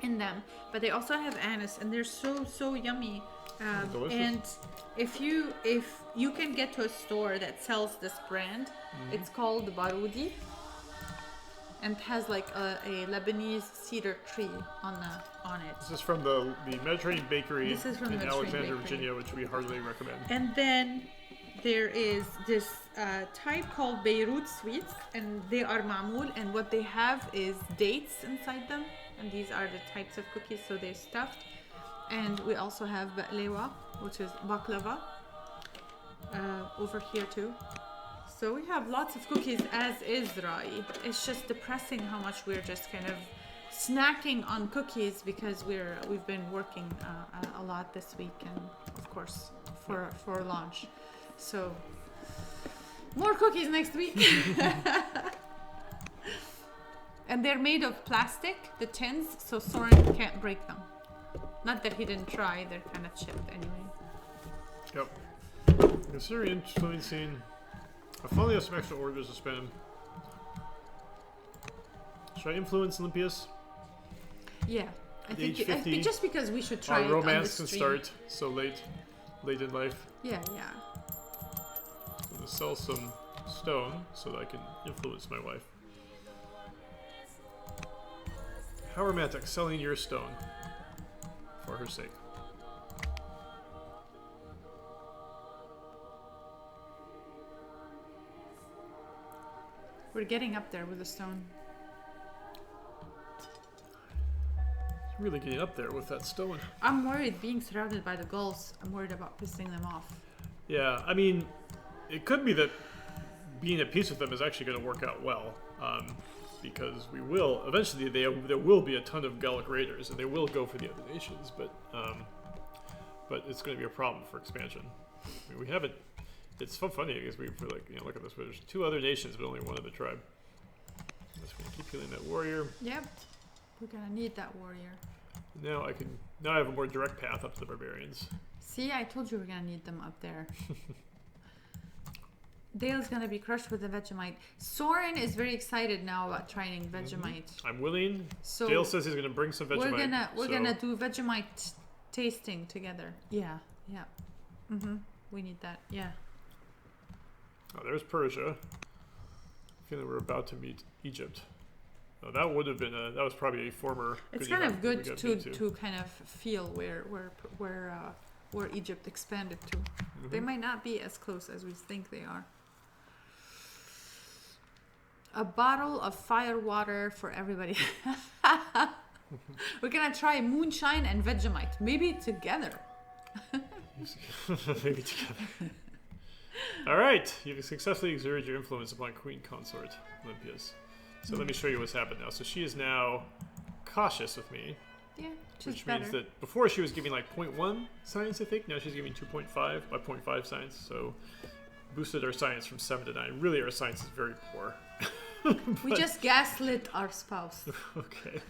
B: in them. But they also have anise, and they're so yummy.
A: Delicious.
B: And if you can get to a store that sells this brand, it's called Barudi, and has like a Lebanese cedar tree on it.
A: This is from the Mediterranean Bakery in Alexandria,
B: Bakery.
A: Virginia, which we heartily recommend.
B: And then there is this type called Beirut sweets, and they are ma'moul, and what they have is dates inside them, and these are the types of cookies, so they're stuffed. And we also have baqlewa, which is baklava, over here too. So we have lots of cookies as is, Rai. It's just depressing how much we're just kind of snacking on cookies because we've been working a lot this week, and of course for launch. So more cookies next week. And they're made of plastic, the tins, so Soren can't break them. Not that he didn't try, they're kind of chipped anyway.
A: Yep. Considering influencing, I finally have some extra orders to spend. Should I influence Olympias?
B: Yeah, I think
A: Age 50,
B: just because we should try it
A: romance
B: on the
A: can
B: stream.
A: start so late in life.
B: Yeah.
A: I'm gonna sell some stone so that I can influence my wife. How romantic, selling your stone for her sake.
B: We're getting up there with the stone.
A: It's really getting up there with that stone.
B: I'm worried being surrounded by the gulls. I'm worried about pissing them off.
A: Yeah, I mean, it could be that being at peace with them is actually going to work out well. Because we will eventually there will be a ton of Gallic raiders and they will go for the other nations, but it's going to be a problem for expansion. I mean, we haven't. It's so funny because we're like, look at this. There's 2 other nations, but only 1 other tribe. I'm just going to keep healing that warrior.
B: Yep, we're gonna need that warrior.
A: Now I have a more direct path up to the barbarians.
B: See, I told you we're gonna need them up there. Dale's gonna be crushed with the Vegemite. Soren is very excited now about trying Vegemite.
A: I'm willing.
B: So
A: Dale says he's gonna bring some Vegemite.
B: We're gonna do Vegemite tasting together. Yeah. We need that. Yeah.
A: Oh, there's Persia. I feel like we're about to meet Egypt. Oh, that would have been that was probably a former.
B: It's kind of good to kind of feel where Egypt expanded to. They might not be as close as we think they are. A bottle of fire water for everybody. We're gonna try moonshine and Vegemite, maybe together.
A: Maybe together. All right, you've successfully exerted your influence upon Queen Consort Olympias. So let me show you what's happened now. So she is now cautious with me.
B: Yeah,
A: which means that before she was giving like 0.1 science, I think. Now she's giving 2.5 by 0.5 science. So boosted our science from 7 to 9. Really, our science is very poor.
B: We just gaslit our spouse.
A: Okay.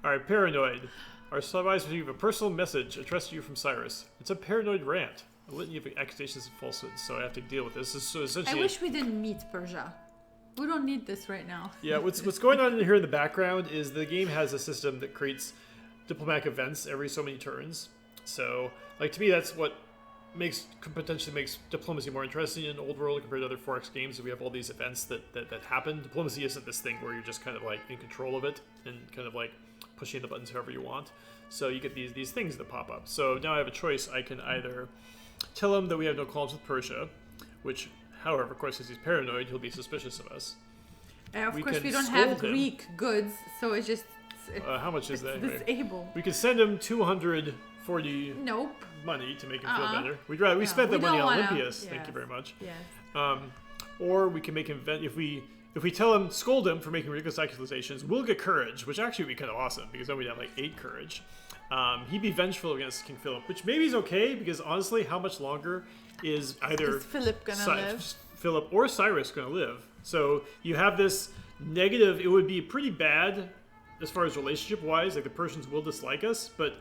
A: All right, paranoid. Our spies receive a personal message addressed to you from Cyrus. It's a paranoid rant. A litany of accusations and falsehoods, so I have to deal with this. So essentially,
B: I wish we didn't meet Persia. We don't need this right now.
A: Yeah, what's going on in here in the background is the game has a system that creates diplomatic events every so many turns. So, like, to me, that's what potentially makes diplomacy more interesting in Old World compared to other 4X games. We have all these events that happen. Diplomacy isn't this thing where you're just kind of like in control of it and kind of like pushing the buttons however you want. So you get these things that pop up. So now I have a choice. I can either tell him that we have no qualms with Persia, which, however, of course, since he's paranoid, he'll be suspicious of us.
B: Of course, we don't have Greek goods, so it's just...
A: how much is that?
B: Disabled.
A: We could send him 240 money to make him feel better. We spent that money on Olympias. Thank you very much.
B: Yes.
A: Or we can make him if we tell him, scold him for making ridiculous accusations, we'll get courage, which actually would be kind of awesome because then we'd have like 8 courage. He'd be vengeful against King Philip, which maybe is okay because honestly, how much longer is either
B: Philip gonna live?
A: Philip or Cyrus gonna live? So you have this negative. It would be pretty bad as far as relationship wise. Like the Persians will dislike us, but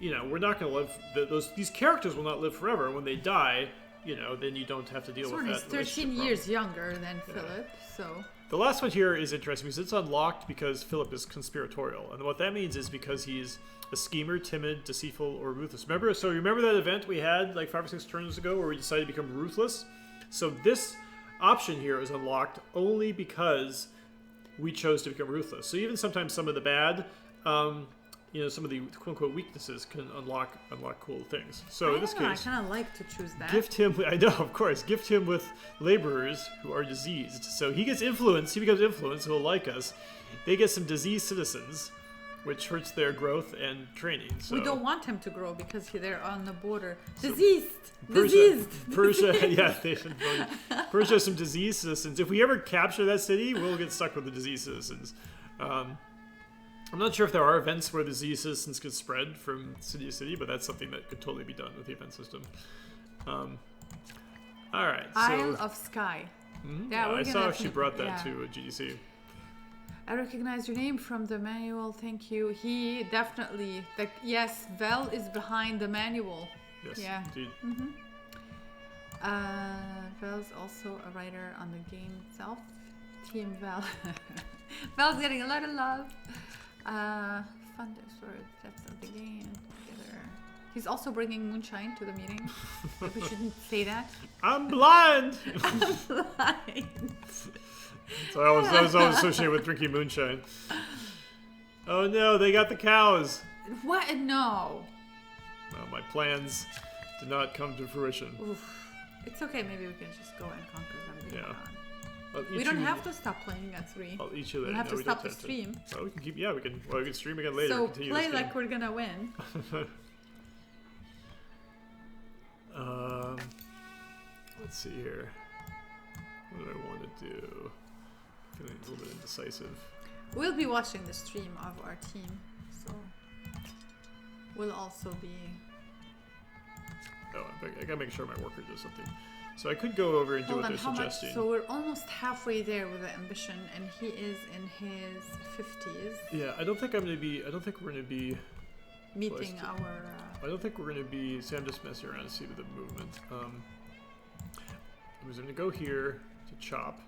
A: we're not gonna live. These characters will not live forever. When they die, then you don't have to deal with that.
B: He's 13 years younger than Philip, so.
A: The last one here is interesting because it's unlocked because Philip is conspiratorial. And what that means is because he's a schemer, timid, deceitful, or ruthless. Remember that event we had like 5 or 6 turns ago where we decided to become ruthless? So this option here is unlocked only because we chose to become ruthless. So even sometimes some of the bad, some of the quote-unquote weaknesses can unlock cool things. So in this case,
B: I kind of like to choose that.
A: Gift him with laborers who are diseased. So he gets influence, he becomes influence, he'll like us. They get some diseased citizens, which hurts their growth and training. So
B: we don't want him to grow because they're on the border.
A: So
B: diseased!
A: Persia, yeah, they should Persia has some diseased citizens. If we ever capture that city, we'll get stuck with the diseased citizens. I'm not sure if there are events where the disease citizens could spread from city to city, but that's something that could totally be done with the event system. All right.
B: Isle of Skye.
A: Mm-hmm. Yeah, I saw she brought that to GDC.
B: I recognize your name from the manual. Thank you. He definitely... yes, Vel is behind the manual.
A: Yes,
B: yeah.
A: Indeed.
B: Mm-hmm. Vel's also a writer on the game itself. Team Vel. Vel's getting a lot of love. Fun to explore the depths of the game together. He's also bringing moonshine to the meeting. We shouldn't say that.
A: I'm blind!
B: I'm blind.
A: So I was always associated with drinking moonshine. Oh no, they got the cows!
B: What? No.
A: Well, my plans did not come to fruition.
B: Oof. It's okay, maybe we can just go and conquer them later on.
A: We
B: don't have to stop playing at 3.
A: I'll eat you later.
B: We have to stop the stream.
A: Well, we can keep. Yeah, we can stream again later.
B: So play like we're gonna win.
A: Let's see here. What do I want to do? Feeling a little bit indecisive.
B: We'll be watching the stream of our team, so we'll also be.
A: Oh, I gotta make sure my worker does something. So I could go over and do what they're suggesting.
B: So we're almost halfway there with the ambition, and he is in his 50s.
A: Yeah, I don't think we're gonna be
B: meeting our.
A: I don't think we're going to be. See, I'm just messing around to see with the movement. I was going to go here to chop,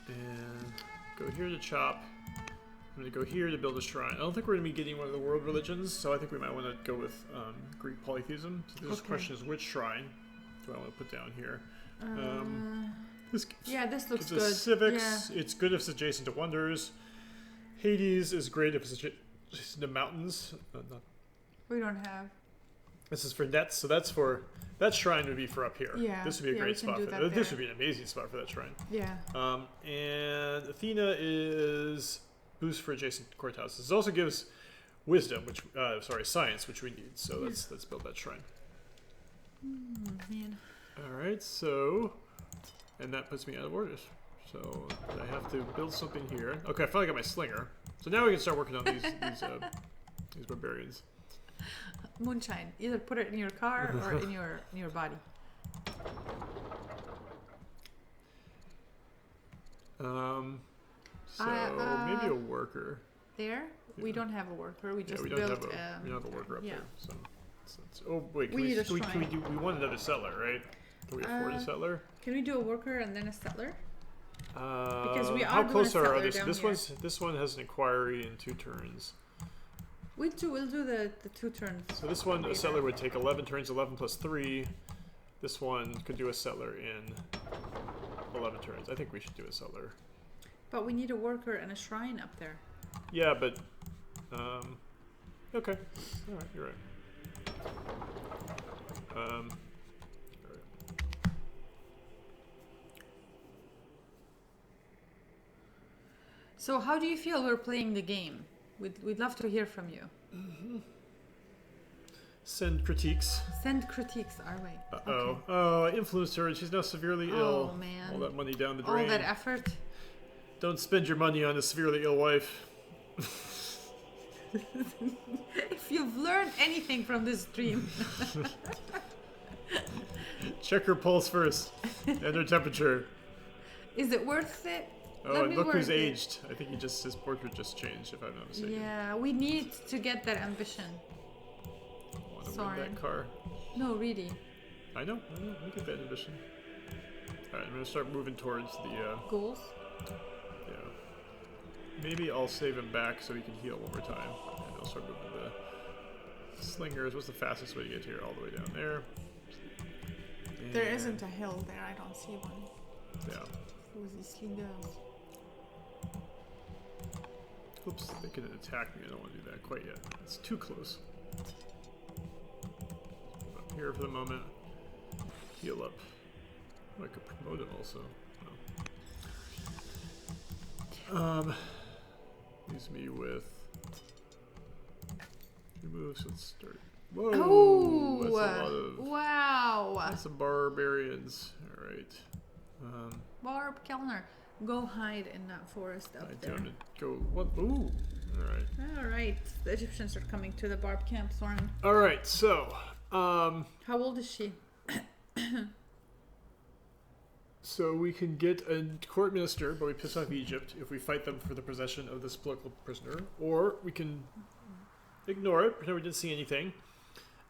A: and go here to chop. I'm going to go here to build a shrine. I don't think we're going to be getting one of the world religions, so I think we might want to go with Greek polytheism. So this question is, which shrine do I want to put down here? This
B: looks
A: good. Civics.
B: Yeah.
A: It's good if it's adjacent to wonders. Hades is great if it's adjacent to mountains.
B: We don't have.
A: This is for nets, so that's for that shrine would be for up here.
B: Yeah.
A: This would be a great spot for that. This would be an amazing spot for that shrine.
B: Yeah.
A: And Athena is boost for adjacent courthouses. This also gives wisdom, which science, which we need. So let's build that shrine.
B: Man.
A: All right, so, and that puts me out of orders. So I have to build something here. Okay, I finally got my slinger. So now we can start working on these barbarians.
B: Moonshine. Either put it in your car or in your body.
A: So maybe a worker.
B: There, we don't have a worker. We just
A: we
B: built.
A: don't have a worker up there. So, oh wait,
B: we
A: want another settler, right? Can we afford a settler?
B: Can we do a worker and then a settler? Because we are
A: how
B: doing
A: close
B: a
A: are
B: settler
A: this?
B: down
A: This
B: here.
A: this one has an inquiry in 2 turns.
B: We'll do the 2 turns.
A: So this one, a settler would take 11 turns, 11 plus 3. This one could do a settler in 11 turns. I think we should do a settler.
B: But we need a worker and a shrine up there.
A: Yeah, but okay. All right, you're right. All right.
B: So how do you feel we're playing the game? We'd love to hear from you.
A: Mm-hmm. Send critiques.
B: Send critiques our way.
A: Uh-oh.
B: Okay.
A: Oh, I influenced her and she's now severely ill.
B: Oh, man.
A: All that money down the drain.
B: All that effort.
A: Don't spend your money on a severely ill wife.
B: If you've learned anything from this stream.
A: Check her pulse first and her temperature.
B: Is it worth it?
A: Oh, and look who's aged. I think his portrait just changed, if I'm not mistaken.
B: Yeah, we need to get that ambition.
A: Want to win that car?
B: No, really.
A: I know. We get that ambition. Alright, I'm going to start moving towards the...
B: goals?
A: Yeah. Maybe I'll save him back so he can heal one more time. And I'll start moving the slingers. What's the fastest way to get here? All the way down there. And
B: there isn't a hill there. I don't see one.
A: Yeah.
B: With these slingers.
A: Oops, they could attack me. I don't want to do that quite yet. It's too close. Up here for the moment. Heal up. Oh, I could promote it also. Oh. Leaves me with 2 moves. Let's start. Whoa!
B: Oh!
A: That's a lot of.
B: Wow!
A: That's some barbarians. All right.
B: Barb Kellner, go hide in that forest up there.
A: I'm gonna go. What? Ooh! All right.
B: All right. The Egyptians are coming to the Barb camp, Soren.
A: All right. So.
B: How old is she?
A: So we can get a court minister, but we piss off Egypt if we fight them for the possession of this political prisoner, or we can ignore it, pretend we didn't see anything,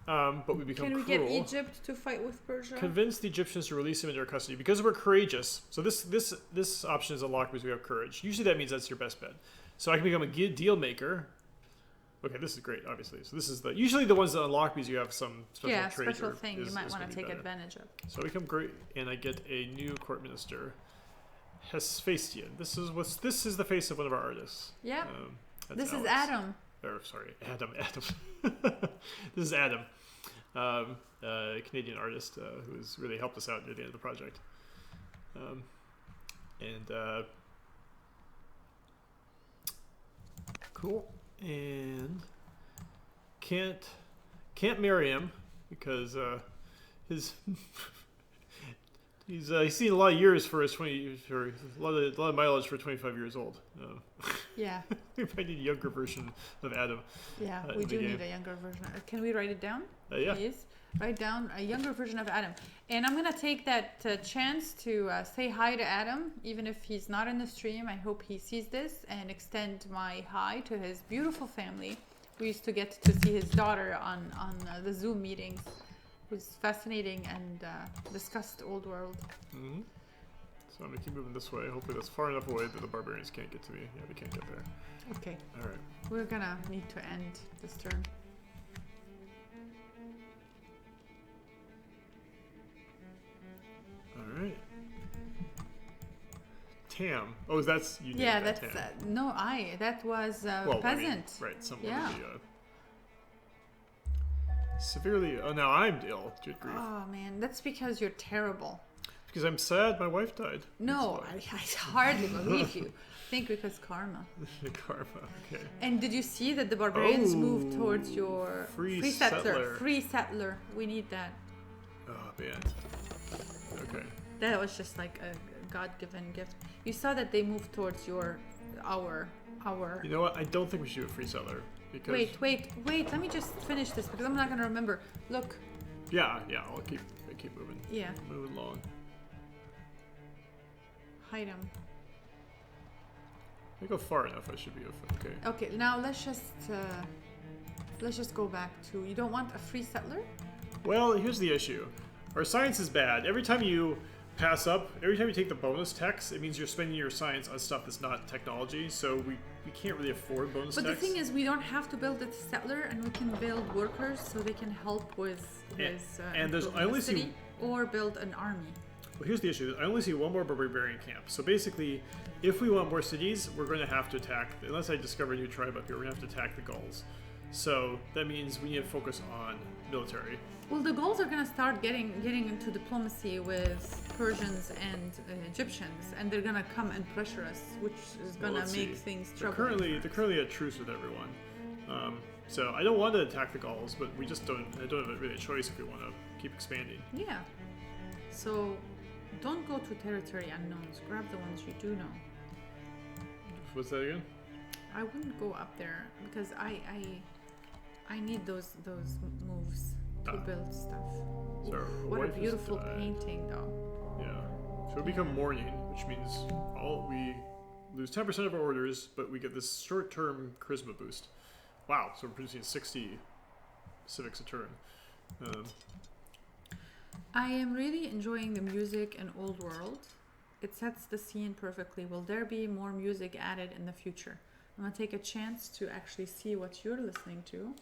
A: but we become cruel.
B: Can we get Egypt to fight with Persia?
A: Convince the Egyptians to release him into our custody because we're courageous. So this option is unlocked because we have courage. Usually that means that's your best bet. So I can become a deal maker. Okay, this is great, obviously. So this is usually the ones that unlock because you have some special trait.
B: Yeah, special thing you might want to take advantage of.
A: So I become great, and I get a new court minister, Hephaestion. This is the face of one of our artists.
B: Yeah. This
A: Alex.
B: Is Adam.
A: Or sorry, Adam. This is Adam, a Canadian artist who has really helped us out near the end of the project. Cool. And can't marry him because he's seen a lot of years for his a lot of mileage for 25 years old.
B: Yeah.
A: We might need a younger version of Adam.
B: Yeah, we do need a younger version. Can we write it down?
A: Yeah.
B: Please write down a younger version of Adam. And I'm gonna take that chance to say hi to Adam, even if he's not in the stream. I hope he sees this and extend my hi to his beautiful family. We used to get to see his daughter on the Zoom meetings. It was fascinating and discussed Old World.
A: Mm-hmm. So I'm gonna keep moving this way. Hopefully that's far enough away that the barbarians can't get to me. Yeah, they can't get there.
B: Okay.
A: All right.
B: We're gonna need to end this turn.
A: All right. Tam. Oh, that's you.
B: Yeah,
A: named
B: that's
A: Tam.
B: no, that was
A: Well,
B: peasant.
A: I mean, right. Someone
B: Yeah.
A: would be severely. Oh, now I'm ill. Good grief.
B: Oh man, that's because you're terrible.
A: Because I'm sad. My wife died.
B: No, I hardly believe you. Think because karma.
A: Karma. Okay.
B: And did you see that the barbarians moved towards your
A: free
B: settler?
A: settler.
B: Free settler. We need that.
A: Oh man. Okay.
B: That was just like a God-given gift. You saw that they moved towards our.
A: You know what? I don't think we should do a free settler because.
B: Wait. Let me just finish this because I'm not gonna remember. Look.
A: Yeah. I'll keep moving.
B: Yeah.
A: Moving along.
B: Hide them.
A: If I go far enough, I should be okay.
B: Okay. Now let's just go back to. You don't want a free settler?
A: Well, here's the issue. Our science is bad. Every time you pass up, every time you take the bonus techs, it means you're spending your science on stuff that's not technology. So we can't really afford bonus
B: But
A: techs.
B: the thing is, we don't have to build a settler, and we can build workers so they can help with
A: and there's
B: improving
A: I only
B: the city,
A: see.
B: or build an army.
A: Well, here's the issue. I only see one more barbarian camp. So basically, if we want more cities, we're going to have to attack. Unless I discover a new tribe up here, we're going to have to attack the Gauls. So that means we need to focus on military.
B: Well, the Gauls are going to start getting into diplomacy with Persians and Egyptians, and they're going to come and pressure us, which is going to make things trouble.
A: They're currently at truce with everyone. So I don't want to attack the Gauls, but we just don't have really a choice if we want to keep expanding.
B: Yeah. So don't go to territory unknowns. Grab the ones you do know.
A: What's that again?
B: I wouldn't go up there because I need those moves to build stuff.
A: So
B: What a beautiful painting, though.
A: Yeah. So we become mourning, which means we lose 10% of our orders, but we get this short-term charisma boost. Wow. So we're producing 60 civics a turn.
B: I am really enjoying the music in Old World. It sets the scene perfectly. Will there be more music added in the future? I'm going to take a chance to actually see what you're listening to,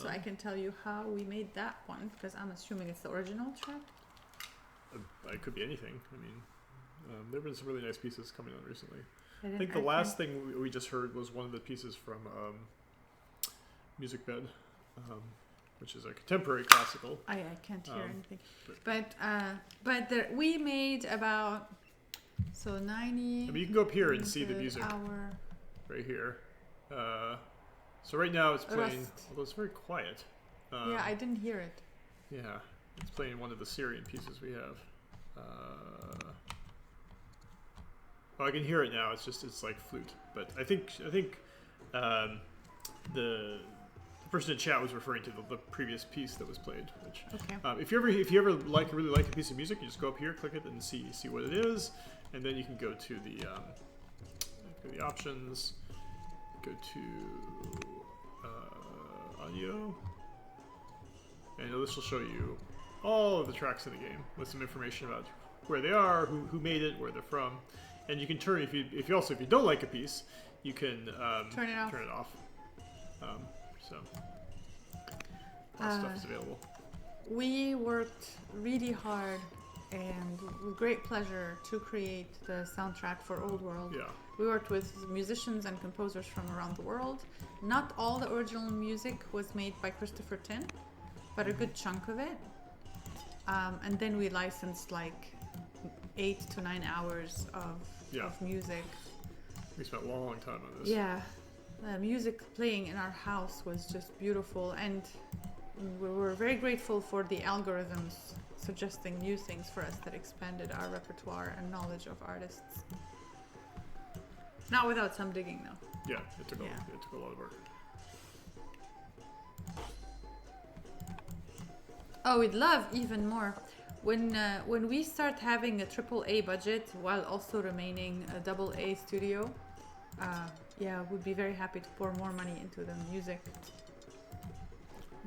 B: so I can tell you how we made that one, because I'm assuming it's the original track.
A: It could be anything. I mean, there have been some really nice pieces coming on recently.
B: I
A: think the last thing we just heard was one of the pieces from Music Bed, which is a contemporary classical.
B: I can't hear anything. But we made about 90.
A: I mean, you can go up here and see the music.
B: Hour.
A: Right here. So right now it's playing,
B: Rust.
A: although it's very quiet.
B: Yeah, I didn't hear it.
A: Yeah, it's playing one of the Syrian pieces we have. Oh, I can hear it now. It's like flute. But I think the person in chat was referring to the previous piece that was played. Which,
B: okay.
A: If you ever really like a piece of music, you just go up here, click it, and see what it is, and then you can go to the options, go to audio, and this will show you all of the tracks in the game with some information about where they are, who made it, where they're from, and you can turn if you don't like a piece, you can
B: turn it
A: off. So that stuff is available.
B: We worked really hard and with great pleasure to create the soundtrack for Old World.
A: Yeah.
B: We worked with musicians and composers from around the world. Not all the original music was made by Christopher Tin, but a good chunk of it. And then we licensed like 8 to 9 hours of music.
A: We spent a long time on this.
B: Yeah. The music playing in our house was just beautiful, and we were very grateful for the algorithms suggesting new things for us that expanded our repertoire and knowledge of artists. Not without some digging, though.
A: Yeah, it took a lot of work.
B: Oh, we'd love even more when we start having a AAA budget while also remaining a AA studio. We'd be very happy to pour more money into the music.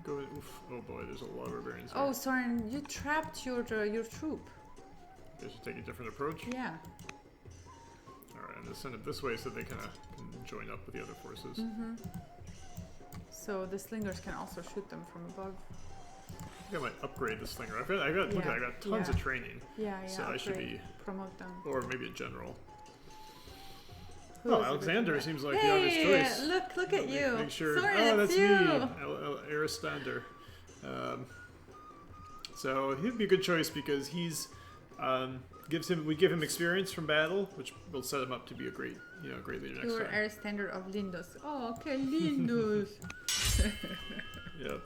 A: go. Oof. Oh boy, there's a lot of barbarians.
B: Oh, Soren, you trapped your troop.
A: They should take a different approach.
B: Yeah.
A: All right, I'm gonna send it this way so they kind of can join up with the other forces.
B: So the slingers can also shoot them from above.
A: I think I might upgrade the slinger. Look at I got tons of training.
B: Yeah, yeah.
A: So I should be
B: promote them.
A: or maybe a general.
B: Who
A: Oh,
B: is
A: Alexander seems like
B: hey,
A: the obvious choice.
B: Look at you.
A: Make sure.
B: Sorry,
A: oh, that's
B: you.
A: me, Aristander. So he'd be a good choice because he's we give him experience from battle, which will set him up to be a great leader next
B: You're
A: time.
B: Aristander of Lindos. Oh, okay, Lindos.
A: Yep.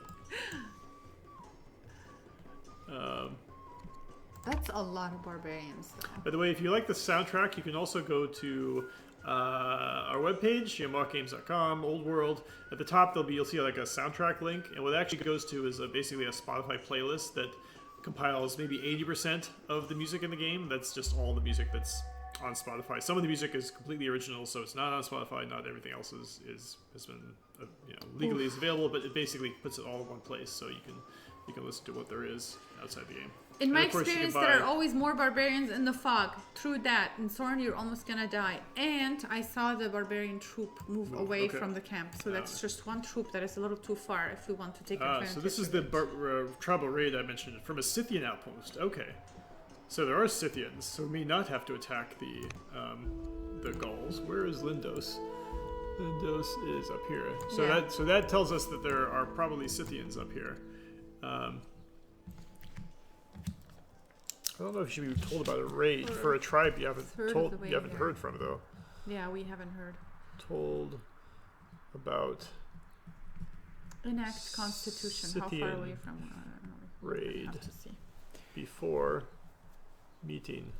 B: That's a lot of barbarians, though.
A: By the way, if you like the soundtrack, you can also go to our webpage, mockgames.com, Old World. At the top, you'll see like a soundtrack link, and what it actually goes to is basically a Spotify playlist that compiles maybe 80% of the music in the game. That's just all the music that's on Spotify. Some of the music is completely original, so it's not on Spotify. Not everything else has been legally is available, but it basically puts it all in one place, so you can listen to what there is outside the game.
B: In my experience, there are always more barbarians in the fog. True that. In Soren, you're almost gonna die. And I saw the barbarian troop move away from the camp. So that's just one troop that is a little too far if we want to take advantage.
A: So this is the tribal raid I mentioned from a Scythian outpost. Okay. So there are Scythians, so we may not have to attack the Gauls. Where is Lindos? Lindos is up here. So that tells us that there are probably Scythians up here. I don't know if you should be told about a raid for a tribe you haven't heard from though.
B: Yeah, we haven't heard.
A: Told about
B: enact constitution.
A: Scythian
B: How far away from
A: raid
B: have to see.
A: Before meeting.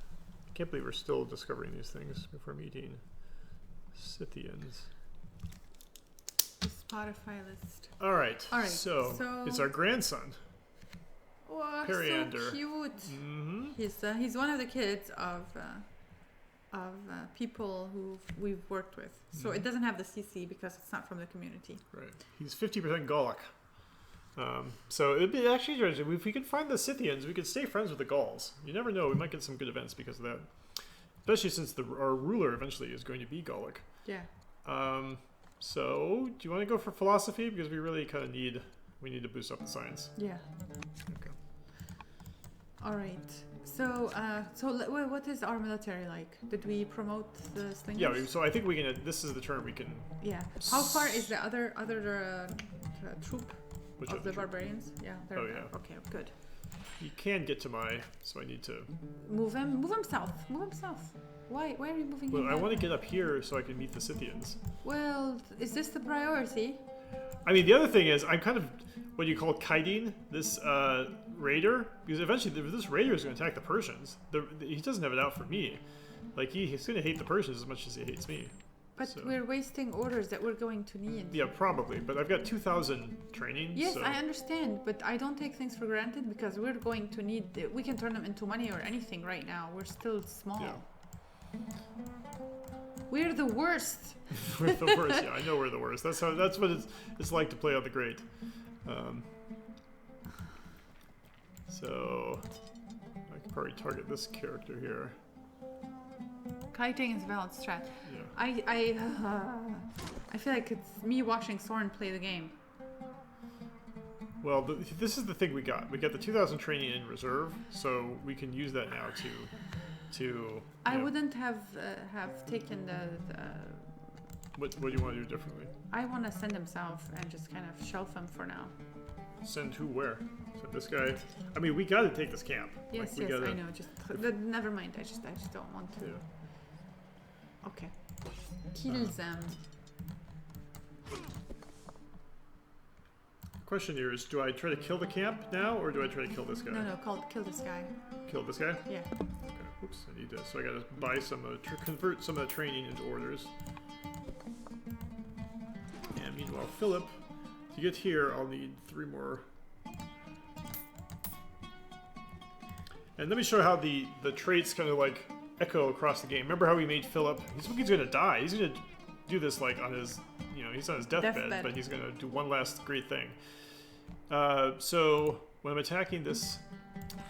A: I can't believe we're still discovering these things before meeting. Scythians.
B: The Spotify list.
A: All right. So it's our grandson.
B: Oh,
A: Periander.
B: So cute.
A: Mm-hmm.
B: He's one of the kids of people who we've worked with. So it doesn't have the CC because it's not from the community.
A: Right. He's 50% Gallic. So it'd be actually interesting. If we could find the Scythians, we could stay friends with the Gauls. You never know. We might get some good events because of that. Especially since our ruler eventually is going to be Gallic.
B: Yeah.
A: So do you want to go for philosophy? Because we really kind of need to boost up the science.
B: Yeah.
A: Okay.
B: All right. So, what is our military like? Did we promote the slingers?
A: Yeah. So I think we can. This is the turn we can.
B: Yeah. How far is the other troop of the barbarians? Yeah.
A: Oh yeah.
B: Okay. Good.
A: You can get to so I need to
B: move him. Move him south. Move him south. Why are you moving him?
A: Well, I want to get up here so I can meet the Scythians.
B: Well, is this the priority?
A: I mean, the other thing is I'm kind of what you call kiting this raider, because eventually this raider is going to attack the Persians. He doesn't have it out for me. Like he's going to hate the Persians as much as he hates me.
B: But we're wasting orders that we're going to need.
A: Yeah, probably. But I've got 2,000 training.
B: Yes,
A: so.
B: I understand. But I don't take things for granted because we're going to need... We can turn them into money or anything right now. We're still small. Yeah. We're the worst.
A: We're the worst. Yeah, I know we're the worst. That's what it's like to play on the Great. So I could probably target this character here.
B: Kiting is valid strat.
A: Yeah.
B: I feel like it's me watching Soren play the game.
A: Well, this is the thing we got. We got the 2,000 training in reserve, so we can use that now to. I
B: wouldn't have taken the.
A: What do you want to do differently? I
B: want to send him south and just kind of shelf him for now.
A: Send who where? Send this guy. I mean, we got to take this camp.
B: Yes, I know. Just never mind. I just don't want to.
A: Yeah.
B: Okay. Kill them.
A: Question here is: do I try to kill the camp now, or do I try to kill this guy?
B: No. Kill this guy.
A: Kill this guy?
B: Yeah.
A: Okay. Oops. I need to. So I got to buy some, convert some of the training into orders. And meanwhile, Philip, to get here, I'll need 3 more. And let me show how the traits kind of like echo across the game. Remember how we made Philip? He's gonna die. He's gonna do this like on his, he's on his deathbed, but he's gonna do one last great thing. So when I'm attacking this,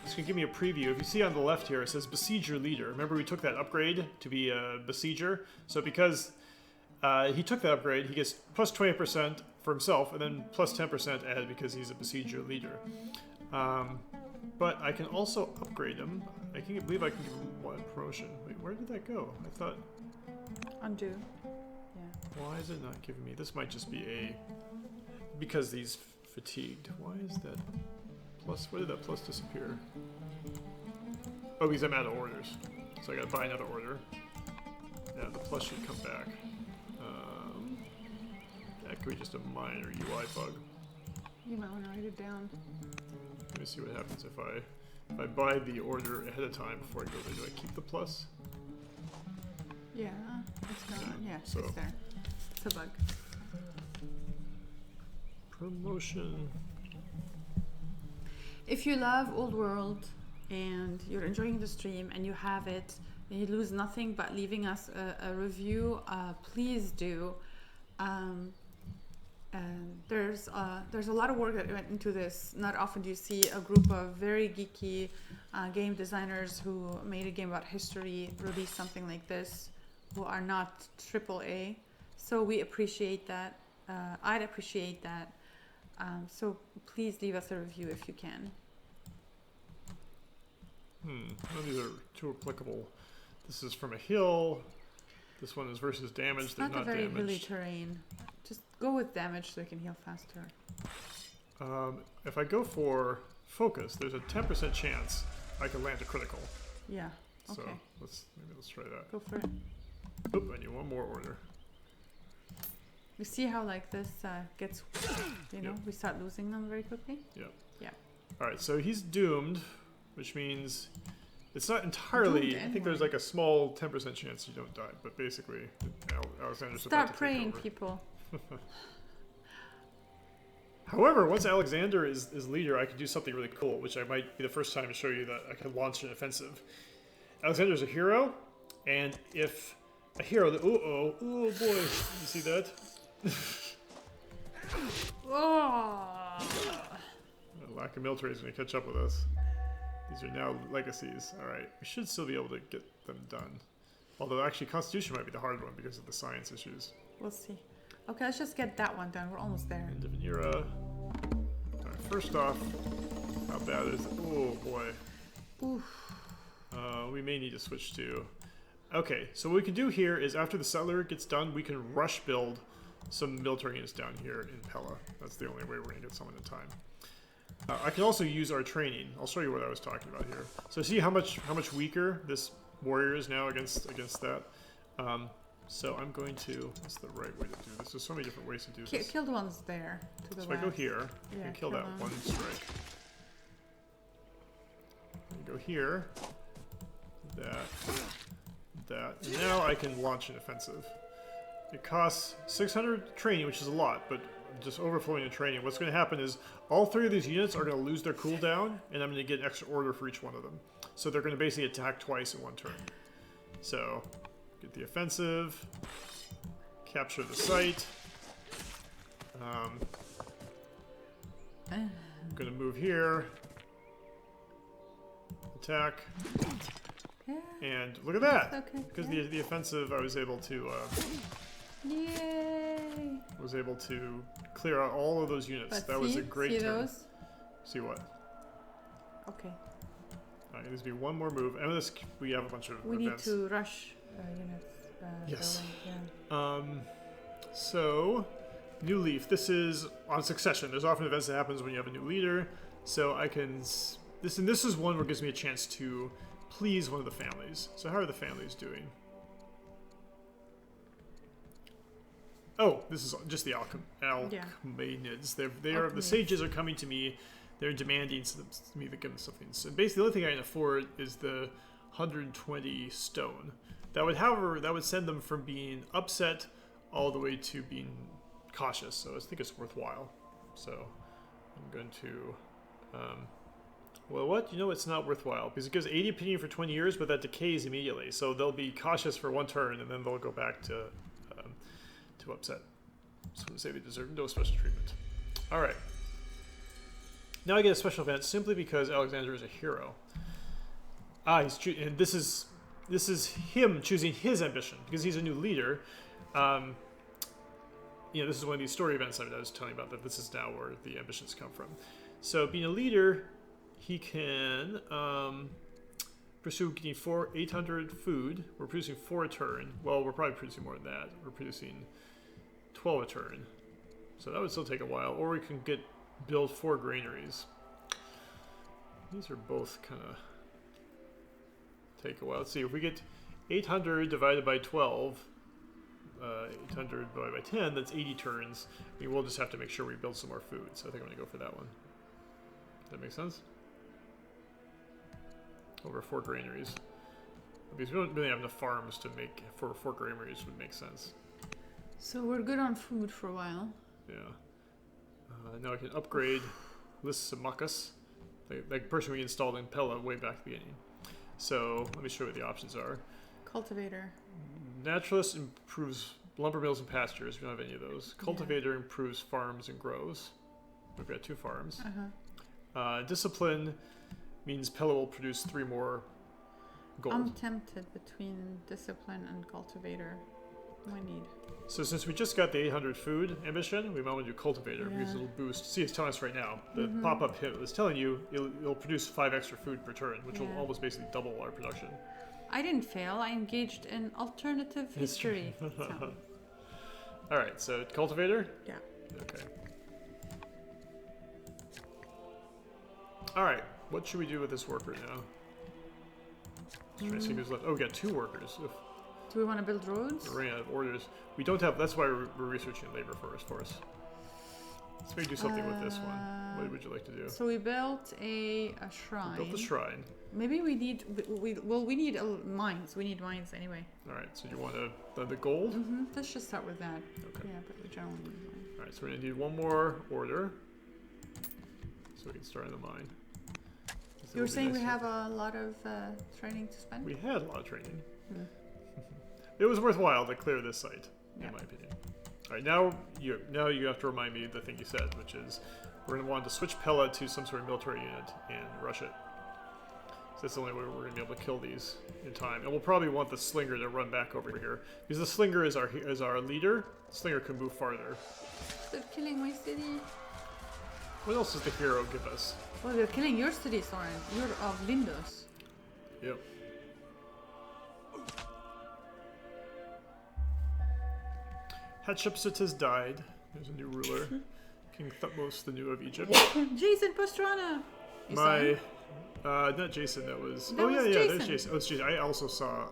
A: it's going to give me a preview. If you see on the left here, it says Besieger Leader. Remember we took that upgrade to be a Besieger? So because he took that upgrade, he gets plus 20% for himself, and then plus 10% added because he's a Besieger Leader. But I can also upgrade him. I believe I can give him one promotion. Wait, where did that go? I thought...
B: Undo. Yeah.
A: Why is it not giving me... This might just be a... Because he's fatigued. Why is that... Plus... Where did that plus disappear? Oh, because I'm out of orders. So I gotta buy another order. Yeah, the plus should come back. That could be just a minor UI bug.
B: You might want to write it down.
A: Let me see what happens if I buy the order ahead of time before I go there. Do I keep the plus?
B: Yeah, it's gone. Yeah,
A: so
B: it's there. It's a bug.
A: Promotion.
B: If you love Old World and you're enjoying the stream and you have it, and you lose nothing but leaving us a review, please do. And there's a lot of work that went into this. Not often do you see a group of very geeky game designers who made a game about history release something like this, who are not AAA. So we appreciate that. I'd appreciate that. So please leave us a review if you can.
A: None of these are too applicable. This is from a hill. This one is versus damage.
B: It's
A: They're
B: not a very
A: damaged.
B: hilly terrain. Just go with damage so you can heal faster.
A: If I go for focus, there's a 10% chance I can land a critical.
B: Yeah. Okay.
A: So maybe let's try that.
B: Go for it.
A: Oop, I need one more order.
B: You see how like this gets, you know,
A: Yep.
B: we start losing them very quickly?
A: Yeah.
B: Yeah.
A: All right, so he's doomed, which means it's not entirely.
B: Doomed
A: I think there's like a small 10% chance you don't die, but basically, Alexander's about
B: Start
A: to take
B: praying,
A: over.
B: people.
A: However, once Alexander is leader, I can do something really cool, which I might be the first time to show you that I can launch an offensive. Alexander's a hero, and if a hero, oh boy, you see that?
B: Oh.
A: The lack of military is going to catch up with us. These are now legacies. All right, we should still be able to get them done. Although actually, Constitution might be the hard one because of the science issues.
B: We'll see. Okay, let's just get that one done. We're almost there.
A: End of an era. All right, first off, how bad is it? Oh boy.
B: Oof.
A: We may need to switch to... Okay, so what we can do here is after the settler gets done, we can rush build some military units down here in Pella. That's the only way we're going to get some in time. I can also use our training. I'll show you what I was talking about here. So see how much weaker this warrior is now against that? So I'm going to... What's the right way to do this? There's so many different ways to do this.
B: Kill the ones there to the
A: So
B: left.
A: if I go here, I can kill that
B: them.
A: one strike. I go here, that. And now I can launch an offensive. It costs 600 training, which is a lot, but just overflowing in training. What's going to happen is all three of these units are going to lose their cooldown, and I'm going to get an extra order for each one of them. So they're going to basically attack twice in one turn. So, get the offensive, capture the site. I'm going to move here, attack, and look at that!
B: Okay.
A: Because the offensive, I was able to
B: Yay!
A: clear out all of those units.
B: But
A: that was a great
B: see
A: turn.
B: those?
A: See what?
B: Okay.
A: Alright, there's be one more move. And this, we have a bunch of
B: We
A: events.
B: need to rush units.
A: Yes.
B: Going, yeah.
A: So, new leaf. This is on succession. There's often events that happens when you have a new leader. So I can... This is one where it gives me a chance to please one of the families. So how are the families doing? Oh, this is just the Alchemenids. The sages are coming to me. They're demanding me to give them something. So basically, the only thing I can afford is the 120 stone. That would send them from being upset all the way to being cautious. So I think it's worthwhile. So I'm going to. Well, what? You know, it's not worthwhile because it gives 80 opinion for 20 years, but that decays immediately. So they'll be cautious for one turn, and then they'll go back to upset. So I say they deserve no special treatment. All right. Now I get a special event simply because Alexander is a hero. And this is him choosing his ambition because he's a new leader. This is one of these story events I was telling you about, that this is now where the ambitions come from. So being a leader, he can pursue getting 800 food. We're producing 4 a turn. Well, we're probably producing more than that. We're producing 12 a turn. So that would still take a while. Or we can build 4 granaries. These are both kind of take a while. Let's see, if we get 800 divided by 12, 800 divided by 10, that's 80 turns. We'll just have to make sure we build some more food. So I think I'm going to go for that one. Does that make sense? Over 4 granaries. Because we don't really have enough farms to make for 4 granaries would make sense.
B: So we're good on food for a while.
A: Yeah. Now I can upgrade Lysimachus, that person we installed in Pella way back at the beginning. So let me show you what the options are.
B: Cultivator.
A: Naturalist improves lumber mills and pastures. We don't have any of those. Cultivator improves farms and grows. We've got 2 farms. Discipline means Pella will produce 3 more gold.
B: I'm tempted between discipline and cultivator. What do I need?
A: So since we just got the 800 food ambition, we might want to do cultivator because it'll boost. See, it's telling us right now. The pop-up hit is telling you it'll produce 5 extra food per turn, which will almost basically double our production.
B: I didn't fail. I engaged in alternative history. So.
A: All right, so cultivator?
B: Yeah.
A: Okay. All right, what should we do with this worker now? Trying to see who's left. Oh, we got 2 workers. Oof.
B: Do we want to build roads?
A: We're running out of orders. We don't have. That's why we're researching labor first for us. Let's maybe do something with this one. What would you like to do?
B: So we built a shrine.
A: We built the shrine.
B: Maybe we need. We need mines. We need mines anyway.
A: All right. So you want the gold?
B: Let's just start with that.
A: Okay.
B: Yeah, but we generally need mines.
A: All right. So we're gonna need 1 more order, so we can start in the mine.
B: You were saying we have a lot of training to spend.
A: We had a lot of training. It was worthwhile to clear this site, in my opinion. All right, now you have to remind me the thing you said, which is we're going to want to switch Pella to some sort of military unit and rush it. So that's the only way we're going to be able to kill these in time. And we'll probably want the Slinger to run back over here because the Slinger is our leader. The Slinger can move farther.
B: They're killing my city.
A: What else does the hero give us?
B: Well, they're killing your city, Soren. You're of Lindos.
A: Yep. Hatshepsut has died. There's a new ruler. King Thutmose, the new of Egypt.
B: Jason Pastrana!
A: Not Jason, that was...
B: Jason.
A: There's Jason. Oh, it's Jason. I also saw,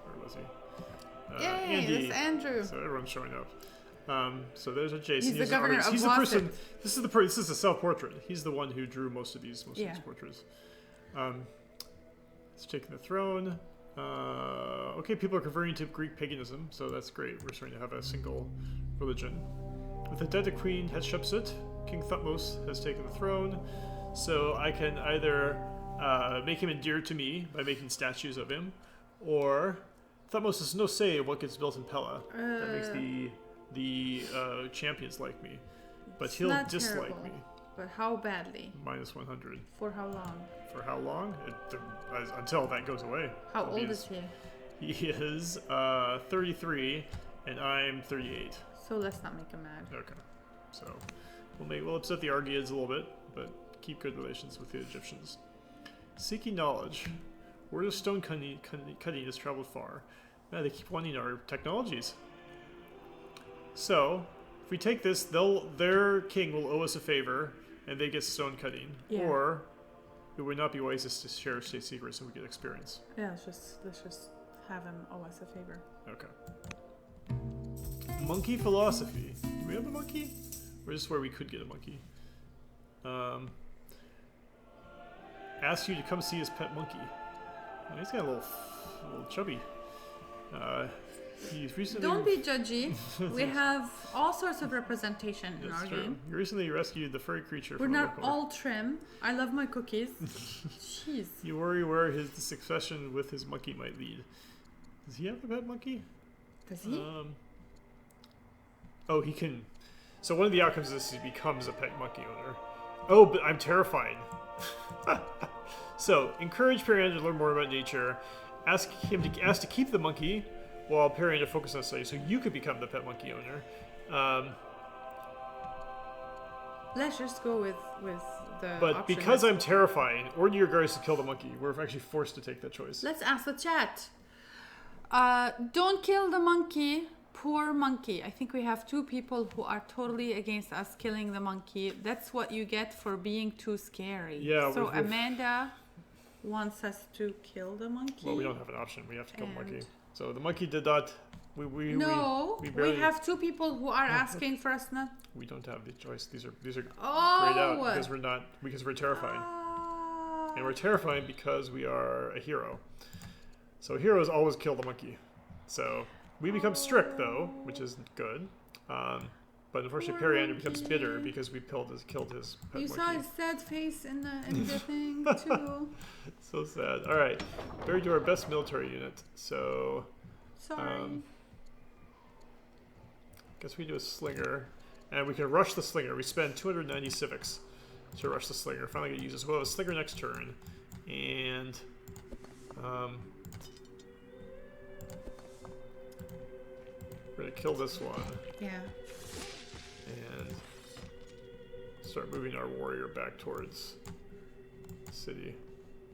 A: where was he?
B: Yay,
A: Andy.
B: that's Andrew.
A: So everyone's showing up. So there's a Jason.
B: He's the governor of
A: He's the person... This is a self-portrait. He's the one who drew most of these portraits. He's taking the throne. Okay, people are converting to Greek paganism, so that's great. We're starting to have a single religion. With the dead Queen Hatshepsut, King Thutmose has taken the throne, so I can either make him endeared to me by making statues of him, or Thutmose has no say in what gets built in Pella. That makes the champions like me, but he'll dislike
B: terrible.
A: me.
B: But how badly?
A: Minus 100.
B: For how long?
A: For how long? Until that goes away.
B: How old is he?
A: He is 33, and I'm 38.
B: So let's not make him mad.
A: Okay, so we'll upset the Argiads a little bit, but keep good relations with the Egyptians. Seeking knowledge. Word of stone cutting has traveled far. Now they keep wanting our technologies. So if we take this, their king will owe us a favor, and they get stone cutting, or it would not be wise to share state secrets and we get experience.
B: Yeah, let's just have him owe us a favor.
A: Okay. Monkey philosophy. Do we have a monkey? Or is this where we could get a monkey? Ask you to come see his pet monkey. Oh, he's got a little chubby. He's recently...
B: Don't be judgy. We have all sorts of representation in our game.
A: You recently rescued the furry creature.
B: We're not all trim. I love my cookies. Jeez.
A: You worry where the succession with his monkey might lead. Does he have a pet monkey?
B: Does he?
A: Oh, he can. So one of the outcomes of this is he becomes a pet monkey owner. Oh, but I'm terrified. So, encourage Periander to learn more about nature. Ask to keep the monkey, while Periander focus on study, so you could become the pet monkey owner.
B: Let's just go with the
A: But
B: option
A: because
B: that's-
A: I'm terrifying, order your guards to kill the monkey. We're actually forced to take that choice.
B: Let's ask the chat. Don't kill the monkey. Poor monkey. I think we have 2 people who are totally against us killing the monkey. That's what you get for being too scary.
A: Yeah,
B: So
A: we've-
B: Amanda wants us to kill the monkey.
A: Well, we don't have an option. We have to kill the monkey. So the monkey did not. We
B: we have 2 people who are asking for us not.
A: We don't have the choice. These are grayed
B: Oh.
A: out because we're terrifying. And we're terrifying because we are a hero. So heroes always kill the monkey. So we become strict though, which is good. But unfortunately,
B: Poor
A: Periander becomes
B: monkey.
A: bitter because we killed his pet
B: You
A: monkey.
B: saw his sad face in the thing too.
A: So sad. All right, better do our best military unit. So
B: Sorry.
A: guess we do a slinger, and we can rush the slinger. We spend 290 civics to rush the slinger. Finally get used as well. A slinger next turn, and we're gonna kill this one.
B: Yeah.
A: And start moving our warrior back towards the city.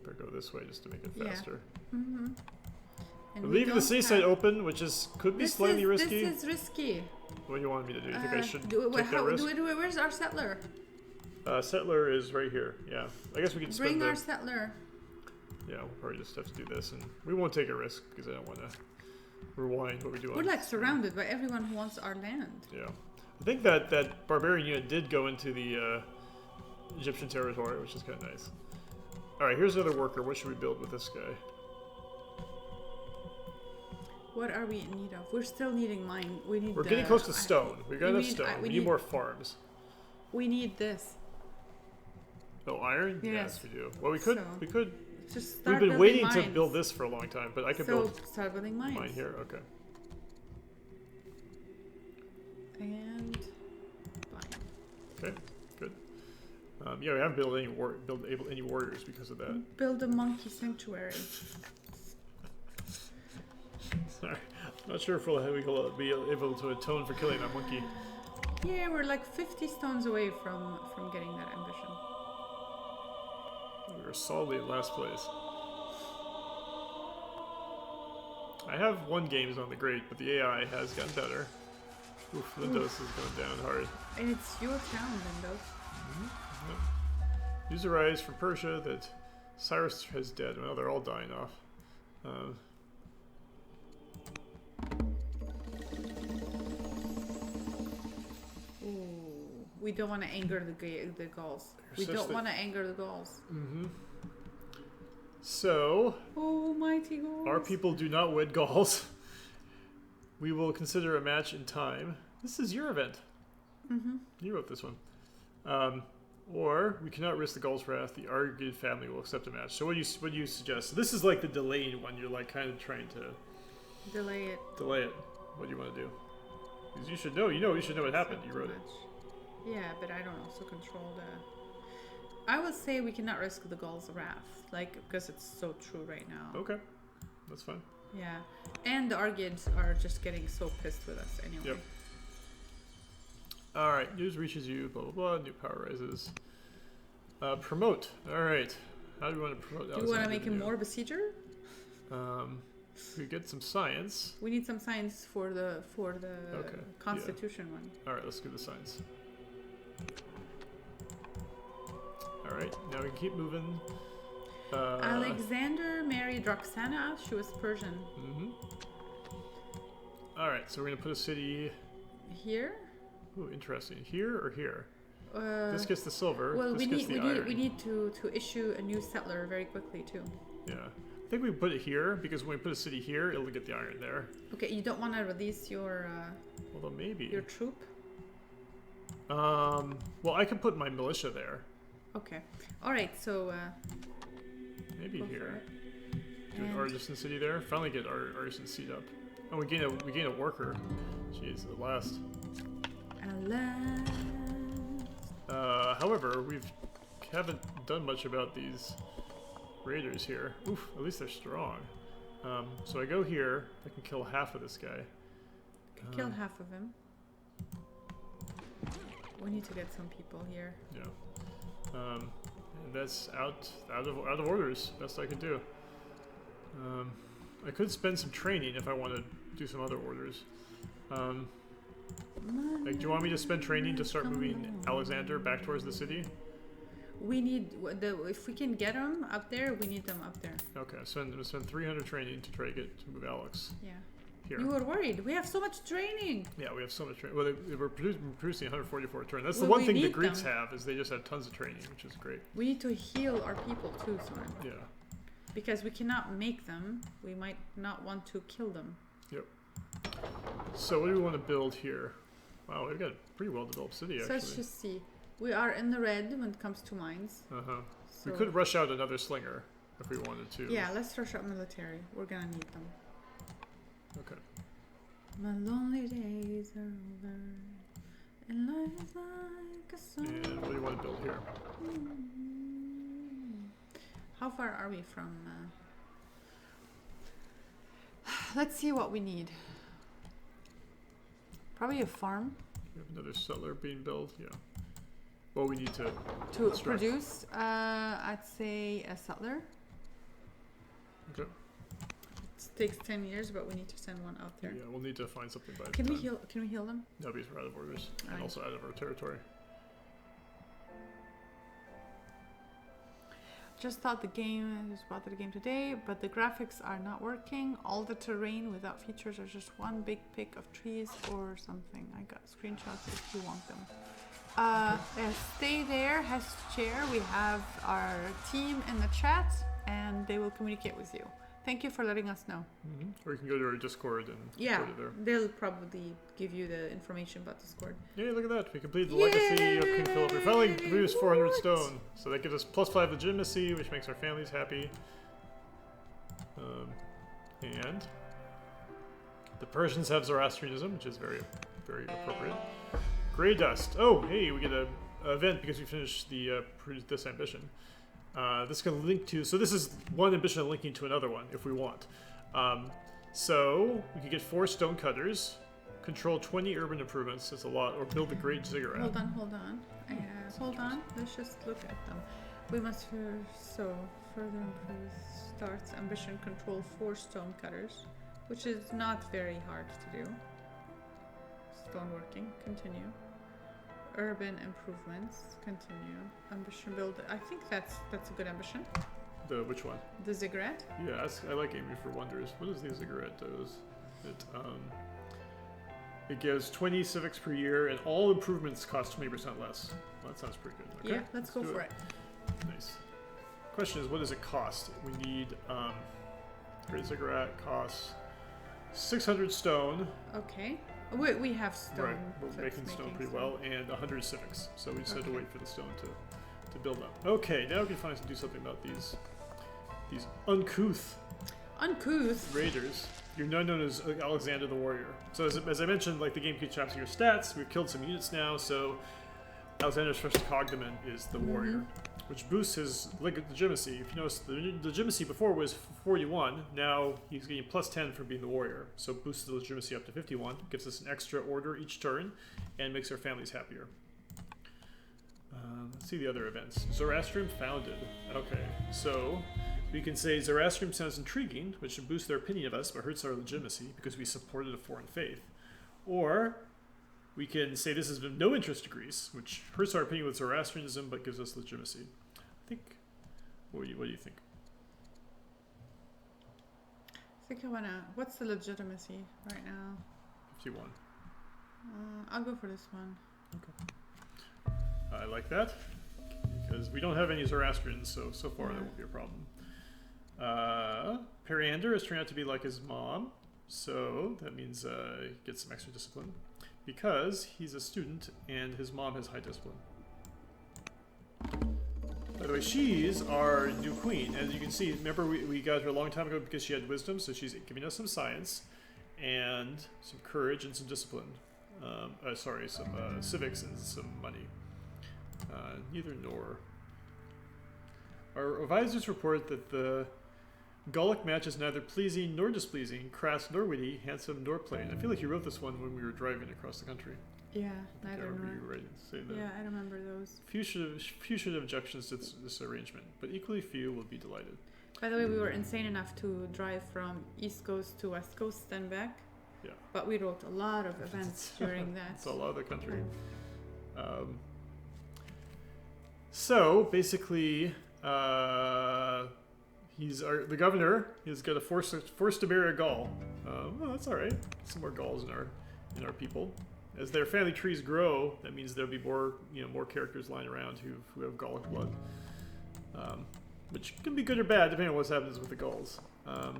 A: Better go this way just to make it
B: Yeah.
A: faster.
B: Mm-hmm.
A: We're leaving the city side open, which could be slightly risky.
B: This is risky.
A: What do you want me to do? You think I should
B: do
A: take that risk?
B: Where's our settler?
A: Settler is right here. Yeah, I guess we can spend
B: Bring
A: the.
B: our settler.
A: Yeah, we'll probably just have to do this, and we won't take a risk because I don't want to rewind what we do.
B: We're like surrounded by everyone who wants our land.
A: Yeah, I think that barbarian unit did go into the Egyptian territory, which is kind of nice. All right, here's another worker. What should we build with this guy?
B: What are we in need of? We're still needing mine. We need.
A: We're getting close to stone. We've got enough
B: need-
A: stone.
B: I-
A: We
B: we
A: need
B: need-
A: more farms.
B: We need this.
A: Oh, iron?
B: Yes.
A: Yes, we do. Well, we could.
B: So,
A: We could.
B: Just start
A: We've been
B: building
A: waiting to
B: mines.
A: build this for a long time, but I could
B: So
A: build
B: start building mines.
A: mine here. Okay.
B: And fine.
A: Okay. Good. Yeah, we haven't built any warriors because of that.
B: Build a monkey sanctuary.
A: Sorry, I'm not sure if we'll be able to atone for killing that monkey.
B: Yeah, we're like 50 stones away from getting that ambition.
A: We were solidly in last place. I have won games on the great, but the AI has gotten better. Oof, Lindos is going down hard.
B: And it's your town, Windows.
A: News arise from Persia that Cyrus is dead. Well, they're all dying off.
B: Ooh, we don't want to anger the Gauls. We
A: Such
B: don't
A: that-
B: want to anger the Gauls.
A: So,
B: Oh, mighty Gauls.
A: our people do not wed Gauls. We will consider a match in time. This is your event. You wrote this one. Or we cannot risk the Gauls' wrath. The Argid family will accept a match. So what do you suggest? So this is like the delayed one. You're like kind of trying to
B: Delay it.
A: delay it. What do you want to do? Because you should know. You should know what happened. You wrote it.
B: Yeah, but I don't also control the. I would say we cannot risk the Gauls' wrath, like because it's so true right now.
A: Okay, that's fine.
B: Yeah, and the Argids are just getting so pissed with us anyway.
A: Yep. All right, news reaches you. Blah blah blah. New power rises. Promote. All right. How do we want to promote?
B: Do you want to make him more besieger?
A: We get some science.
B: We need some science for the
A: Okay,
B: Constitution one.
A: All right, let's do the science. All right, now we can keep moving.
B: Alexander married Roxana. She was Persian.
A: All right, so we're gonna put a city.
B: Here.
A: Ooh, interesting. Here or here?
B: Uh,
A: This gets the silver.
B: well,
A: this
B: we
A: gets
B: need
A: the iron.
B: we need to issue a new settler very quickly too.
A: Yeah, I think we put it here because when we put a city here, it'll get the iron there.
B: Okay, you don't want to release your
A: Although maybe.
B: your troop.
A: Well, I could put my militia there.
B: Okay. All right. So.
A: Maybe
B: Go for
A: here.
B: it.
A: Do an
B: And-
A: artisan city there. Finally get our artisan seat up. Oh, we gain a worker. Jeez, at last.
B: Alas.
A: However, we haven't done much about these raiders here. Oof, at least they're strong. So I go here. I can kill half of this guy.
B: Kill half of him. We need to get some people here.
A: Yeah. And that's out of orders. Best I could do. I could spend some training if I want to do some other orders. Like, do you want me to spend training to start moving Alexander back towards the city?
B: We need if we can get them up there, we need them up there.
A: Okay, so I'm gonna spend 300 training to try to move Alex.
B: Yeah.
A: Here.
B: You were worried. We have so much training.
A: Yeah, we have so much training. Well, they were producing 144 a turn. That's the one thing the Greeks have, is they just have tons of training, which is great.
B: We need to heal our people too, Soren.
A: Yeah.
B: Because we cannot make them. We might not want to kill them.
A: Yep. So what do we want to build here? Wow, we've got a pretty well developed city, actually.
B: So let's just see. We are in the red when it comes to mines.
A: Uh-huh.
B: So
A: We could rush out another slinger if we wanted to.
B: yeah, let's rush out military. We're gonna need them.
A: Okay.
B: My lonely days are over, and life is like a song.
A: And what do you want to build here?
B: How far are we from? Let's see what we need. Probably a farm
A: We have another settler being built. Yeah. Well, we need to construct.
B: produce. I'd say a settler.
A: Okay.
B: It takes 10 years, but we need to send one out there.
A: Yeah, we'll need to find something by the
B: Can
A: time.
B: we heal? Can we heal them?
A: No, because we're out of orders and
B: Alright.
A: also out of our territory.
B: Just thought the game. Just bought the game today, but the graphics are not working. All the terrain without features are just one big pick of trees or something. I got screenshots if you want them. Stay there, has chair. We have our team in the chat, and they will communicate with you. Thank you for letting us know.
A: Mm-hmm. Or you can go to our Discord and
B: Yeah,
A: put it there.
B: they'll probably give you the information about Discord.
A: Yeah, look at that. We completed the legacy of King Philip. We finally produced 400 stone. So that gives us +5 legitimacy, which makes our families happy. And the Persians have Zoroastrianism, which is very, very appropriate. Grey dust. Oh, hey, we get a event because we finished the this ambition. This can link to, so this is one ambition linking to another one if we want. So we could get 4 stone cutters, control 20 urban improvements, that's a lot, or build the great ziggurat.
B: Hold on. Hold on. Let's just look at them. We must further improve starts ambition control 4 stone cutters, which is not very hard to do. Stoneworking, continue. Urban improvements, continue. Ambition build. I think that's a good ambition.
A: The which one?
B: The ziggurat.
A: Yeah, I like aiming for wonders. What does the ziggurat does? It gives 20 civics per year, and all improvements cost 20% less. Well, that sounds pretty good. Okay,
B: Yeah, let's go
A: do
B: for it.
A: Nice. Question is, what does it cost? We need great ziggurat costs 600 stone.
B: Okay. We have stone.
A: Right, we're
B: so
A: making
B: it's
A: stone
B: making
A: pretty
B: stone.
A: well, and 100 civics. So we just had to
B: Okay.
A: wait for the stone to build up. Okay, now we can finally do something about these uncouth
B: Uncouth.
A: raiders. You're now known as Alexander the Warrior. So as I mentioned, like the game keeps track of your stats. We've killed some units now, so Alexander's first cognomen is the Warrior, which boosts his legitimacy. If you notice, the legitimacy before was 41. Now he's getting +10 for being the Warrior. So boosts the legitimacy up to 51. Gives us an extra order each turn, and makes our families happier. Let's see the other events. Zoroastrian founded. Okay, so we can say Zoroastrian sounds intriguing, which should boost their opinion of us, but hurts our legitimacy because we supported a foreign faith. Or we can say this is of no interest to Greece, which hurts our opinion with Zoroastrianism but gives us legitimacy. I think. What do you think?
B: I think I wanna. What's the legitimacy right now?
A: 51.
B: I'll go for this one.
A: I like that because we don't have any Zoroastrians, so far that won't be a problem. Periander has turned out to be like his mom, so that means he gets some extra discipline because he's a student and his mom has high discipline. By the way, she's our new queen. As you can see, remember we got her a long time ago because she had wisdom, so she's giving us some science and some courage and some discipline. Some civics and some money. Neither nor. Our advisors report that the Gallic match is neither pleasing nor displeasing, crass nor witty, handsome nor plain. I feel like you wrote this one when we were driving across the country.
B: Yeah,
A: I
B: neither
A: remember
B: nor.
A: you writing say that.
B: Yeah, I remember those.
A: Few should have objections to this arrangement, but equally few will be delighted.
B: By the way, we were insane enough to drive from East Coast to West Coast and back.
A: Yeah.
B: But we wrote a lot of events during that.
A: It's a lot of the country. So basically, he's the governor. He's got a force to bury a Gaul. Well, that's all right. Some more Gauls in our people. As their family trees grow, that means there'll be more characters lying around who have Gallic blood, which can be good or bad depending on what happens with the Gauls. All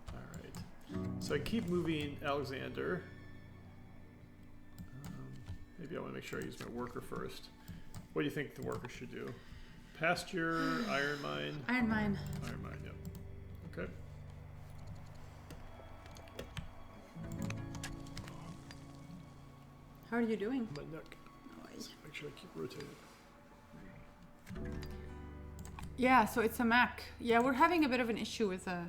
A: right. So I keep moving Alexander. Maybe I want to make sure I use my worker first. What do you think the worker should do? Pasture, iron mine?
B: Iron mine.
A: Iron mine, yep. Okay.
B: How are you doing?
A: My neck. Let's make sure I keep rotating.
B: Yeah, so it's a Mac. Yeah, we're having a bit of an issue with so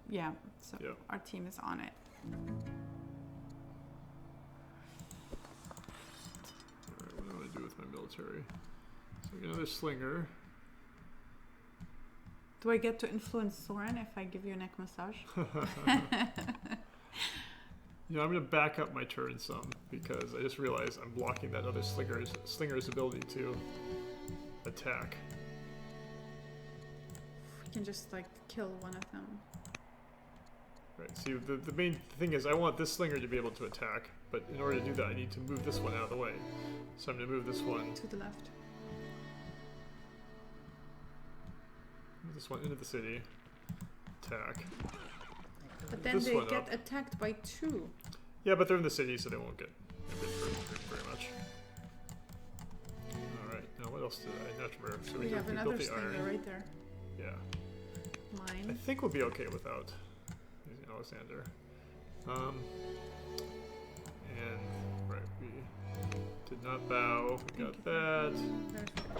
A: Yeah.
B: our team is on it.
A: Alright, what do I want to do with my military? So I get another slinger.
B: Do I get to influence Soren if I give you a neck massage?
A: You know, I'm going to back up my turn some because I just realized I'm blocking that other slinger's ability to attack.
B: We can just like kill one of them.
A: Right. See, the main thing is I want this slinger to be able to attack, but in order to do that, I need to move this one out of the way. So I'm going to move this one
B: to the left.
A: Move this one into the city. Attack.
B: But then
A: this
B: they
A: one
B: get
A: up.
B: attacked by 2.
A: Yeah, but they're in the city, so they won't get hit very much. Alright, now what else did I not remember? So
B: We have another
A: built the
B: slinger
A: iron.
B: right there.
A: Yeah. I
B: Mine.
A: think we'll be okay without using Alexander. And right, we did not bow. We got that.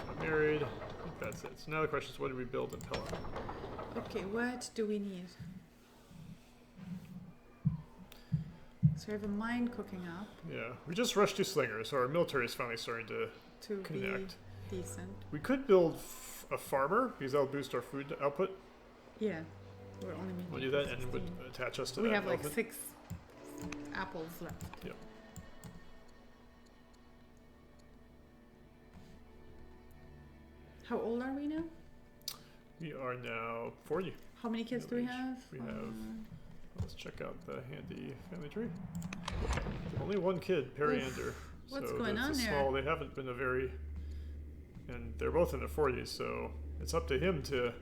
A: Got married. I think that's it. So now the question is, what do we build in Pella?
B: Okay, what do we need? So we have a mine cooking up
A: Yeah, we just rushed 2 slingers, so our military is finally starting to
B: to
A: connect.
B: be decent.
A: We could build a farmer because that'll boost our food output.
B: Yeah, we're only making.
A: We'll do that and it would
B: 16.
A: attach us to
B: We
A: that.
B: have like
A: elephant.
B: 6 apples left.
A: Yep.
B: How old are we now?
A: We are now 40.
B: How many kids do we
A: Age.
B: have?
A: We have. Let's check out the handy family tree. Only 1 kid, Periander.
B: What's
A: so
B: going
A: that's
B: on
A: a
B: there?
A: small. They haven't been a very. And they're both in their 40s, so it's up to him to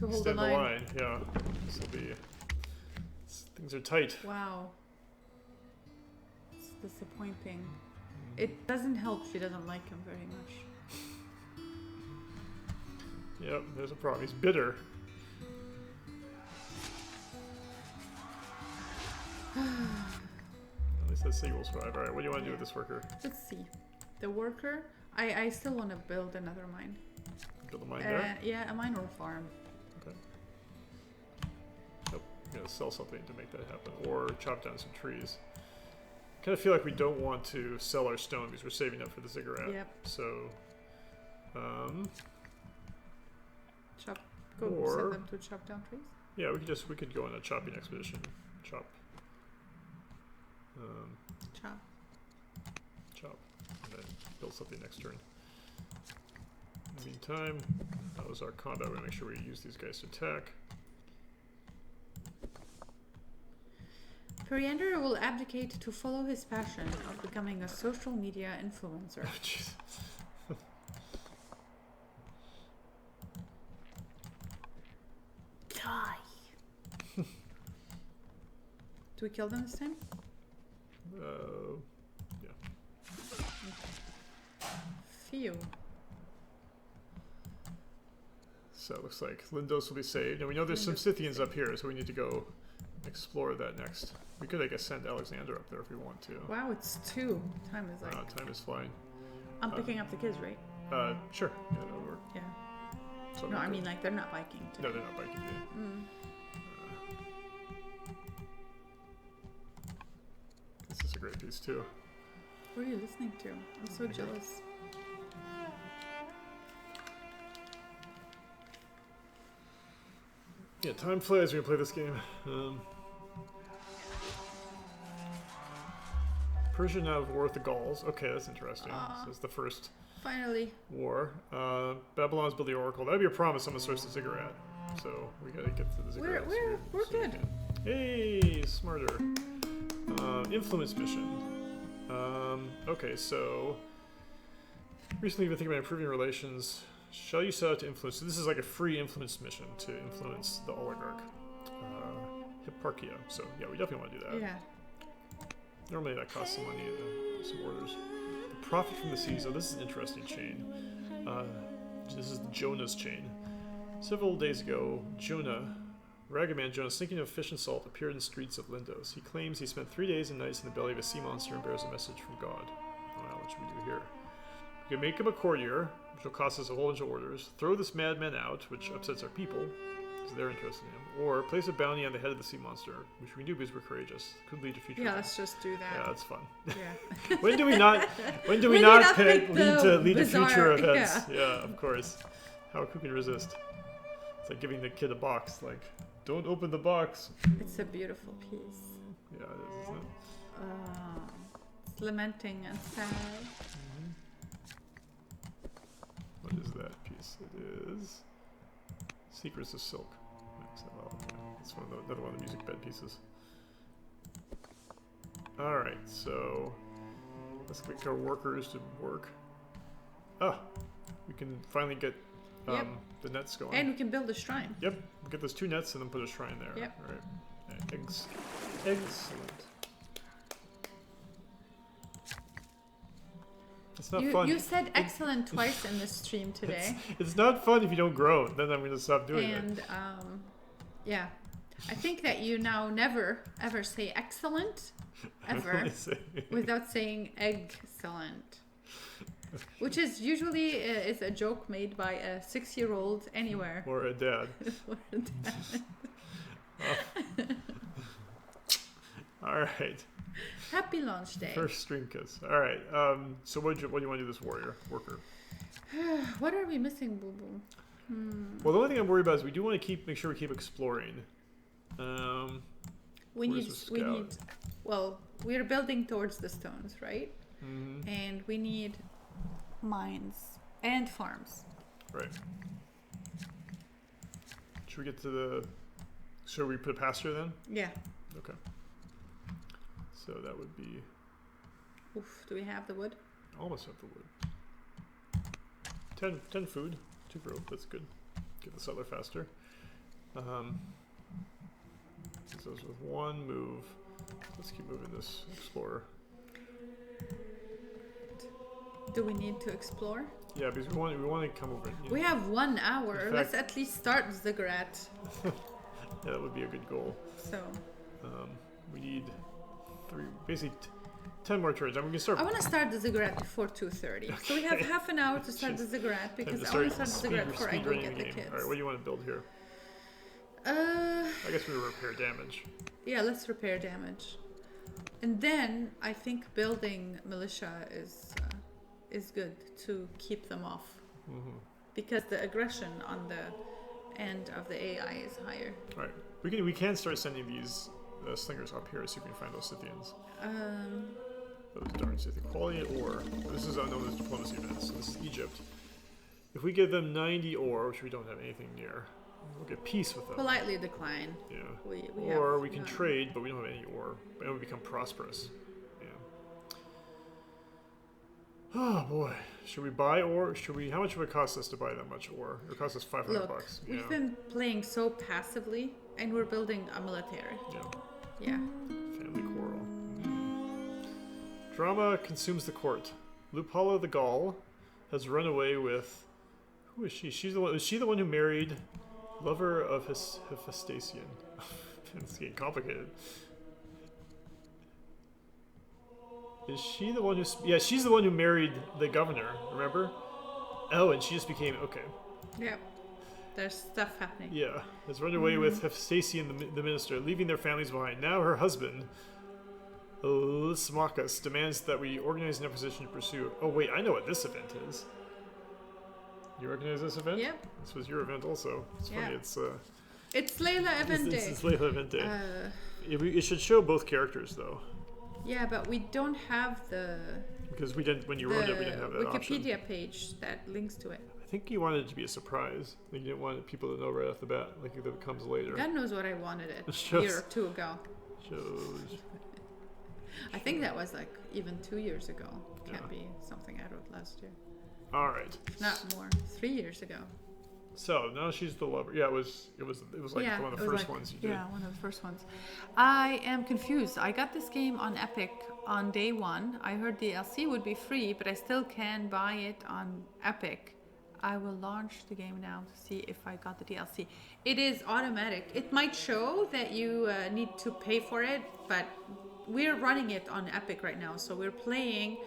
B: hold
A: extend
B: the line.
A: Yeah, this will be. Things are tight.
B: Wow. It's disappointing. It doesn't help she doesn't like him very much.
A: Yep, there's a problem. He's bitter. At least that's will survive. Alright, what do you want to do with this worker?
B: Let's see. The worker, I still want to build another mine.
A: Build a mine there?
B: Yeah, a mine or a farm.
A: Okay. Nope, I'm gonna sell something to make that happen. Or chop down some trees. Kind of feel like we don't want to sell our stone because we're saving up for the ziggurat.
B: Yep.
A: So,
B: Send them to chop down trees.
A: yeah, we could go on a chopping expedition. Chop. Chop. And then build something next turn. In the meantime, that was our combat. We're gonna make sure we use these guys to attack.
B: Periander will abdicate to follow his passion of becoming a social media influencer.
A: Jeez.
B: Die. Do we kill them this time?
A: Yeah.
B: Phew.
A: So it looks like Lindos will be saved. And we know there's some Scythians up here, so we need to go explore that next. We could, I guess, send Alexander up there if we want to.
B: Wow, it's 2. Time is like.
A: Time is flying.
B: I'm picking up the kids, right?
A: Sure. Yeah, that'll work.
B: Yeah.
A: So
B: No, I mean like they're not biking today.
A: No, they're not biking today. This is a great piece too.
B: What are you listening to? I'm so jealous.
A: Yeah, time flies when you play this game. Persia now at war with the Gauls. Okay, that's interesting. So it's the first
B: Finally.
A: war. Babylon's building Oracle. That'd be a promise someone starts the ziggurat. So we gotta get to the ziggurat.
B: We're good.
A: Hey, smarter. Influence mission. Okay, so recently you've been thinking about improving relations. Shall you set out to influence? So this is like a free influence mission to influence the oligarch. Hipparchia. So yeah, we definitely want to do that.
B: Yeah.
A: Normally that costs some money, some orders. The profit from the seas. Oh, this is an interesting chain. This is the Jonah's chain. Several days ago, Ragged Man Jonah, sinking of fish and salt, appeared in the streets of Lindos. He claims he spent 3 days and nights in the belly of a sea monster and bears a message from God. Wow, what should we do here? We can make him a courtier, which will cost us a whole bunch of orders. Throw this madman out, which upsets our people, because they're interested in him. Or place a bounty on the head of the sea monster, which we can do because we're courageous. Could lead to future.
B: Yeah, let's just do that.
A: Yeah, that's fun.
B: Yeah.
A: When do we not
B: When do we not pick
A: lead
B: the
A: to future
B: bizarre-
A: events? Yeah, of course. Who can resist? It's like giving the kid a box, like, don't open the box.
B: It's a beautiful piece.
A: Yeah, it is, isn't it?
B: It's lamenting and sad.
A: What is that piece? It is Secrets of Silk. That's another one of the music bed pieces. Alright, so let's get our workers to work. We can finally get the nets going.
B: And we can build a shrine.
A: Yep, we'll get those 2 nets and then put a shrine there.
B: Yep.
A: All right. Excellent. It's not fun.
B: You said excellent twice in this stream today.
A: It's not fun if you don't grow. Then I'm going to stop doing it.
B: And yeah, I think that you now never ever say excellent ever without saying excellent, which is usually is a joke made by a 6-year-old anywhere.
A: Or a dad.
B: Or a dad.
A: All right.
B: Happy launch day.
A: First stream kiss. All right. So what do you want to do this worker?
B: What are we missing, Boo Boo?
A: Well, the only thing I'm worried about is we do want to make sure we keep exploring.
B: We need. Well, we're building towards the stones, right? Mm-hmm. And we need mines and farms.
A: Right. Should we get to the? Should we put a pasture then?
B: Yeah.
A: Okay. So that would be.
B: Oof, do we have the wood?
A: Almost have the wood. 10 food, 2 growth. That's good. Get the settler faster. So with 1 move. Let's keep moving this explorer.
B: Do we need to explore?
A: Yeah, because we want to come over.
B: We have 1 hour. Let's at least start the ziggurat.
A: Yeah, that would be a good goal.
B: So.
A: We need basically 10 more turns. I'm going to start.
B: I want to start the ziggurat before 2:30. Okay. So we have half an hour to start the ziggurat because I want to start the ziggurat before I go get the kids.
A: All right, what do you want to build here? I guess we repair damage.
B: Yeah, let's repair damage, and then I think building militia is good to keep them off, because the aggression on the end of the AI is higher.
A: All right, we can start sending these slingers up here, see if we can find those Scythians. Those darn Scythian quality ore. This is unknown as diplomacy events. So this is Egypt. If we give them 90 ore, which we don't have anything near, we'll get peace with them.
B: Politely decline.
A: Yeah.
B: We
A: we can trade, but we don't have any ore. And we become prosperous. Yeah. Oh boy. Should we buy ore? How much would it cost us to buy that much ore? It costs us $500.
B: We've been playing so passively, and we're building a military. Yeah.
A: Family quarrel. Drama consumes the court. Lupala the Gaul has run away with. Who is she? Is she the one who married lover of Hephaestion? It's getting complicated. Is she the one who? Yeah, she's the one who married the governor. Remember? Oh, and she just became okay.
B: Yeah. There's stuff happening.
A: Yeah, has run away with Hephaestion the minister, leaving their families behind. Now her husband, Lysimachus, demands that we organize an opposition to pursue. Oh wait, I know what this event is. You recognize this event?
B: Yeah.
A: This was your event also. It's funny.
B: It's Layla event day.
A: It's Layla event day. It should show both characters though.
B: Yeah, but we don't have the.
A: Because we didn't when you wrote it. We didn't have that
B: Wikipedia
A: option.
B: Page that links to it.
A: I think you wanted it to be a surprise. Like you didn't want people to know right off the bat. Like that it comes later.
B: God knows what I wanted it
A: Shows.
B: a year or two ago.
A: Shows.
B: I think that was like even 2 years ago. Can't be something I wrote last year.
A: All right.
B: Not more. 3 years ago.
A: So now she's the lover. Yeah, it was like one of the first ones you did.
B: Yeah, one of the first ones. I am confused. I got this game on Epic on day one. I heard DLC would be free, but I still can buy it on Epic. I will launch the game now to see if I got the DLC. It is automatic. It might show that you need to pay for it, but we're running it on Epic right now. So we're playing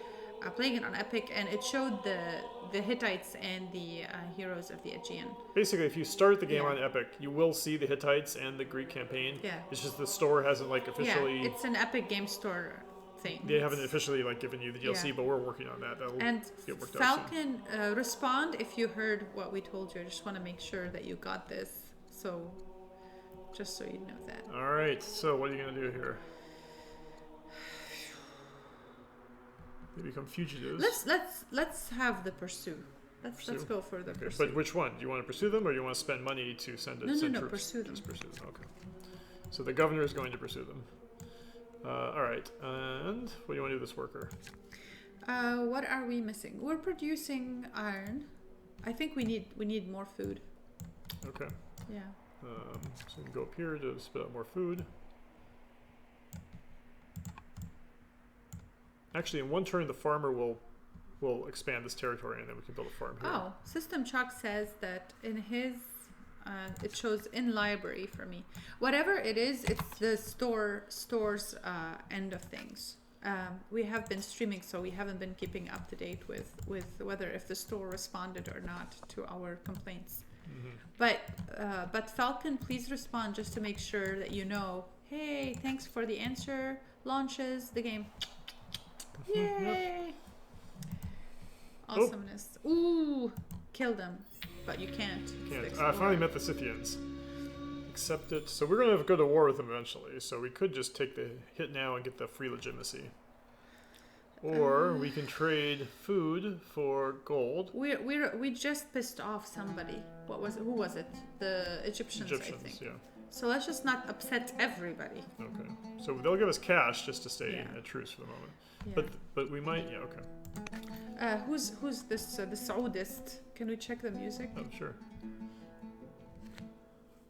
B: it on Epic, and it showed the Hittites and the heroes of the Aegean.
A: Basically, if you start the game on Epic, you will see the Hittites and the Greek campaign.
B: Yeah.
A: It's just the store hasn't officially.
B: Yeah, it's an Epic Game Store thing.
A: They haven't officially given you the DLC, but we're working on that. That'll get worked out
B: Falcon, respond if you heard what we told you. I just want to make sure that you got this. So, just so you know that.
A: All right. So what are you gonna do here? They become fugitives.
B: Let's have the pursue. Let's go for the pursue.
A: But which one? Do you want to pursue them, or do you want to spend money to send troops?
B: No, pursue them.
A: Just pursue them. Okay. So the governor is going to pursue them. All right. And what do you want to do with this worker?
B: What are we missing? We're producing iron. I think we need more food.
A: Okay.
B: Yeah.
A: So we can go up here to spit out more food. Actually, in one turn, the farmer will expand this territory, and then we can build a farm here.
B: Oh, System Chalk says that in his, it shows in library for me. Whatever it is, it's the store's end of things. We have been streaming, so we haven't been keeping up to date with whether if the store responded or not to our complaints. Mm-hmm. But Falcon, please respond just to make sure that you know. Hey, thanks for the answer. Launches the game. Yay! Awesomeness. Ooh, kill them, but you can't.
A: I finally met the Scythians. Accept it. So we're going to go to war with them eventually. So we could just take the hit now and get the free legitimacy. Or we can trade food for gold.
B: We just pissed off somebody. Who was it? The Egyptians, I think.
A: Yeah.
B: So let's just not upset everybody.
A: Okay. So they'll give us cash just to stay at truce for the moment.
B: Yeah.
A: But we might. Yeah. Okay.
B: Who's this? The Saudist? Can we check the music?
A: Oh, sure.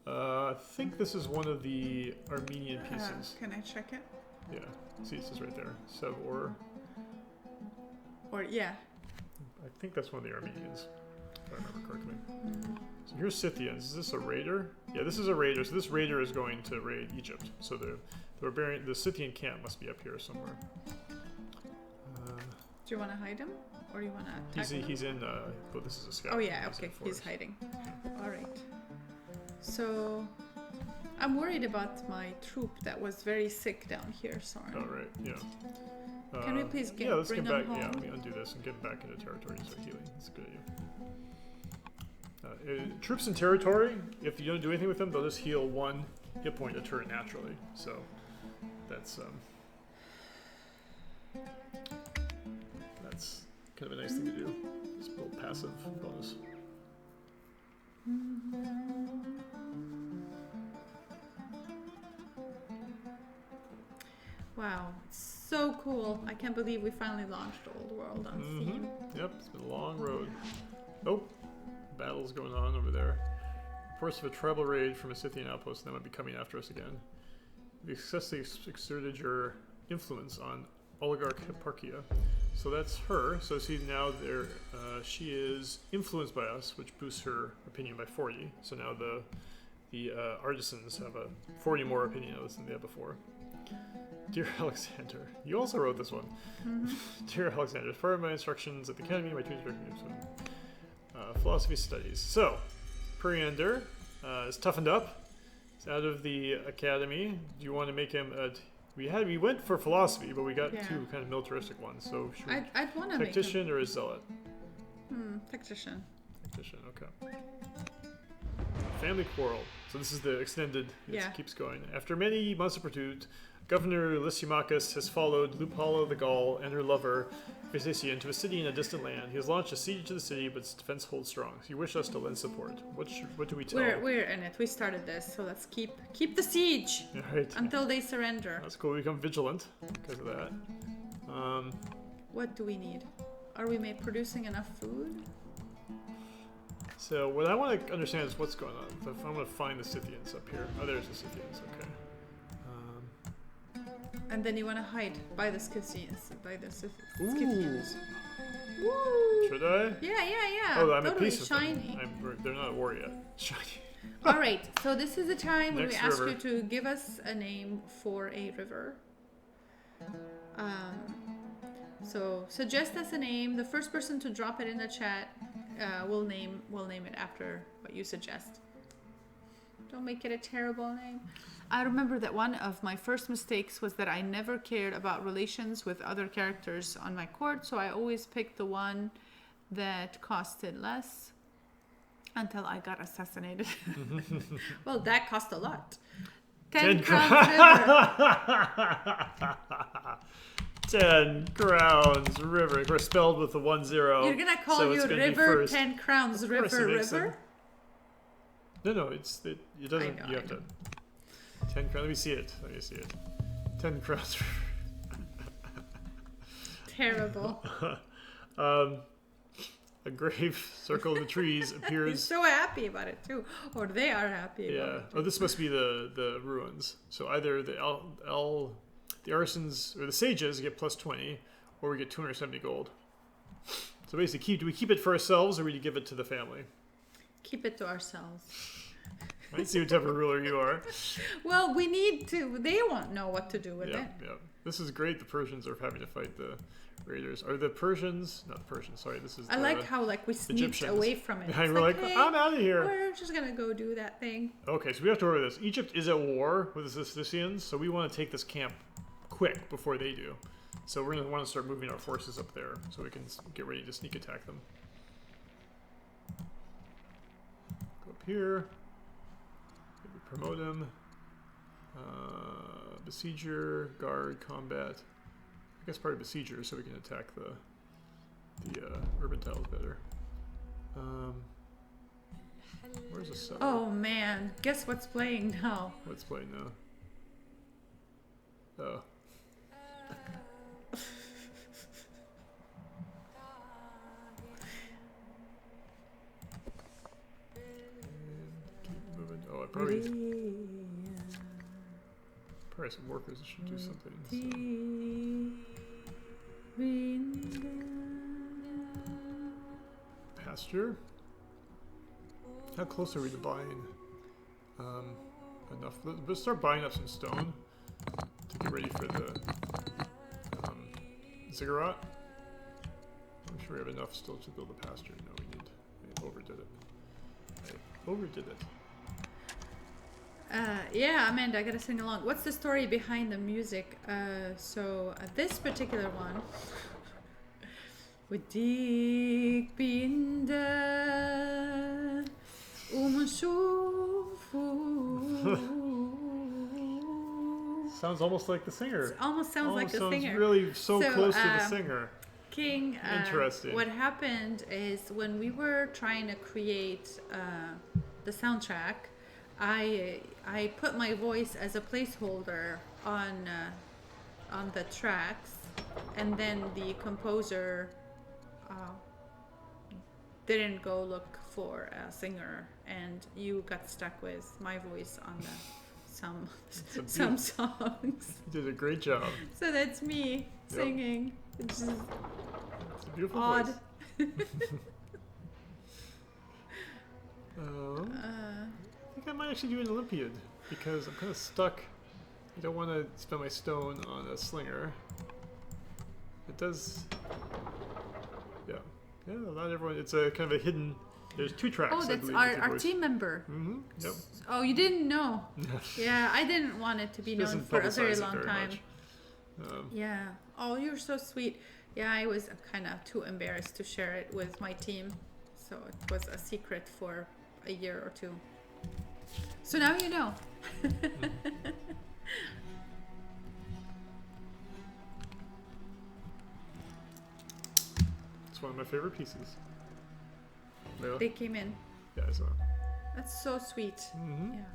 A: I think this is one of the Armenian pieces.
B: Can I check it?
A: Yeah. See, it says right there. Or
B: yeah.
A: I think that's one of the Armenians, if I remember correctly. So here's Scythians. Is this a raider? Yeah, this is a raider. So this raider is going to raid Egypt. So the Scythian camp must be up here somewhere.
B: Do you want to hide him, or do you want to attack him?
A: He's in. Well, this is a scout.
B: Oh yeah, okay. He's hiding. All right. So I'm worried about my troop that was very sick down here. Sorry.
A: Oh right. Yeah.
B: Can we please bring
A: him
B: back?
A: Home? Yeah, let me undo this and get him back into territory and start healing. That's a good idea. Troops in territory, if you don't do anything with them, they'll just heal 1 hit point a turn naturally. So that's kind of a nice thing to do. Just build passive bonus.
B: Wow, so cool. I can't believe we finally launched Old World on Steam.
A: Yep, it's been a long road. Oh, battle's going on over there. Reports of a tribal raid from a Scythian outpost that might be coming after us again. You've successfully exerted your influence on oligarch Hipparchia. So that's her. So see now she is influenced by us, which boosts her opinion by 40. So now the artisans have a 40 more opinion of us than they had before. Dear Alexander, you also wrote this one. Dear Alexander, for my instructions at the academy, my tutor philosophy studies. So, Periander is toughened up. He's out of the academy. Do you want to make him a... We went for philosophy, but we got two kind of militaristic ones. So should we
B: I'd want to make
A: tactician or a zealot?
B: Tactician.
A: Tactician, okay. Family quarrel. So this is the extended. It keeps going. After many months of pursuit, Governor Lysimachus has followed Lupala the Gaul and her lover, Vespasian, to a city in a distant land. He has launched a siege to the city, but its defense holds strong. He wished us to lend support. What do we tell?
B: We're in it. We started this, so let's keep the siege until they surrender.
A: That's cool. We become vigilant because of that.
B: What do we need? Are we producing enough food?
A: So what I want to understand is what's going on. I'm going to find the Scythians up here. Oh, there's the Scythians. Okay.
B: And then you want to hide by the Scythians.
A: Ooh.
B: Woo!
A: Should I?
B: Yeah.
A: Oh, I'm
B: totally
A: a piece of
B: shiny.
A: them. They're not a war yet. Shiny.
B: All right. So this is the time when we
A: Next
B: ask
A: river.
B: you to give us a name for a river. So suggest us a name. The first person to drop it in the chat, we'll name it after what you suggest. Don't make it a terrible name. I remember that one of my first mistakes was that I never cared about relations with other characters on my court, so I always picked the one that costed less until I got assassinated. Well, that cost a lot. 10 crowns river.
A: 10 crowns river. We're spelled with the 1 0.
B: You're gonna call your river 10 crowns river?
A: No, it doesn't. You have to. 10 crowns. Let me see it. 10 crowns.
B: Terrible.
A: A grave circle in the trees appears.
B: He's so happy about it too, or they are happy. About it too.
A: Oh, this must be the ruins. So either the arsons or the sages get plus 20, or we get 270 gold. So basically, do we keep it for ourselves, or do we give it to the family?
B: Keep it to ourselves.
A: I see what type of ruler you are.
B: Well, we need to. They won't know what to do with it.
A: Yeah. This is great. The Persians are having to fight the raiders. Are the Persians? Not the Persians. Sorry, this is.
B: I like how we sneaked
A: Egyptians.
B: away from it.
A: Yeah, we're like, hey, I'm out of here.
B: We're just gonna go do that thing.
A: Okay, so we have to remember this. Egypt is at war with the Scythians, so we want to take this camp quick before they do. So we're gonna want to start moving our forces up there so we can get ready to sneak attack them. Go up here. Maybe promote him. Besieger, guard, combat. I guess probably besieger, so we can attack the urban tiles better. Where's the settler?
B: Oh man, guess what's playing now?
A: What's playing now? Oh. Keep moving. Oh, I probably some workers should do something. So. Pasture. How close are we to buying? Enough. Let's start buying up some stone to get ready for the ziggurat. I'm sure we have enough still to build a pasture. No, we overdid it.
B: Yeah, Amanda, I gotta sing along. What's the story behind the music? So this particular one. Dik binde
A: Sounds almost like the singer.
B: It almost sounds like the singer.
A: Really so close to the singer.
B: King.
A: Interesting.
B: What happened is when we were trying to create the soundtrack, I put my voice as a placeholder on the tracks, and then the composer didn't go look for a singer, and you got stuck with my voice on some songs.
A: You did a great job.
B: So that's me singing. It's just
A: it's a beautiful
B: odd.
A: voice. I think I might actually do an Olympiad because I'm kind of stuck I don't want to spend my stone on a slinger. It does. Yeah. Yeah, not everyone. It's a kind of a hidden. There's 2 tracks.
B: Oh,
A: I
B: that's
A: believe,
B: our team member.
A: Mm-hmm. Yep.
B: Oh, you didn't know? Yeah, I didn't want it to be known for a very long time. Yeah. Oh, you're so sweet. Yeah, I was kind of too embarrassed to share it with my team, so it was a secret for a year or 2. So now you know.
A: It's one of my favorite pieces. Layla?
B: They came in.
A: Yeah, I saw.
B: That's so sweet.
A: Mm-hmm.
B: Yeah.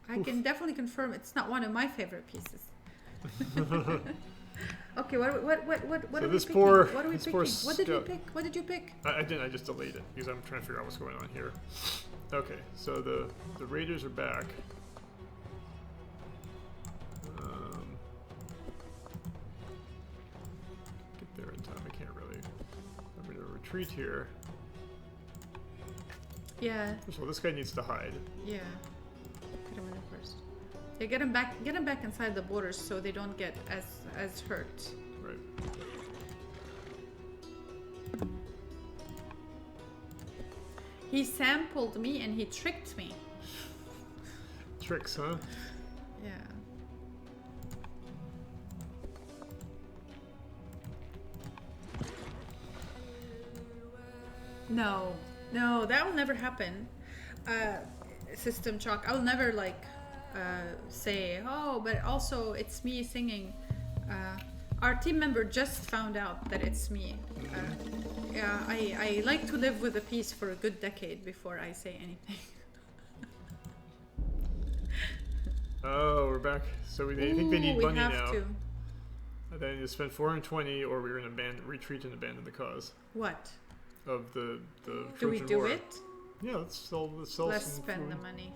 B: I can definitely confirm it's not one of my favorite pieces. Okay, what
A: So
B: are we picking?
A: this poor
B: What are we picking? What did you pick? What did you pick?
A: I didn't. I just delayed it because I'm trying to figure out what's going on here. Okay, so the raiders are back. Get there in time. I can't really. I'm going to retreat here.
B: Yeah.
A: First of all, this guy needs to hide.
B: Yeah. Get him in first. Yeah, get him back inside the borders so they don't get as hurt.
A: Right.
B: He sampled me and he tricked me.
A: Tricks, huh?
B: Yeah. No, that will never happen. System Chalk. I will never say, oh, but also it's me singing. Our team member just found out that it's me. Yeah, I like to live with a piece for a good decade before I say anything.
A: Oh, we're back. So I think they need money now.
B: To.
A: They need to spend 420, or we're going to retreat and abandon the cause.
B: What?
A: Of the
B: Do we
A: Trojan
B: do
A: War.
B: it?
A: Yeah, let's sell
B: Let's
A: some
B: spend
A: food.
B: the money.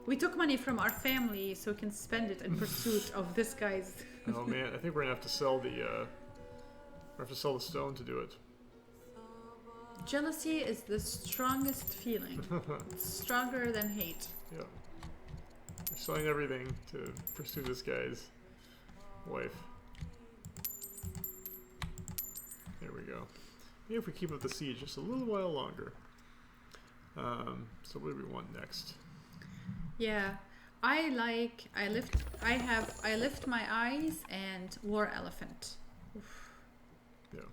B: We took money from our family so we can spend it in pursuit of this guy's.
A: Oh man, I think we're gonna have to sell the stone to do it.
B: Jealousy is the strongest feeling. It's stronger than hate.
A: Yeah. We're selling everything to pursue this guy's wife. There we go. Maybe if we keep up the siege just a little while longer. So what do we want next?
B: Yeah, I lift my eyes and war elephant. Oof.
A: Yeah.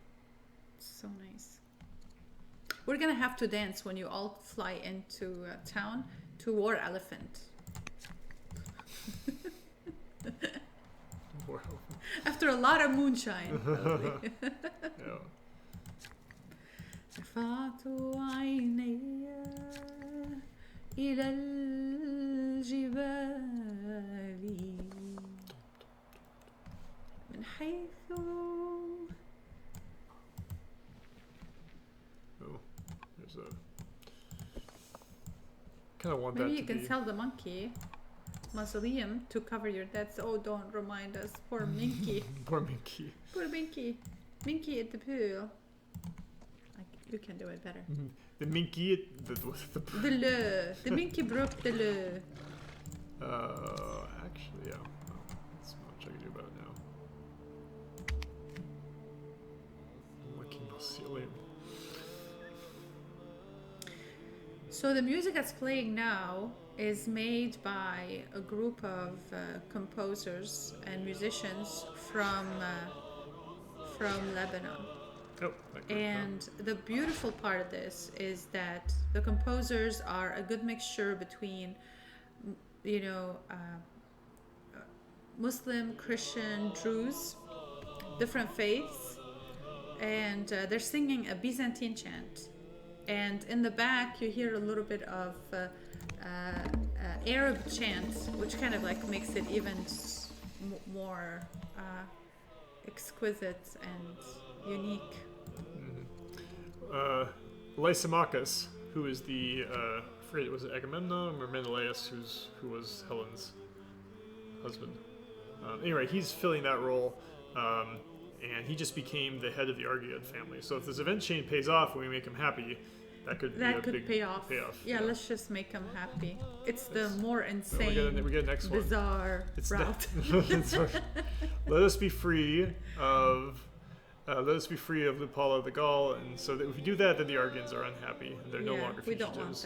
B: So nice. We're gonna have to dance when you all fly into town to war elephant.
A: Wow.
B: After a lot of moonshine. Probably.
A: Yeah.
B: رفعت عيني إلى الجبال من حيث
A: Oh, there's a. Kind of want
B: Maybe
A: that
B: you
A: to
B: can
A: be.
B: sell the monkey mausoleum to cover your debts. Oh, don't remind us. Poor Minky.
A: Poor Minky.
B: Poor Minky. Minky at the pool. You can do it better.
A: The Minky.
B: The Minky broke the le.
A: Actually, yeah. Oh, that's not much I can do about it now. Monkey mausoleum.
B: So the music that's playing now is made by a group of composers and musicians from Lebanon.
A: Oh,
B: And the beautiful part of this is that the composers are a good mixture between, Muslim, Christian, Druze, different faiths, and they're singing a Byzantine chant. And in the back, you hear a little bit of Arab chant, which kind of makes it even more exquisite and unique.
A: Lysimachus, who is the was it Agamemnon or Menelaus, who was Helen's husband. Anyway, he's filling that role, and he just became the head of the Argead family. So if this event chain pays off and we make him happy, That could
B: That
A: be a
B: could
A: big
B: pay off. Yeah, let's just make them happy. It's the more insane,
A: we get next one.
B: bizarre route.
A: Let us be free of Lupala the Gaul, and so that if we do that, then the Argians are unhappy and they're no longer fugitives.
B: We don't want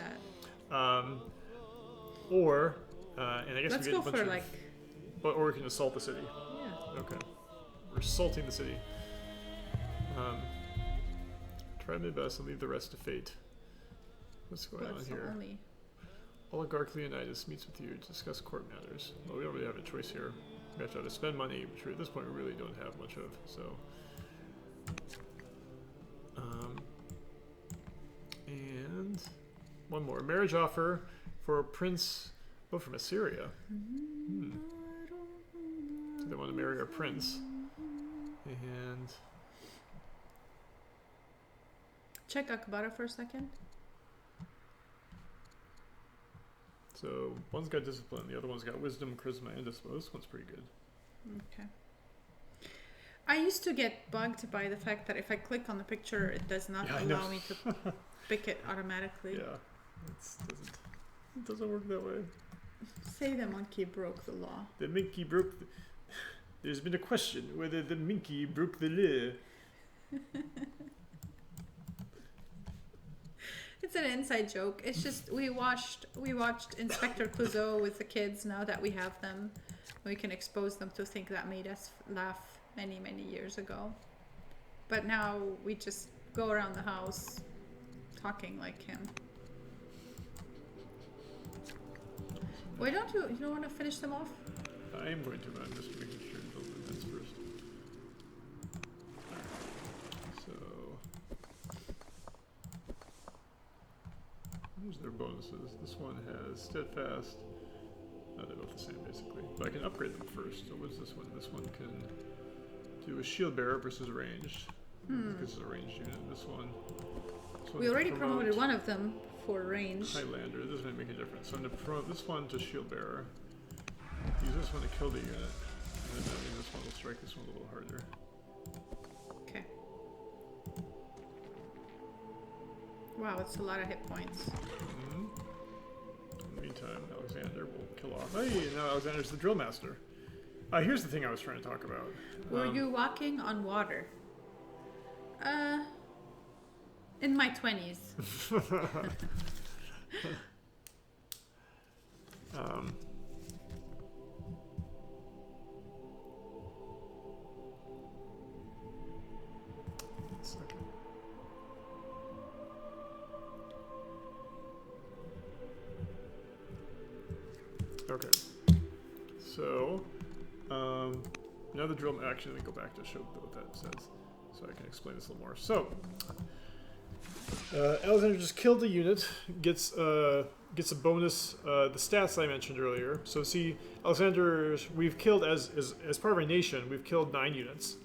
B: that.
A: And I guess
B: let's
A: we get
B: go
A: a bunch
B: for
A: of,
B: like.
A: or we can assault the city.
B: Yeah.
A: Okay. We're assaulting the city. Try my best and leave the rest to fate. What's going on here? Oligarch Leonidas meets with you to discuss court matters. Well, we don't really have a choice here. We have to either spend money, which at this point we really don't have much of. So, and one more marriage offer for a prince. Oh, from Assyria. So they want to marry our prince. And
B: check Akbara for a second.
A: So one's got discipline, the other one's got wisdom, charisma, and discipline. This one's pretty good.
B: Okay. I used to get bugged by the fact that if I click on the picture, it does not allow me to pick it automatically.
A: Yeah, it doesn't work that way.
B: Say the monkey broke the law.
A: The monkey broke. There's been a question whether the monkey broke the law.
B: It's an inside joke. It's just we watched Inspector Clouseau with the kids. Now that we have them, we can expose them to things that made us laugh many years ago. But now we just go around the house talking like him. Why don't you don't want to finish them off?
A: I am going to, but I'm just making sure to build the events first. So here's their bonuses. This one has steadfast. No, they're both the same basically. But I can upgrade them first. So what's this one? This one can do a shield bearer versus ranged. This is a ranged unit. This one
B: we already promoted one of them for range.
A: Highlander. This doesn't make a difference. So I'm going to promote this one to shield bearer. Use this one to kill the unit. And then this one will strike this one a little harder.
B: Okay. Wow, it's a lot of hit points.
A: In the meantime, Alexander will kill off. Hey, now Alexander's the drill master. Here's the thing I was trying to talk about.
B: Were you walking on water? In my 20s.
A: Okay. So, now the drill action, let me go back to show what that says, so I can explain this a little more. So, Alexander just killed the unit, gets a bonus, the stats I mentioned earlier. So see, Alexander, we've killed as part of our nation, we've killed 9 units,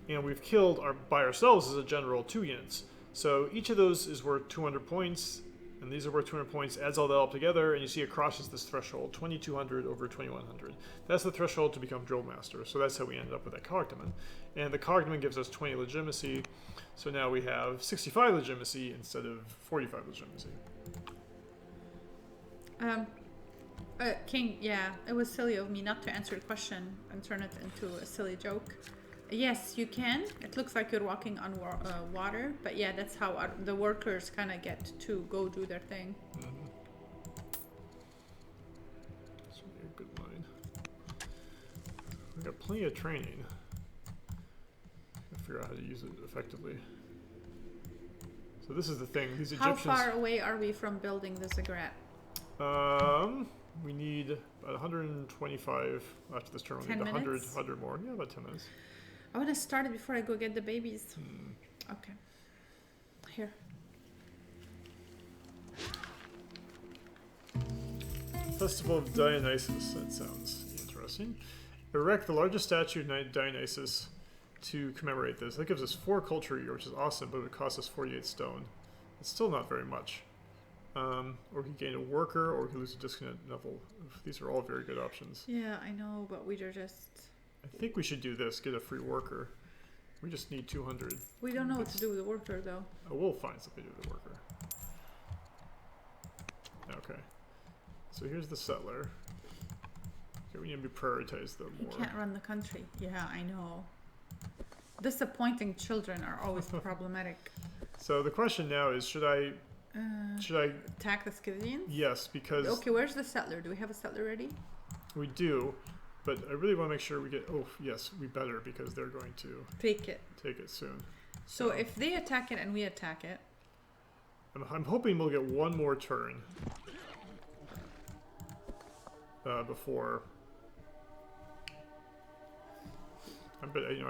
A: and we've killed by ourselves as a general 2 units. So each of those is worth 200 points, and these are worth 200 points. Adds all that up together, and you see it crosses this threshold, 2200 over 2100. That's the threshold to become drill master. So that's how we ended up with that cognomen, and the cognomen gives us 20 legitimacy. So now we have 65 legitimacy instead of 45 legitimacy.
B: King, yeah, it was silly of me not to answer the question and turn it into a silly joke. Yes, you can. It looks like you're walking on water, but yeah, that's how the workers kind of get to go do their thing.
A: That's really a good line. We got plenty of training. Figure out how to use it effectively. So this is the thing. These Egyptians.
B: How far away are we from building the ziggurat?
A: We need about 125 after this turn. We need 100 more. Yeah, about 10 minutes.
B: I want to start it before I go get the babies. Okay. Here.
A: Festival of Dionysus. That sounds interesting. Erect the largest statue of Dionysus to commemorate this. That gives us 4 culture a year, which is awesome, but it would cost us 48 stone. It's still not very much. Or we could gain a worker, or we could lose a disconnect level. These are all very good options.
B: Yeah, I know, but we are just...
A: I think we should do this, get a free worker. We just need 200.
B: We don't know what to do with the worker, though.
A: Oh, we'll find something to do with the worker. okay. So here's the settler. Okay, we need to prioritize them
B: You
A: more.
B: can't run the country. Yeah, I know. Disappointing children are always problematic.
A: So the question now is, should I
B: Attack the Scythians?
A: yes, because
B: Okay, where's the settler? Do we have a settler ready?
A: we do, but I really want to make sure we get, oh yes, we better, because they're going to
B: Take it.
A: take it soon.
B: So if they attack it and we attack it,
A: I'm hoping we'll get one more turn before. I better even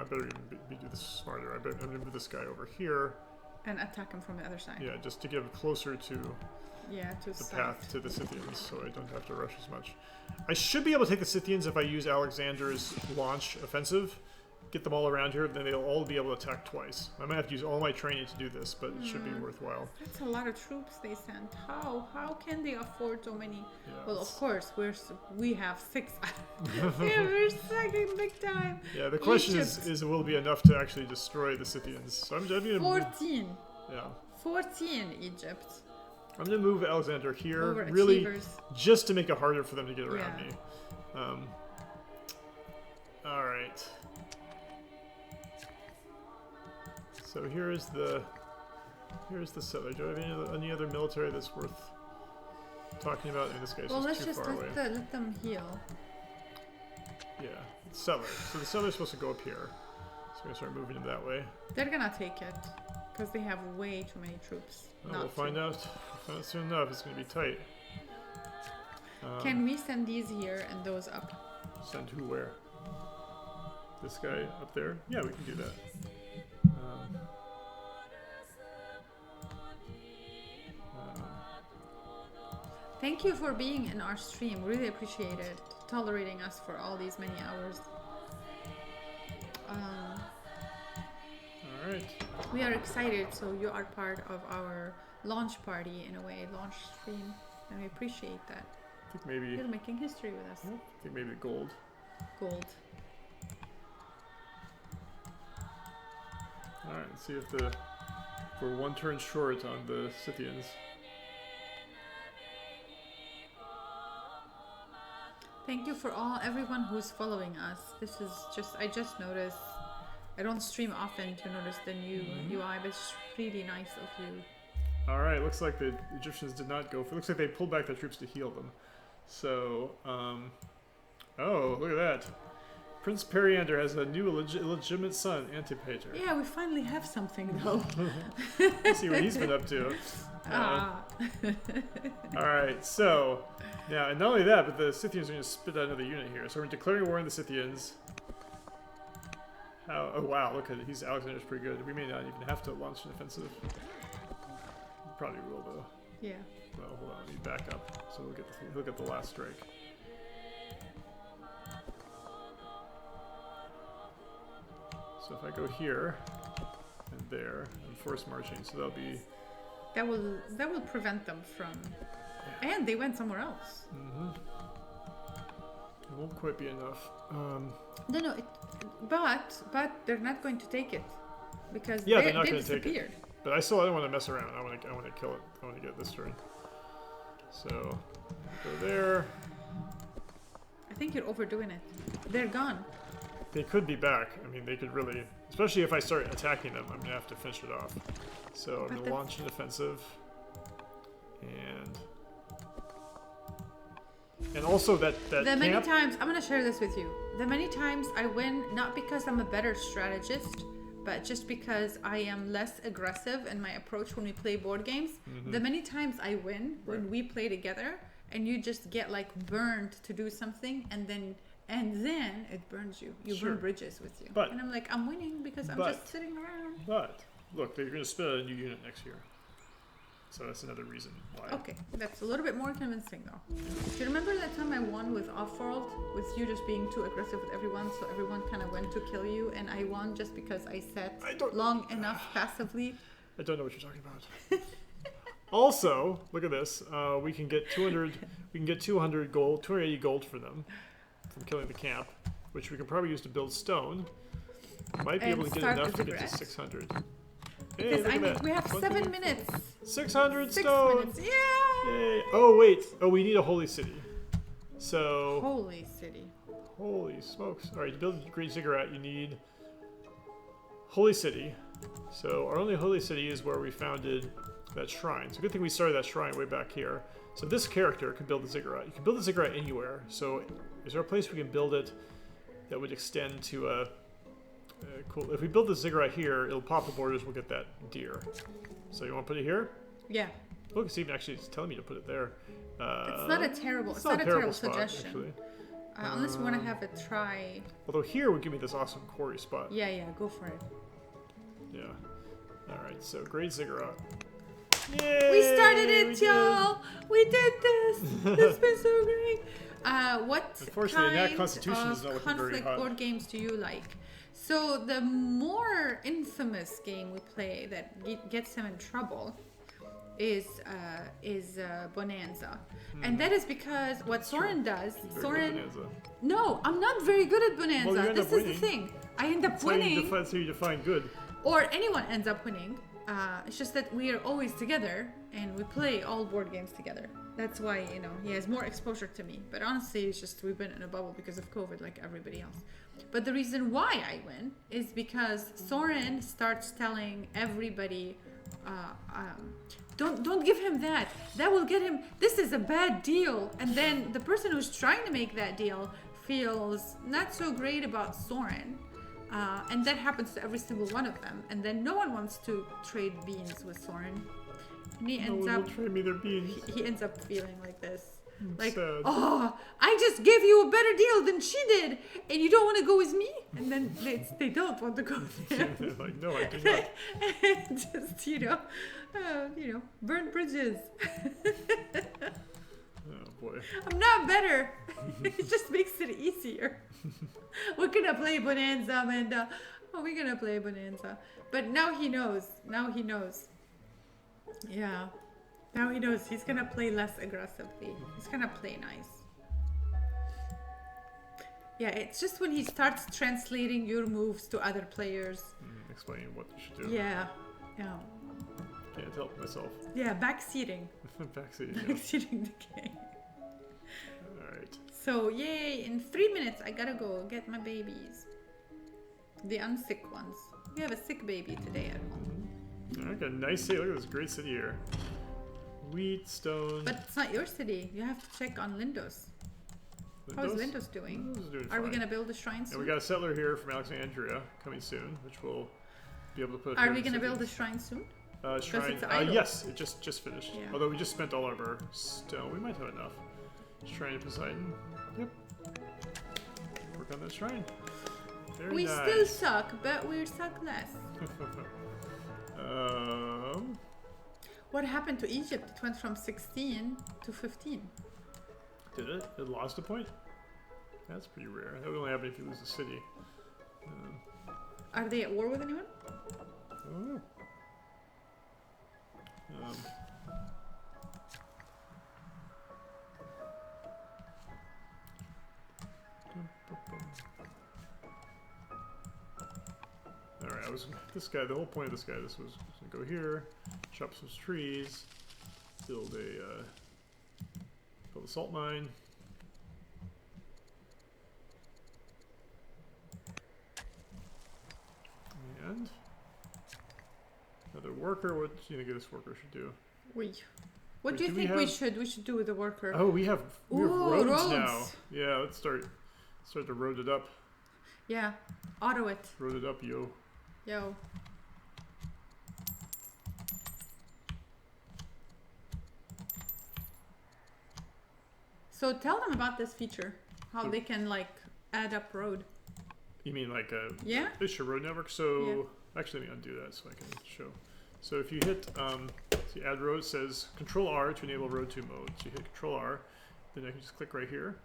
A: do this smarter. I'm gonna move this guy over here.
B: and attack him from the other side.
A: Yeah, just to get closer to
B: Yeah, to
A: the path to the Scythians, so I don't have to rush as much. I should be able to take the Scythians if I use Alexander's launch offensive. Get them all around here, then they'll all be able to attack twice. I might have to use all my training to do this, but it should be worthwhile.
B: That's a lot of troops they sent. How can they afford so many?
A: Yeah,
B: Well, of course, we have 6. Yeah, we're sucking big time.
A: Yeah, the question
B: Egypt.
A: is will it be enough to actually destroy the Scythians? So I'm gonna
B: 14.
A: yeah.
B: 14 Egypt.
A: I'm gonna move Alexander here,
B: Overachievers.
A: really, just to make it harder for them to get around
B: Yeah.
A: me. All right. So here's the settler. Do I have any other military that's worth talking about? In this case,
B: Well, let's
A: too
B: just
A: far away.
B: let them heal.
A: Yeah, settler. So the settler's supposed to go up here. So we're gonna start moving them that way.
B: They're gonna take it because they have way too many troops.
A: Oh, we'll find out. We'll find out soon enough. It's gonna be tight.
B: Can we send these here and those up?
A: Send who where? This guy up there? Yeah, we can do that.
B: Thank you for being in our stream. Really appreciate it. Tolerating us for all these many hours.
A: All right.
B: We are excited, so you are part of our launch party in a way, launch stream, and we appreciate that.
A: I think maybe.
B: You're making history with us.
A: I think maybe gold.
B: Gold.
A: All right. Let's see if we're one turn short on the Scythians.
B: Thank you for everyone who's following us. This is I just noticed. I don't stream often to notice the new UI, but it's really nice of you.
A: All right. Looks like the Egyptians did not go for. Looks like they pulled back their troops to heal them. So, oh, look at that. Prince Periander has a new illegitimate son, Antipater.
B: Yeah, we finally have something though.
A: Let's see what he's been up to. All right, so now, and not only that, but the Scythians are going to spit out another unit here. So we're declaring war on the Scythians. Oh wow, look at it. Alexander's pretty good. We may not even have to launch an offensive. Probably will though.
B: Yeah.
A: Well, hold on, let me back up. So he'll get the last strike. So if I go here and there and force marching, so that'll be.
B: That will prevent them from. Yeah. And they went somewhere else.
A: It won't quite be enough.
B: No, but they're not going to take it because
A: they're not
B: they
A: going to take
B: disappeared.
A: it. But I don't want to mess around. I want to kill it. I want to get this turn. So go there.
B: I think you're overdoing it. They're gone.
A: They could be back. I mean, they could really, especially if I start attacking them. I'm gonna have to finish it off. So I'm gonna launch an offensive, and also that
B: many times I'm gonna share this with you. The many times I win, not because I'm a better strategist, but just because I am less aggressive in my approach when we play board games. The many times I win when we play together, and you just get like burned to do something, and then it burns you. You burn bridges with you. And I'm like, I'm winning because I'm just sitting around.
A: But look, they're going to spit out a new unit next year. So that's another reason why.
B: Okay, that's a little bit more convincing though. Do you remember that time I won with Off-World? With you just being too aggressive with everyone, so everyone kind of went to kill you, and I won just because I sat long enough passively?
A: I don't know what you're talking about. Also, look at this. We can get 200. We can get 200 gold, 280 gold for them from killing the camp, which we can probably use to build stone. Might be able to get enough to get to 600. Hey,
B: Because
A: look at that.
B: we have
A: 20
B: 7 minutes.
A: 600
B: 6
A: stone.
B: minutes. Yeah.
A: Yay. Oh wait. Oh, we need a holy city. So.
B: Holy city.
A: Holy smokes! All right, to build a great ziggurat, you need holy city. So our only holy city is where we founded that shrine. So good thing we started that shrine way back here. So this character can build a ziggurat. You can build a ziggurat anywhere. So is there a place we can build it that would extend to a cool? If we build the ziggurat here, it'll pop the borders. We'll get that deer. So you want to put it here?
B: Yeah.
A: Look, it's even actually it's telling me to put it there.
B: It's not a terrible. It's
A: not
B: not a terrible
A: spot,
B: suggestion.
A: actually.
B: Unless we want to have it try.
A: Although here would give me this awesome quarry spot.
B: Yeah, go for it.
A: Yeah. All right. So great ziggurat. Yay,
B: We started it, y'all. We did this. It's been so great. What
A: Unfortunately,
B: kind
A: that Constitution is not
B: of
A: looking very
B: conflict
A: hot.
B: board games do you like? So the more infamous game we play that gets him in trouble is Bonanza, and that is because what Soren does. Soren. No, I'm not very good at Bonanza.
A: Well, you end
B: this
A: up
B: is
A: winning.
B: the thing. I end up
A: That's how
B: winning.
A: that's how you define good.
B: Or anyone ends up winning. It's just that we are always together and we play all board games together. That's why, he has more exposure to me. But honestly, it's just we've been in a bubble because of COVID like everybody else. But the reason why I win is because Soren starts telling everybody, don't give him that. That will get him, this is a bad deal. And then the person who's trying to make that deal feels not so great about Soren. And that happens to every single one of them. And then no one wants to trade beans with Soren. And he ends up
A: trade me their beans.
B: he ends up feeling like this. Like,
A: sad.
B: oh, I just gave you a better deal than she did, and you don't want to go with me? And then they don't want to go there.
A: They're like, no, I do not.
B: And just, burn bridges.
A: Oh boy.
B: I'm not better. It just makes it easier. We're gonna play Bonanza, Amanda. Oh, we're gonna play Bonanza. But now he knows. Yeah. Now he knows he's gonna play less aggressively. He's gonna play nice. Yeah, it's just when he starts translating your moves to other players.
A: Explaining what you should do.
B: Yeah.
A: Can't help myself.
B: Yeah, backseating.
A: Backseating.
B: Backseating the game.
A: Alright.
B: So, yay, in 3 minutes I gotta go get my babies. The unsick ones. We have a sick baby today at home.
A: Alright, got a nice city. Look at this great city here. Wheat, stone.
B: But it's not your city. You have to check on Lindos. How's Lindos doing?
A: Lindos is doing
B: Are we
A: fine.
B: gonna build a shrine
A: And
B: soon?
A: we got a settler here from Alexandria coming soon, which we'll be able to put.
B: Are we gonna build a shrine soon?
A: Shrine.
B: it's idle.
A: Yes, it just finished.
B: Yeah.
A: Although we just spent all of our stone, we might have enough. Shrine of Poseidon. Yep. Work on that shrine. Very
B: We
A: nice.
B: still suck, but we suck less. What happened to Egypt? It went from 16 to 15.
A: Did it? It lost a point? That's pretty rare. That would only happen if you lose the city.
B: Are they at war with anyone?
A: I don't know. Alright, this guy, the whole point of this guy, this was to go here, chop some trees, build a salt mine. And another worker. What do you think this worker should do?
B: What do you think we should do with the worker?
A: Oh, we have roads now.
B: Roads.
A: Yeah, let's start to road it up.
B: Yeah, auto it.
A: Road it up, yo.
B: Yo. So tell them about this feature. How they can add up road.
A: You mean like a
B: Yeah?
A: Fisher road network? So actually, let me undo that so I can show. So if you hit see add road, it says Control R to enable road 2 mode. So you hit Control R, then I can just click right here.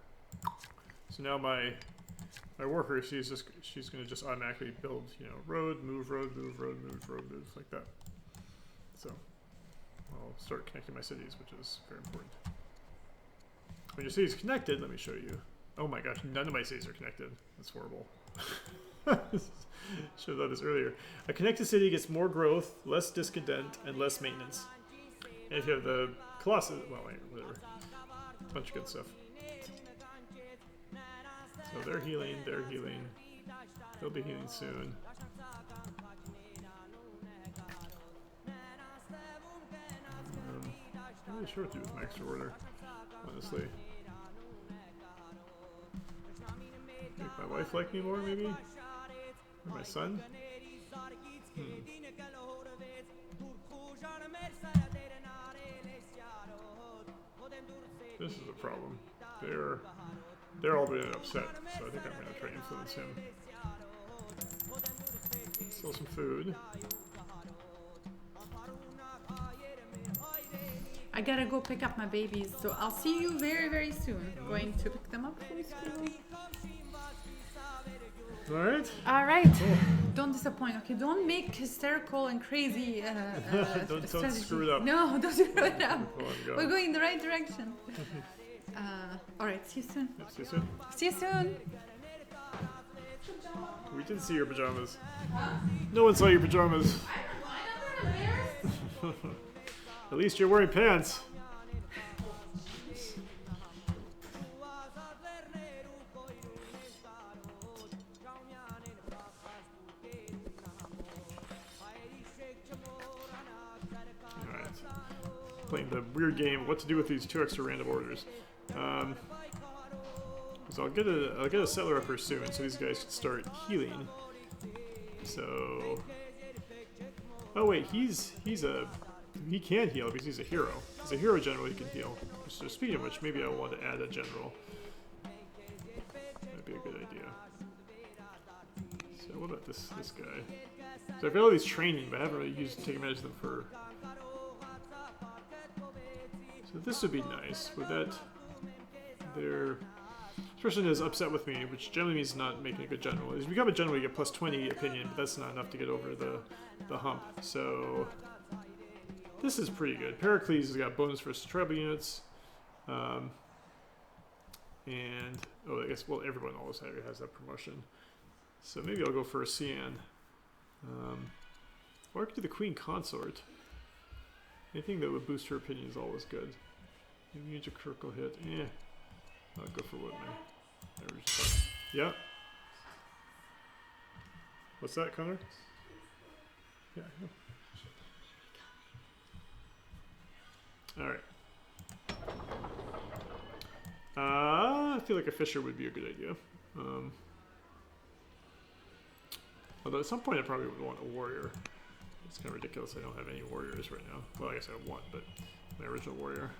A: So now my worker, she's going to just automatically build, road, move, like that. So I'll start connecting my cities, which is very important. When your city's connected, let me show you. Oh my gosh, none of my cities are connected. That's horrible. Should have done this earlier. A connected city gets more growth, less discontent, and less maintenance. And if you have the Colossus, well, whatever. Bunch of good stuff. So they're healing, they're healing. They'll be healing soon. I'm not sure what to do with my extra order, honestly. Make my wife like me more, maybe? Or my son? This is a problem. They're all really upset, so I think I'm going to try and influence him. Sell some food.
B: I gotta go pick up my babies, so I'll see you very, very soon. Going to pick them up from school.
A: Alright.
B: Alright. Cool. Don't disappoint, okay? Don't make hysterical and crazy
A: don't screw it up.
B: No, don't screw it up.
A: Go.
B: We're going in the right direction. Alright, see you soon.
A: Yep, see you soon.
B: See you soon.
A: We didn't see your pajamas. No one saw your pajamas. At least you're wearing pants. Alright. Playing the weird game, what to do with these 2 extra random orders. So I'll get a settler up here soon, so these guys can start healing. So, oh wait, he can heal because he's a hero. He's a hero general, he can heal. So speaking of which, maybe I want to add a general. That'd be a good idea. So what about this guy? So I've got all these training, but I haven't really taken advantage of them for. So this would be nice. With that, this person is upset with me, which generally means not making a good general. As you become a general, you get plus 20 opinion, but that's not enough to get over the hump. So this is pretty good. Pericles has got bonus versus tribal units. And, oh, I guess, well, everyone always has that promotion. So maybe I'll go for a Cian. Or I could do the Queen Consort. Anything that would boost her opinion is always good. Maybe use a critical hit. I'll go for Woodman. Yeah. What's that, Connor? Yeah. Alright. I feel like a fisher would be a good idea. Although at some point I probably would want a warrior. It's kind of ridiculous I don't have any warriors right now. Well, I guess I have one, but my original warrior.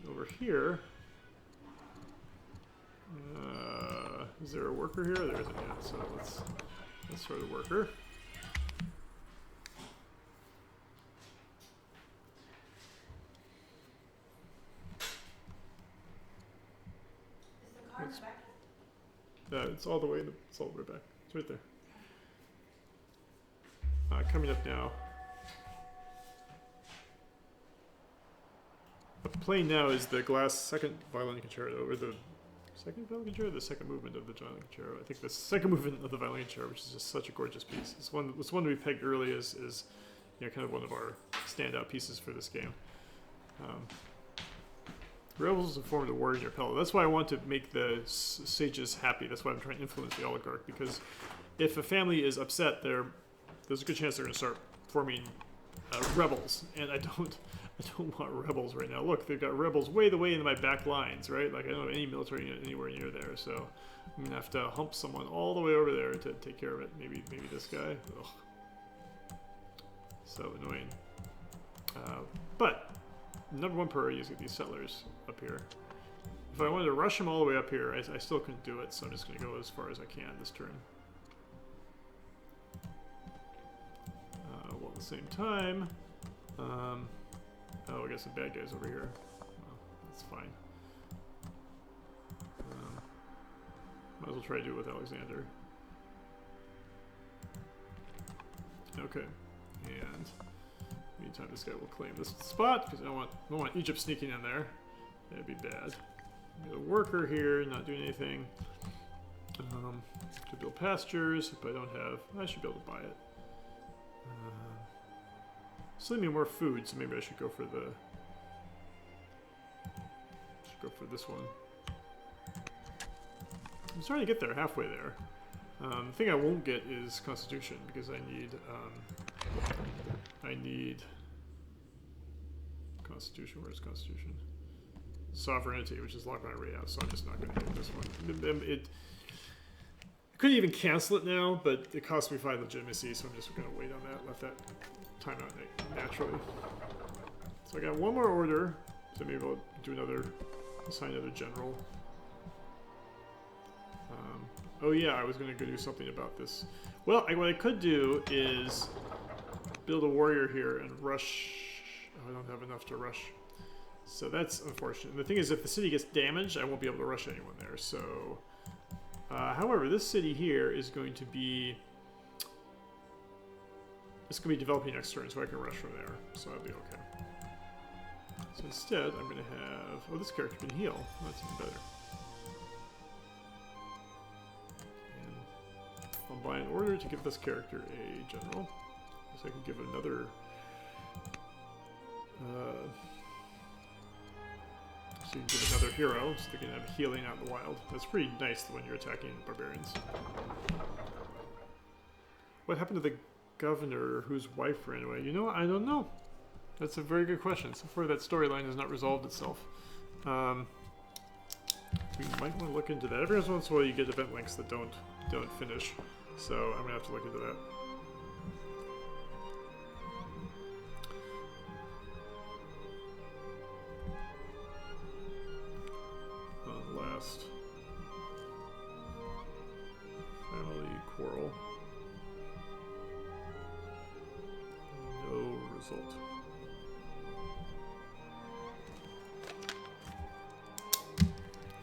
A: Over here. Is there a worker here? There isn't yet, so let's throw the worker.
B: Is the card back?
A: It's all the way. It's all the way back. It's right there. Coming up now. What I'm playing now is the Glass second violin concerto, or the second violin concerto, the second movement of the violin concerto. I think the second movement of the violin concerto, which is just such a gorgeous piece. It's one we pegged early as kind of one of our standout pieces for this game. Rebels have formed a warrior in your pellet. That's why I want to make the sages happy. That's why I'm trying to influence the oligarch, because if a family is upset, there's a good chance they're going to start forming rebels, and I don't want rebels right now. Look, they've got rebels way into my back lines, right? Like I don't have any military unit anywhere near there, so I'm gonna have to hump someone all the way over there to take care of it. Maybe this guy. Ugh. So annoying. But number one priority is get these settlers up here. If I wanted to rush them all the way up here, I still couldn't do it, so I'm just gonna go as far as I can this turn. While at the same time, oh, I got some bad guys over here. Well, that's fine. Might as well try to do it with Alexander. Okay. And meantime, this guy will claim this spot because I don't want Egypt sneaking in there. That'd be bad. Got a worker here, not doing anything. To build pastures, but I don't have. I should be able to buy it. Still need me more food, so maybe I should go for the. Should go for this one. I'm starting to get there, halfway there. The thing I won't get is Constitution because I need Constitution. Where's Constitution? Sovereignty, which is locked my rate out, so I'm just not going to get this one. I couldn't even cancel it now, but it cost me 5 legitimacy, so I'm just going to wait on that. Let that time out naturally. So I got one more order, so maybe I'll do another, assign another general. Oh yeah, I was going to go do something about this. Well, what I could do is build a warrior here and rush. Oh, I don't have enough to rush. So that's unfortunate. And the thing is, if the city gets damaged, I won't be able to rush anyone there. So, however, this city here is going to be... It's going to be developing next turn, so I can rush from there. So that'll be okay. So instead, I'm going to have... Oh, this character can heal. That's even better. I'll buy an order to give this character a general. So I can give it another... so you can give another hero, so they can have healing out in the wild. That's pretty nice when you're attacking barbarians. What happened to the governor whose wife ran away? You know, I don't know. That's a very good question. So far, that storyline has not resolved itself. We might want to look into that. Every once in a while, you get event links that don't finish. So I'm gonna have to look into that. Last family quarrel. No result.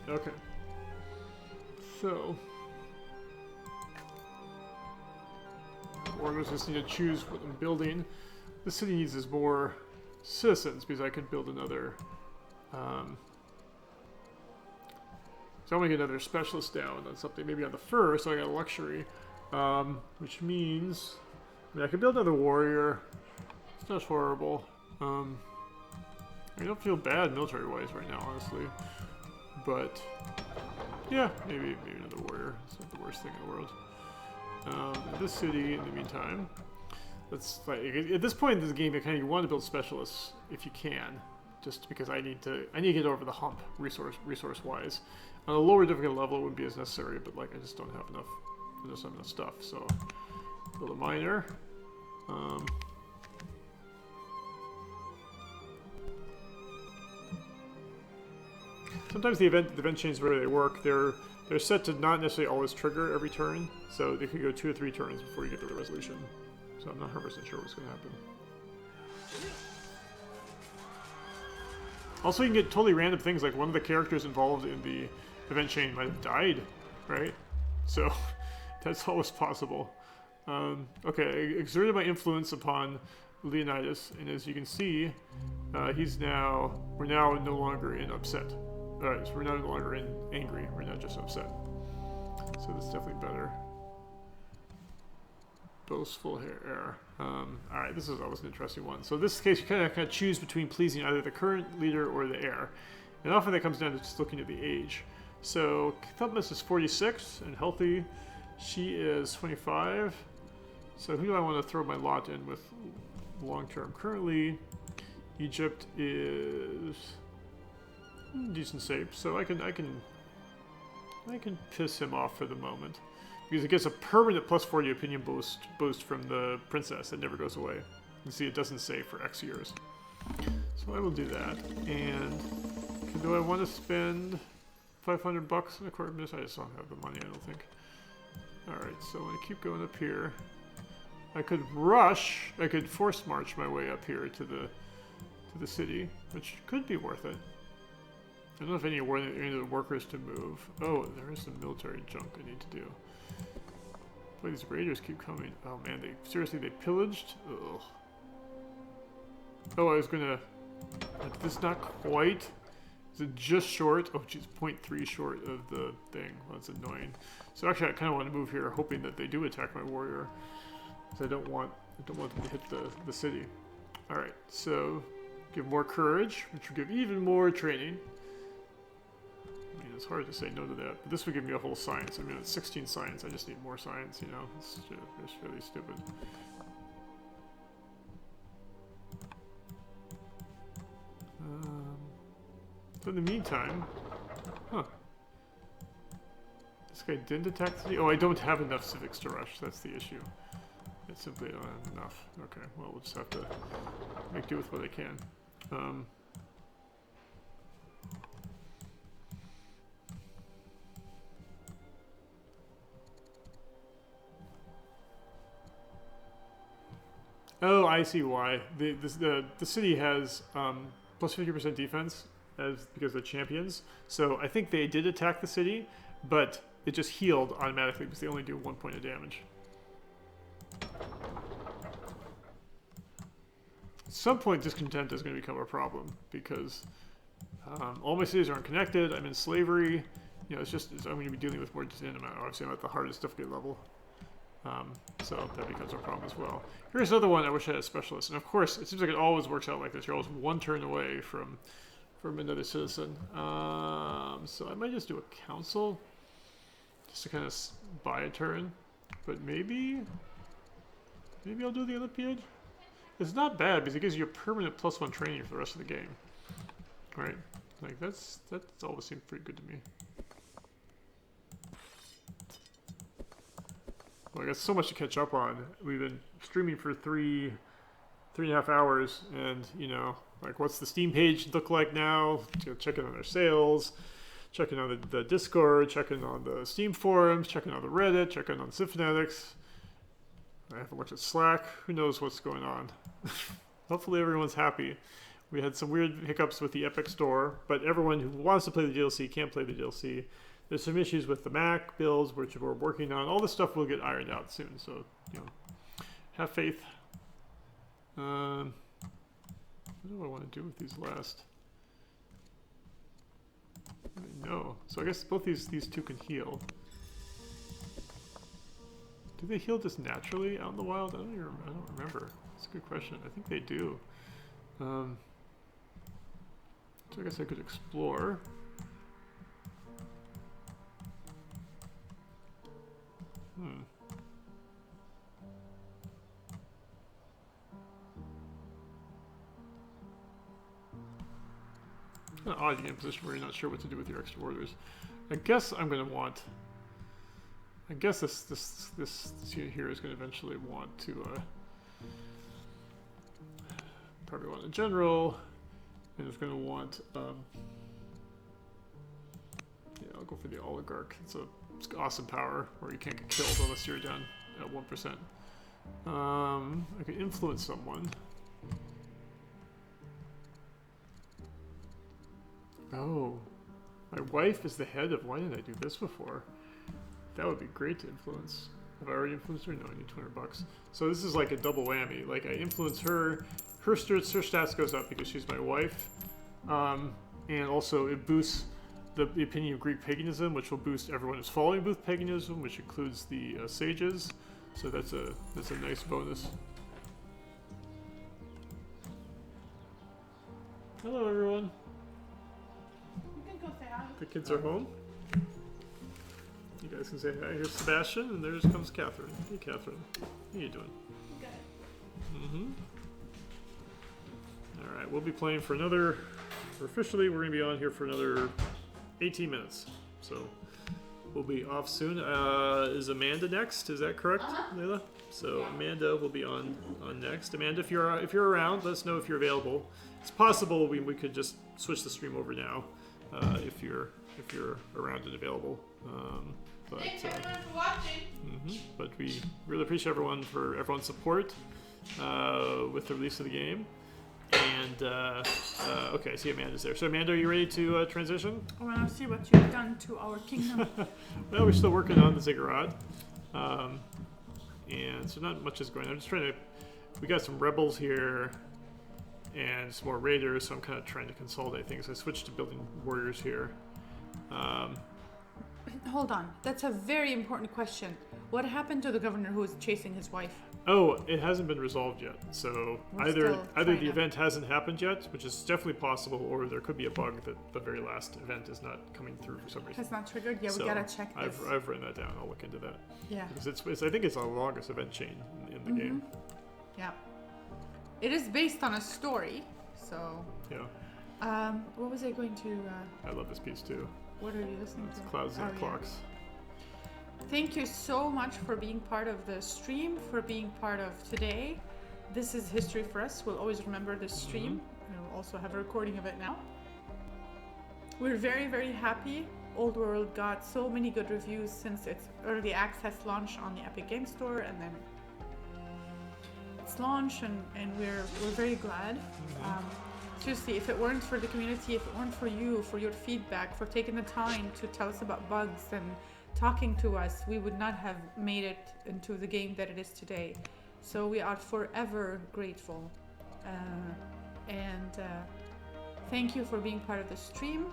A: Okay. So. Orders just need to choose what I'm building. The city needs is more citizens because I could build another. So I'm gonna get another specialist down on something, maybe on the fur, so I got a luxury, which means I could build another warrior. It's not horrible. I don't feel bad military-wise right now, honestly, but yeah, maybe another warrior. It's not the worst thing in the world. This city, in the meantime, let's like at this point in this game, you want to build specialists if you can, just because I need to get over the hump resource-wise. On a lower difficult level, it wouldn't be as necessary, but like I just don't have enough. I just have enough stuff. So build a miner. Sometimes the event changes where they work. They're set to not necessarily always trigger every turn, so they could go 2 or 3 turns before you get to the resolution. So I'm not 100% sure what's going to happen. Also, you can get totally random things, like one of the characters involved in the event chain might have died, right? So that's always possible. Okay, exerted my influence upon Leonidas, and as you can see, we're now no longer in upset. Alright, so we're no longer in angry, we're not just upset. So that's definitely better. Boastful air. Alright, this is always an interesting one. So in this case, you kind of choose between pleasing either the current leader or the heir. And often that comes down to just looking at the age. So Thutmose is 46 and healthy. She is 25. So who do I want to throw my lot in with long term? Currently, Egypt is decent shape, so I can piss him off for the moment. Because it gets a permanent plus 40 opinion boost from the princess that never goes away. You can see it doesn't say for X years. So I will do that. And do I want to spend 500 bucks on a quarter minute? I just don't have the money, I don't think. Alright, so I'm going to keep going up here. I could force march my way up here to the city, which could be worth it. I don't know if any of the workers to move. Oh, there is some military junk I need to do. Boy, these raiders keep coming. Oh man, they pillaged? Ugh. Oh, I was gonna... This is not quite Is it just short? Oh, geez, 0.3 short of the thing. Well, that's annoying. So actually, I kind of want to move here, hoping that they do attack my warrior, because I don't want them to hit the city. All right, so give more courage, which will give even more training. I mean, it's hard to say no to that, but this would give me a whole science. I mean, it's 16 science. I just need more science. You know, it's really stupid. So in the meantime, this guy didn't attack the city. Oh, I don't have enough civics to rush. That's the issue. I simply don't have enough. Okay, well, we'll just have to make do with what I can. Oh, I see why. The city has plus 50% defense because they're champions. So I think they did attack the city, but it just healed automatically because they only do 1 point of damage. At some point, discontent is going to become a problem because all my cities aren't connected. I'm in slavery. You know, I'm going to be dealing with more discontent. Obviously, I'm at the hardest difficulty level. So that becomes a problem as well. Here's another one I wish I had a specialist. And of course, it seems like it always works out like this. You're always one turn away from another citizen. So I might just do a council just to kind of buy a turn. But maybe I'll do the Olympiad. It's not bad because it gives you a permanent +1 training for the rest of the game. Right? Like that's always seemed pretty good to me. Well, I got so much to catch up on. We've been streaming for 3.5 hours, and you know, like, what's the Steam page look like now? Checking on their sales, checking on the Discord, checking on the Steam forums, checking on the Reddit, checking on Symphonetics. I haven't looked at Slack. Who knows what's going on? Hopefully everyone's happy. We had some weird hiccups with the Epic Store, but everyone who wants to play the DLC can play the DLC. There's some issues with the Mac builds, which we're working on. All this stuff will get ironed out soon, so, you know, have faith. What do I want to do with these last? I don't know. So I guess both these two can heal. Do they heal just naturally out in the wild? I don't remember. That's a good question. I think they do. So I guess I could explore. An odd game position where you're not sure what to do with your extra orders. I guess I'm going to want. I guess this unit here is going to eventually want to probably want a general, and it's going to want. Yeah, I'll go for the oligarch. It's awesome power where you can't get killed unless you're down at 1%. I can influence someone. Oh, my wife is the head of. Why didn't I do this before? That would be great to influence. Have I already influenced her? No, I need 200 bucks. So this is like a double whammy. Like, I influence her, her stats goes up because she's my wife, and also it boosts the opinion of Greek paganism, which will boost everyone who's following Greek paganism, which includes the sages. So that's a nice bonus. Hello, everyone. The kids are home. You guys can say hi. Here's Sebastian, and there comes Catherine. Hey, Catherine. How you doing?
B: Good.
A: All right, we'll be playing for another. Officially, we're going to be on here for another 18 minutes. So we'll be off soon. Is Amanda next? Is that correct, Layla? So yeah. Amanda will be on next. Amanda, if you're around, let us know if you're available. It's possible we could just switch the stream over now. If you're around and available, but
B: thanks everyone for watching.
A: But we really appreciate everyone's support with the release of the game. And okay, I see Amanda's there. So Amanda, are you ready to transition?
B: I want to see what you've done to our kingdom.
A: Well, we're still working on the ziggurat, and so not much is going on. I'm just trying to. We got some rebels here. and some more raiders, so I'm kind of trying to consolidate things. I switched to building warriors here.
B: Hold on. That's a very important question. What happened to the governor who was chasing his wife?
A: Oh, it hasn't been resolved yet. So
B: We're
A: either
B: still
A: the
B: trying to-
A: event hasn't happened yet, which is definitely possible, or there could be a bug that the very last event is not coming through for some reason.
B: Has not triggered? Yeah,
A: So
B: we gotta check this.
A: I've written that down. I'll look into that.
B: Yeah.
A: Because it's I think it's the longest event chain in the game.
B: Yeah. It is based on a story, so...
A: Yeah.
B: What was I going to...
A: I love this piece too.
B: what are you listening
A: It's
B: to?
A: clouds and
B: yeah.
A: clocks.
B: Thank you so much for being part of the stream, for being part of today. This is history for us. We'll always remember this stream. We'll also have a recording of it now. We're very, very happy. Old World got so many good reviews since its early access launch on the Epic Game Store, and then its launch, and we're very glad. Seriously, if it weren't for the community, if it weren't for you, for your feedback, for taking the time to tell us about bugs and talking to us, we would not have made it into the game that it is today. So we are forever grateful. And thank you for being part of the stream.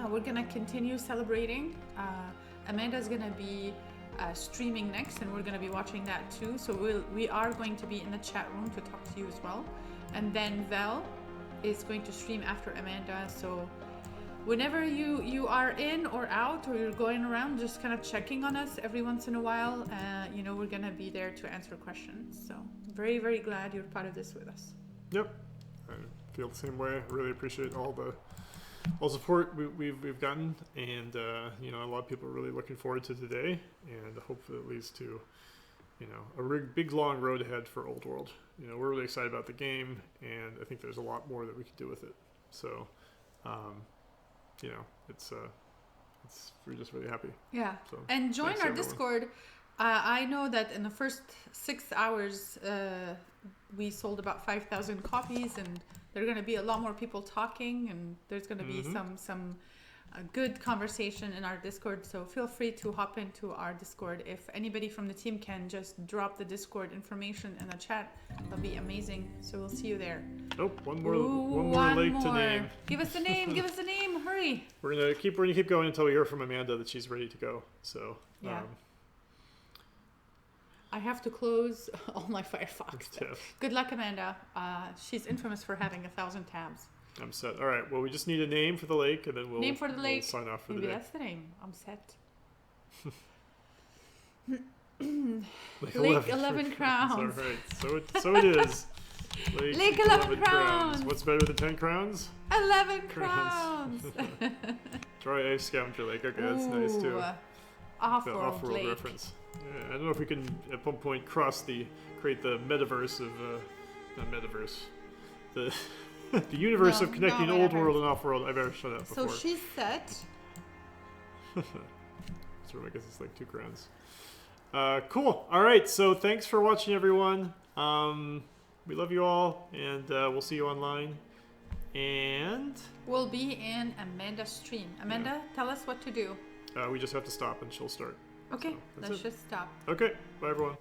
B: We're gonna continue celebrating. Amanda's gonna be streaming next, and we're gonna be watching that too. So we are going to be in the chat room to talk to you as well. And then Vel is going to stream after Amanda. So whenever you are in or out, or you're going around, just kind of checking on us every once in a while, you know, we're gonna be there to answer questions. So very, very glad you're part of this with us.
A: Yep, I feel the same way. I really appreciate all the support we've gotten, and you know, a lot of people are really looking forward to today, and hopefully it leads to, you know, a big long road ahead for Old World. You know, we're really excited about the game, and I think there's a lot more that we can do with it. So, you know, we're just really happy.
B: Yeah,
A: So,
B: and join
A: thanks,
B: our
A: everyone.
B: Discord. I know that in the first 6 hours, we sold about 5,000 copies, and there are going to be a lot more people talking, and there's going to be some good conversation in our Discord. So feel free to hop into our Discord. If anybody from the team can just drop the Discord information in the chat, that'll be amazing. So we'll see you there.
A: Oh, one more
B: One
A: lake to
B: more.
A: name.
B: Give us a name. Give us a name. Hurry.
A: We're gonna keep going until we hear from Amanda that she's ready to go. So
B: Yeah. I have to close all my Firefox.
A: yeah,
B: Good luck, Amanda. She's infamous for having 1,000 tabs.
A: I'm set. All right. Well, we just need a name for the lake, and then
B: Name for the lake.
A: sign off for
B: Maybe
A: the day.
B: that's the name. I'm set.
A: Lake
B: Lake 11 Crowns.
A: All right. So it is.
B: Lake 11 Crowns.
A: What's better than 10 crowns?
B: 11
A: Crowns.
B: crowns.
A: Dry ice scavenger lake. Okay, that's nice too. The
B: Off-world
A: off-world
B: lake.
A: reference. Yeah, I don't know if we can at one point create the metaverse of not metaverse, the the universe
B: No,
A: of connecting
B: no
A: old
B: metaverse.
A: world and off world. I've ever shown that
B: So
A: before.
B: she's set.
A: So I guess it's like 2 crowns. Cool. All right. So thanks for watching, everyone. We love you all, and we'll see you online. And
B: We'll be in Amanda's stream. Amanda, tell us what to do.
A: we just have to stop, and she'll start.
B: Okay,
A: So, that's
B: let's
A: it.
B: just stop.
A: Okay. Bye, everyone.